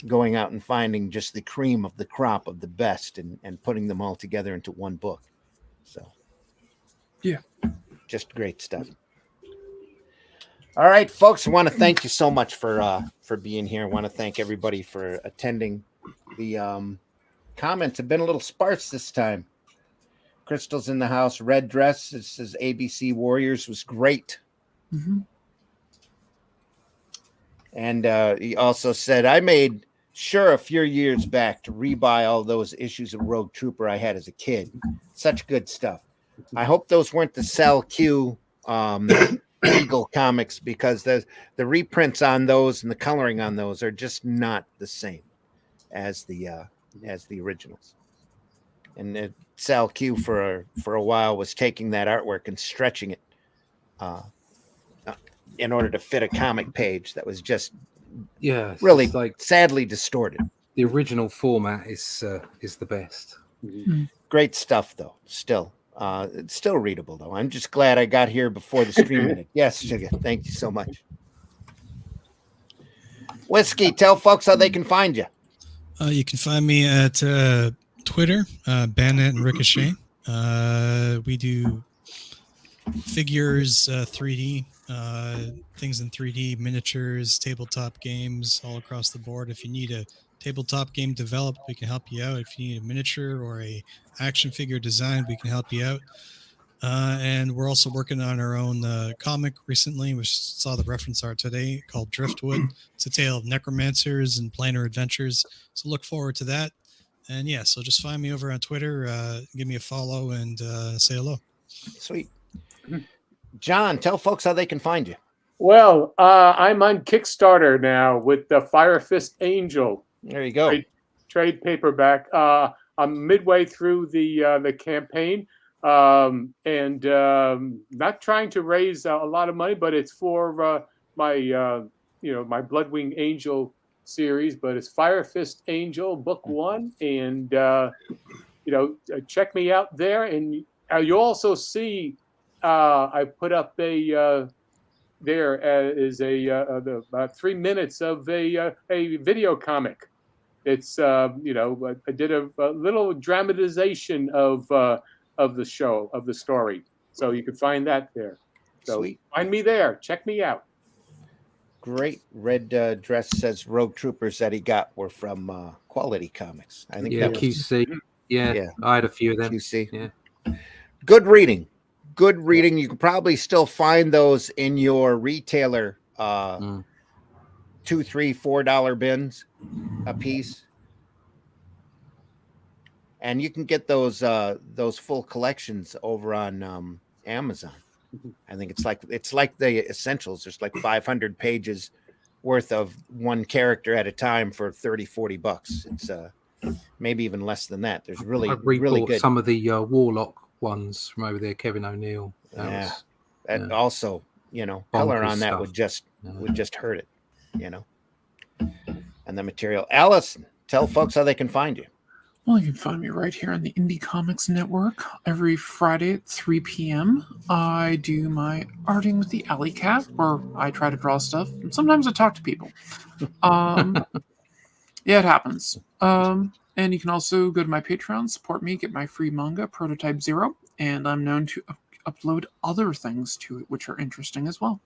going out and finding just the cream of the crop of the best and putting them all together into one book. So, yeah, just great stuff. All right, folks, I want to thank you so much for being here. I want to thank everybody for attending. The comments have been a little sparse this time. Crystal's in the house. Red dress. It says ABC Warriors was great. Mm-hmm. And he also said, I made sure a few years back to rebuy all those issues of Rogue Trooper I had as a kid. Such good stuff. I hope those weren't the Sal Q Eagle comics, because the reprints on those and the coloring on those are just not the same as the originals. And Sal Q for a while was taking that artwork and stretching it in order to fit a comic page that was just really like sadly distorted. The original format is the best. Great stuff though. Still it's still readable though. I'm just glad I got here before the stream ended. Yes, Sugar, thank you so much. Whiskey, tell folks how they can find you. You can find me at Twitter, Bandit and Ricochet. We do figures, 3D, things in 3D, miniatures, tabletop games all across the board. If you need a tabletop game developed, we can help you out. If you need a miniature or a action figure design, we can help you out. And we're also working on our own comic recently. We saw the reference art today called Driftwood. It's a tale of necromancers and planar adventures. So look forward to that. And yeah, so just find me over on Twitter, give me a follow, and say hello. Sweet. John, tell folks how they can find you. Well, I'm on Kickstarter now with the Fire Fist Angel. There you go. Trade paperback. I'm midway through the campaign, and not trying to raise a lot of money, but it's for my my Bloodwing Angel series. But it's Fire Fist Angel Book 1, and check me out there. And you also see I put up about 3 minutes of a video comic. It's I did a little dramatization of the show, of the story, so you can find that there. So Sweet. Find me there. Check me out. Great. Red dress says Rogue Troopers that he got were from Quality Comics. I think that was QC. Yeah, I had a few of them. QC. Yeah. Good reading. Good reading. You can probably still find those in your retailer $2, $3, $4 bins a piece. And you can get those full collections over on Amazon. I think it's like the essentials. There's like 500 pages worth of one character at a time for $30-$40. It's maybe even less than that. There's really good. Some of the Warlock ones from over there, Kevin O'Neill. And also, color on that stuff. would just hurt it, And the material. Alice, tell folks how they can find you. Well, you can find me right here on the Indie Comics Network every Friday at 3 p.m. I do my arting with the Alley Cat, where I try to draw stuff, and sometimes I talk to people. Yeah, it happens. And you can also go to my Patreon, support me, get my free manga, Prototype Zero, and I'm known to upload other things to it, which are interesting as well.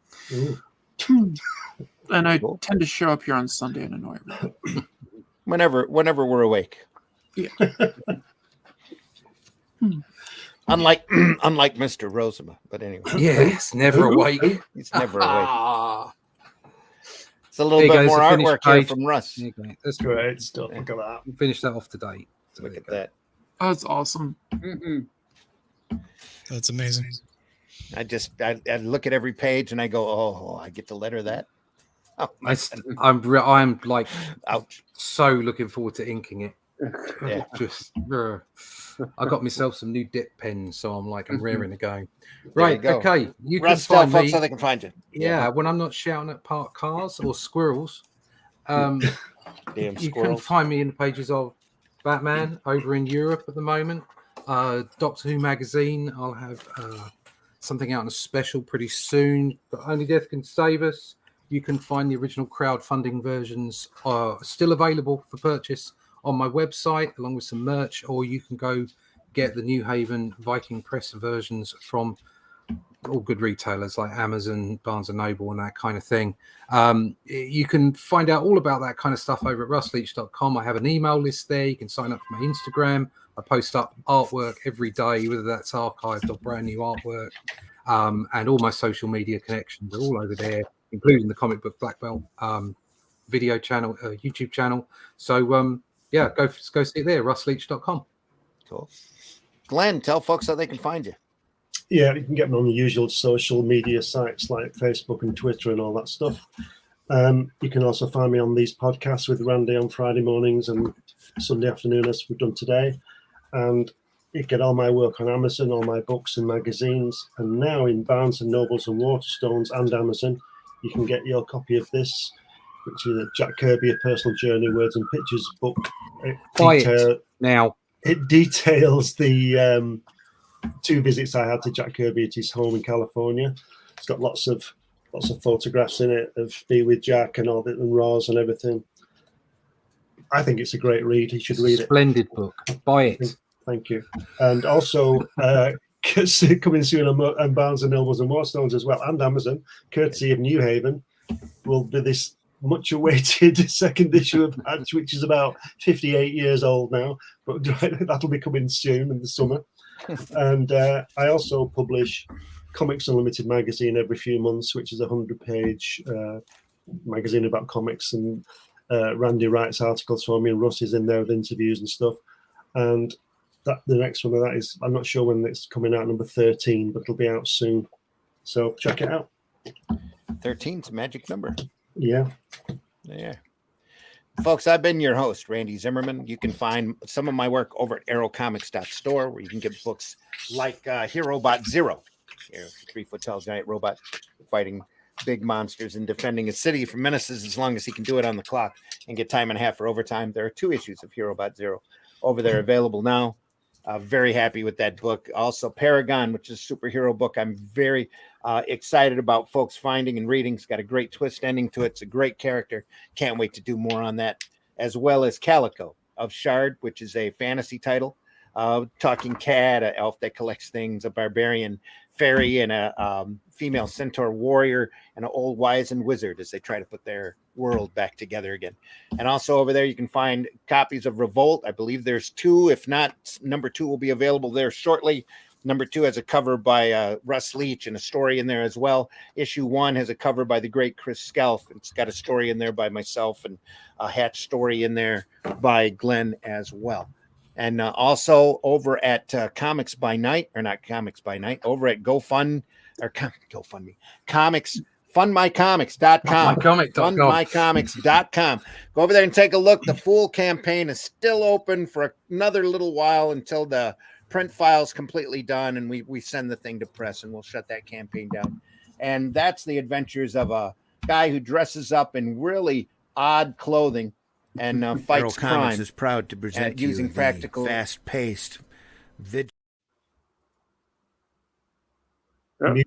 And I tend to show up here on Sunday and annoy everybody. Whenever we're awake. Yeah. Unlike Mr. Rosema, but anyway. Yes, never awake. He's never awake. It's a little bit more artwork here from Russ. That's great stuff. Look at that. Finish that off to date. Look at that. Oh, that's awesome. That's amazing. I look at every page and I go, oh, I get to letter that. I'm like, ouch, so looking forward to inking it. Yeah. Just, I got myself some new dip pens, so I'm like, I'm raring to go. There Right, you go. okay. You Russ, can tell find folks me. how they can find you. Yeah, when I'm not shouting at parked cars or squirrels. Damn You can squirrels. find me in the pages of Batman over in Europe at the moment. Doctor Who magazine. I'll have something out on a special pretty soon. But Only Death Can Save Us. You can find the original crowdfunding versions still available for purchase on my website, along with some merch, or you can go get the New Haven Viking Press versions from all good retailers like Amazon, Barnes and Noble, and that kind of thing. You can find out all about that kind of stuff over at russleach.com. I have an email list there. You can sign up for my Instagram. I post up artwork every day, whether that's archived or brand new artwork. And all my social media connections are all over there, including the Comic Book Black Belt video channel, YouTube channel. So yeah, go see it there, russleach.com. Cool. Glenn, tell folks how they can find you. Yeah, you can get me on the usual social media sites like Facebook and Twitter and all that stuff. You can also find me on these podcasts with Randy on Friday mornings and Sunday afternoon, as we've done today. And you get all my work on Amazon, all my books and magazines. And now in Barnes and Nobles and Waterstones and Amazon, you can get your copy of this, which is a Jack Kirby, A Personal Journey, Words and Pictures book. It details the 2 visits I had to Jack Kirby at his home in California. It's got lots of photographs in it of me with Jack and all that, and Roz and everything. I think it's a great read. You should read it. Splendid book. Buy it. Thank you. And also coming soon on Barnes and Nobles and Waterstones as well, and Amazon, courtesy of New Haven, will be this much awaited second issue of Hatch, which is about 58 years old now, but that'll be coming soon in the summer. And I also publish Comics Unlimited magazine every few months, which is a 100-page magazine about comics, and Randy writes articles for me, and Russ is in there with interviews and stuff. And the next one of that is, I'm not sure when it's coming out, number 13, but it'll be out soon. So check it out. 13's a magic number. Yeah. Folks, I've been your host, Randy Zimmerman. You can find some of my work over at aerocomics.store, where you can get books like Herobot Zero, 3-foot tall giant robot fighting big monsters and defending a city from menaces as long as he can do it on the clock and get time and a half for overtime. There are 2 issues of Herobot Zero over there available now. Very happy with that book. Also, Paragon, which is a superhero book. I'm very excited about folks finding and reading. It's got a great twist ending to it. It's a great character. Can't wait to do more on that, as well as Calico of Shard, which is a fantasy title. Talking cat, an elf that collects things, a barbarian fairy, and a female centaur warrior, and an old wizened wizard as they try to put their world back together again. And also over there, you can find copies of Revolt. I believe there's 2. If not, number 2 will be available there shortly. Number 2 has a cover by Russ Leach and a story in there as well. Issue 1 has a cover by the great Chris Scalf. It's got a story in there by myself and a Hatch story in there by Glenn as well. And also over at Comics by Night, or not Comics by Night, over at GoFundMe, fundmycomics.com. Fundmycomics.com. Go over there and take a look. The Fool campaign is still open for another little while until the print file's completely done, and we send the thing to press, and we'll shut that campaign down. And that's the adventures of a guy who dresses up in really odd clothing and fights crime. Comics is proud to present using you practical, fast-paced Sorry,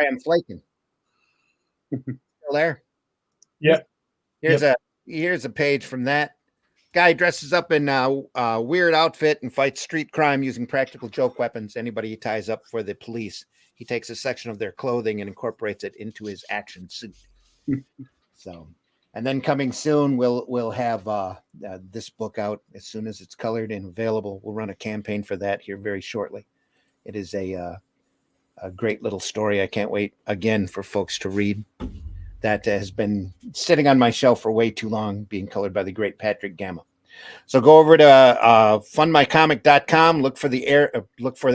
I'm flaking. Still there? Yeah. Here's a page from that. Guy dresses up in a weird outfit and fights street crime using practical joke weapons. Anybody he ties up for the police, he takes a section of their clothing and incorporates it into his action suit. So, and then coming soon, we'll have this book out as soon as it's colored and available. We'll run a campaign for that here very shortly. It is a great little story. I can't wait again for folks to read. That has been sitting on my shelf for way too long, being colored by the great Patrick Gamma. So go over to fundmycomic.com. Look for the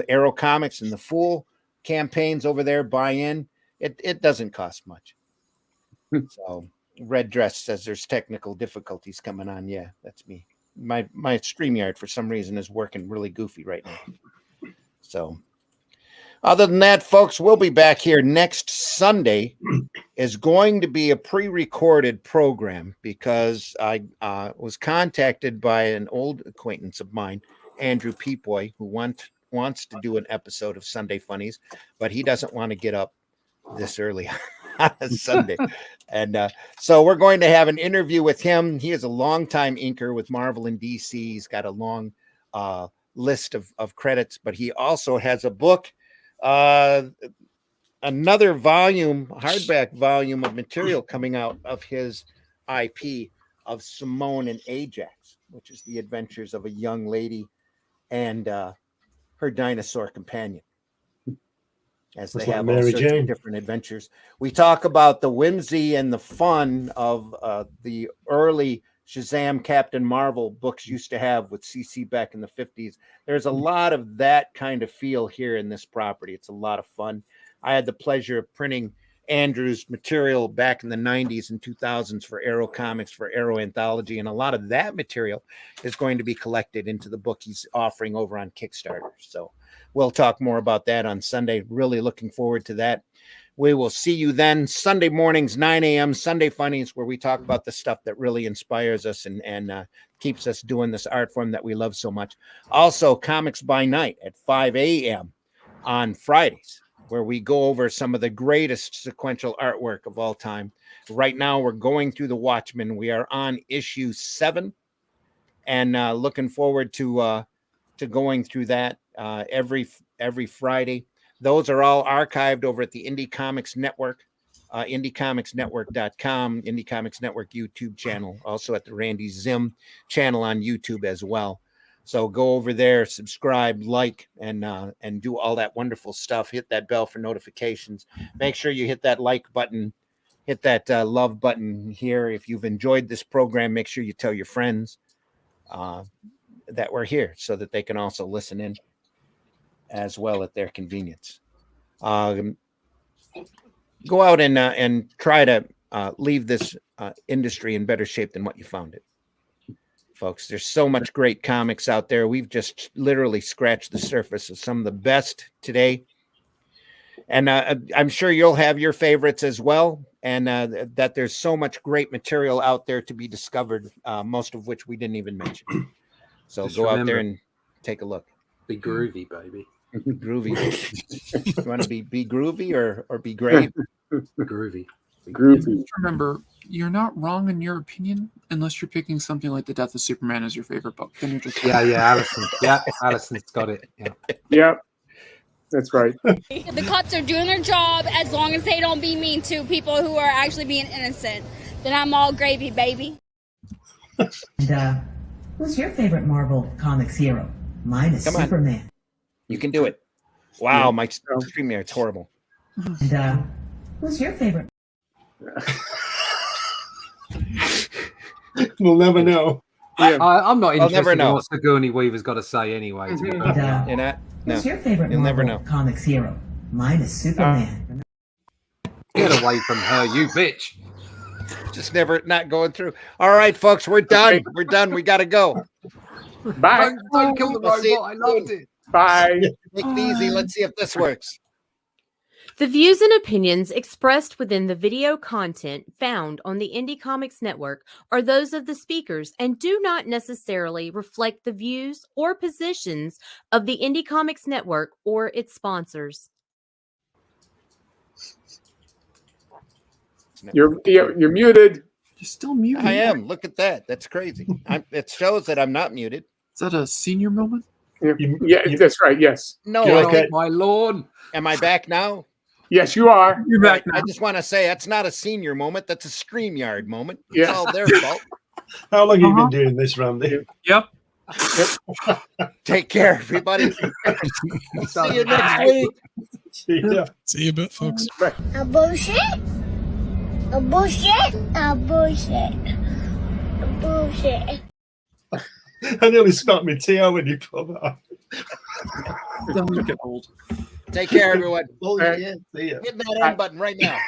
Arrow Comics and the Fool campaigns over there. Buy in. It doesn't cost much. So Red Dress says there's technical difficulties coming on. Yeah, that's me. My StreamYard for some reason is working really goofy right now. So other than that, folks, we'll be back here next Sunday. Is going to be a pre-recorded program because I was contacted by an old acquaintance of mine, Andrew Peepoy, who wants to do an episode of Sunday Funnies, but he doesn't want to get up this early on a Sunday. And so we're going to have an interview with him. He is a longtime inker with Marvel and DC. He's got a long list of credits, but he also has a book, another volume, hardback volume of material coming out of his IP of Simone and Ajax, which is the adventures of a young lady and her dinosaur companion. As they have all sorts of different adventures. We talk about the whimsy and the fun of the early Shazam Captain Marvel books used to have with CC back in the 50s. There's a lot of that kind of feel here in this property. It's a lot of fun. I had the pleasure of printing Andrew's material back in the 90s and 2000s for Arrow Comics, for Arrow Anthology, and a lot of that material is going to be collected into the book he's offering over on Kickstarter. So we'll talk more about that on Sunday. Really looking forward to that. We will see you then Sunday mornings, 9 a.m., Sunday Funnies, where we talk about the stuff that really inspires us and keeps us doing this art form that we love so much. Also, Comics by Night at 5 a.m. on Fridays, where we go over some of the greatest sequential artwork of all time. Right now, we're going through The Watchmen. We are on issue 7 and looking forward to going through that every Friday. Those are all archived over at the Indie Comics Network, indiecomicsnetwork.com, Indie Comics Network YouTube channel, also at the Randy Zim channel on YouTube as well. So go over there, subscribe, like, and do all that wonderful stuff. Hit that bell for notifications. Make sure you hit that like button, hit that love button here. If you've enjoyed this program, make sure you tell your friends that we're here so that they can also listen in as well at their convenience. Go out and try to leave this industry in better shape than what you found it. Folks, there's so much great comics out there. We've just literally scratched the surface of some of the best today. And I'm sure you'll have your favorites as well. And that there's so much great material out there to be discovered, most of which we didn't even mention. So just go out there and take a look. Be groovy, baby. Groovy. You want to be groovy or be great? Groovy. Groovy. Just remember, you're not wrong in your opinion unless you're picking something like The Death of Superman as your favorite book. Then you're just Allison. Yeah, Allison's got it. Yeah. Yep. That's right. The cops are doing their job as long as they don't be mean to people who are actually being innocent. Then I'm all gravy, baby. And who's your favorite Marvel Comics hero? Mine is Superman. You can do it. Wow, my stream there, it's horrible. And who's your favorite? We'll never know. Yeah. I'm not interested never know in what Sigourney Weaver's got to say anyway. Who's your favorite Marvel Comics hero? Mine is Superman. Get away from her, you bitch. Just not going through. All right, folks, we're done. We're done. We got to go. Bye. Don't kill the robot. I loved it. Bye. Take it easy. Let's see if this works. The views and opinions expressed within the video content found on the Indie Comics Network are those of the speakers and do not necessarily reflect the views or positions of the Indie Comics Network or its sponsors. You're muted. You're still muted. I am. Look at that. That's crazy. It shows that I'm not muted. Is that a senior moment? Yeah, that's right. Yes. No, my lord. Am I back now? Yes, you are. You're back now. I just want to say that's not a senior moment. That's a StreamYard moment. Yeah. It's all their fault. How long have you been doing this, Randy? Yep. Take care, everybody. See you next week. See you, folks. A bullshit. A bullshit. A bullshit. A bullshit. I nearly spat my tea out when you put that. Don't get old. Take care, everyone. Bullshit. See ya. Hit that end button right now.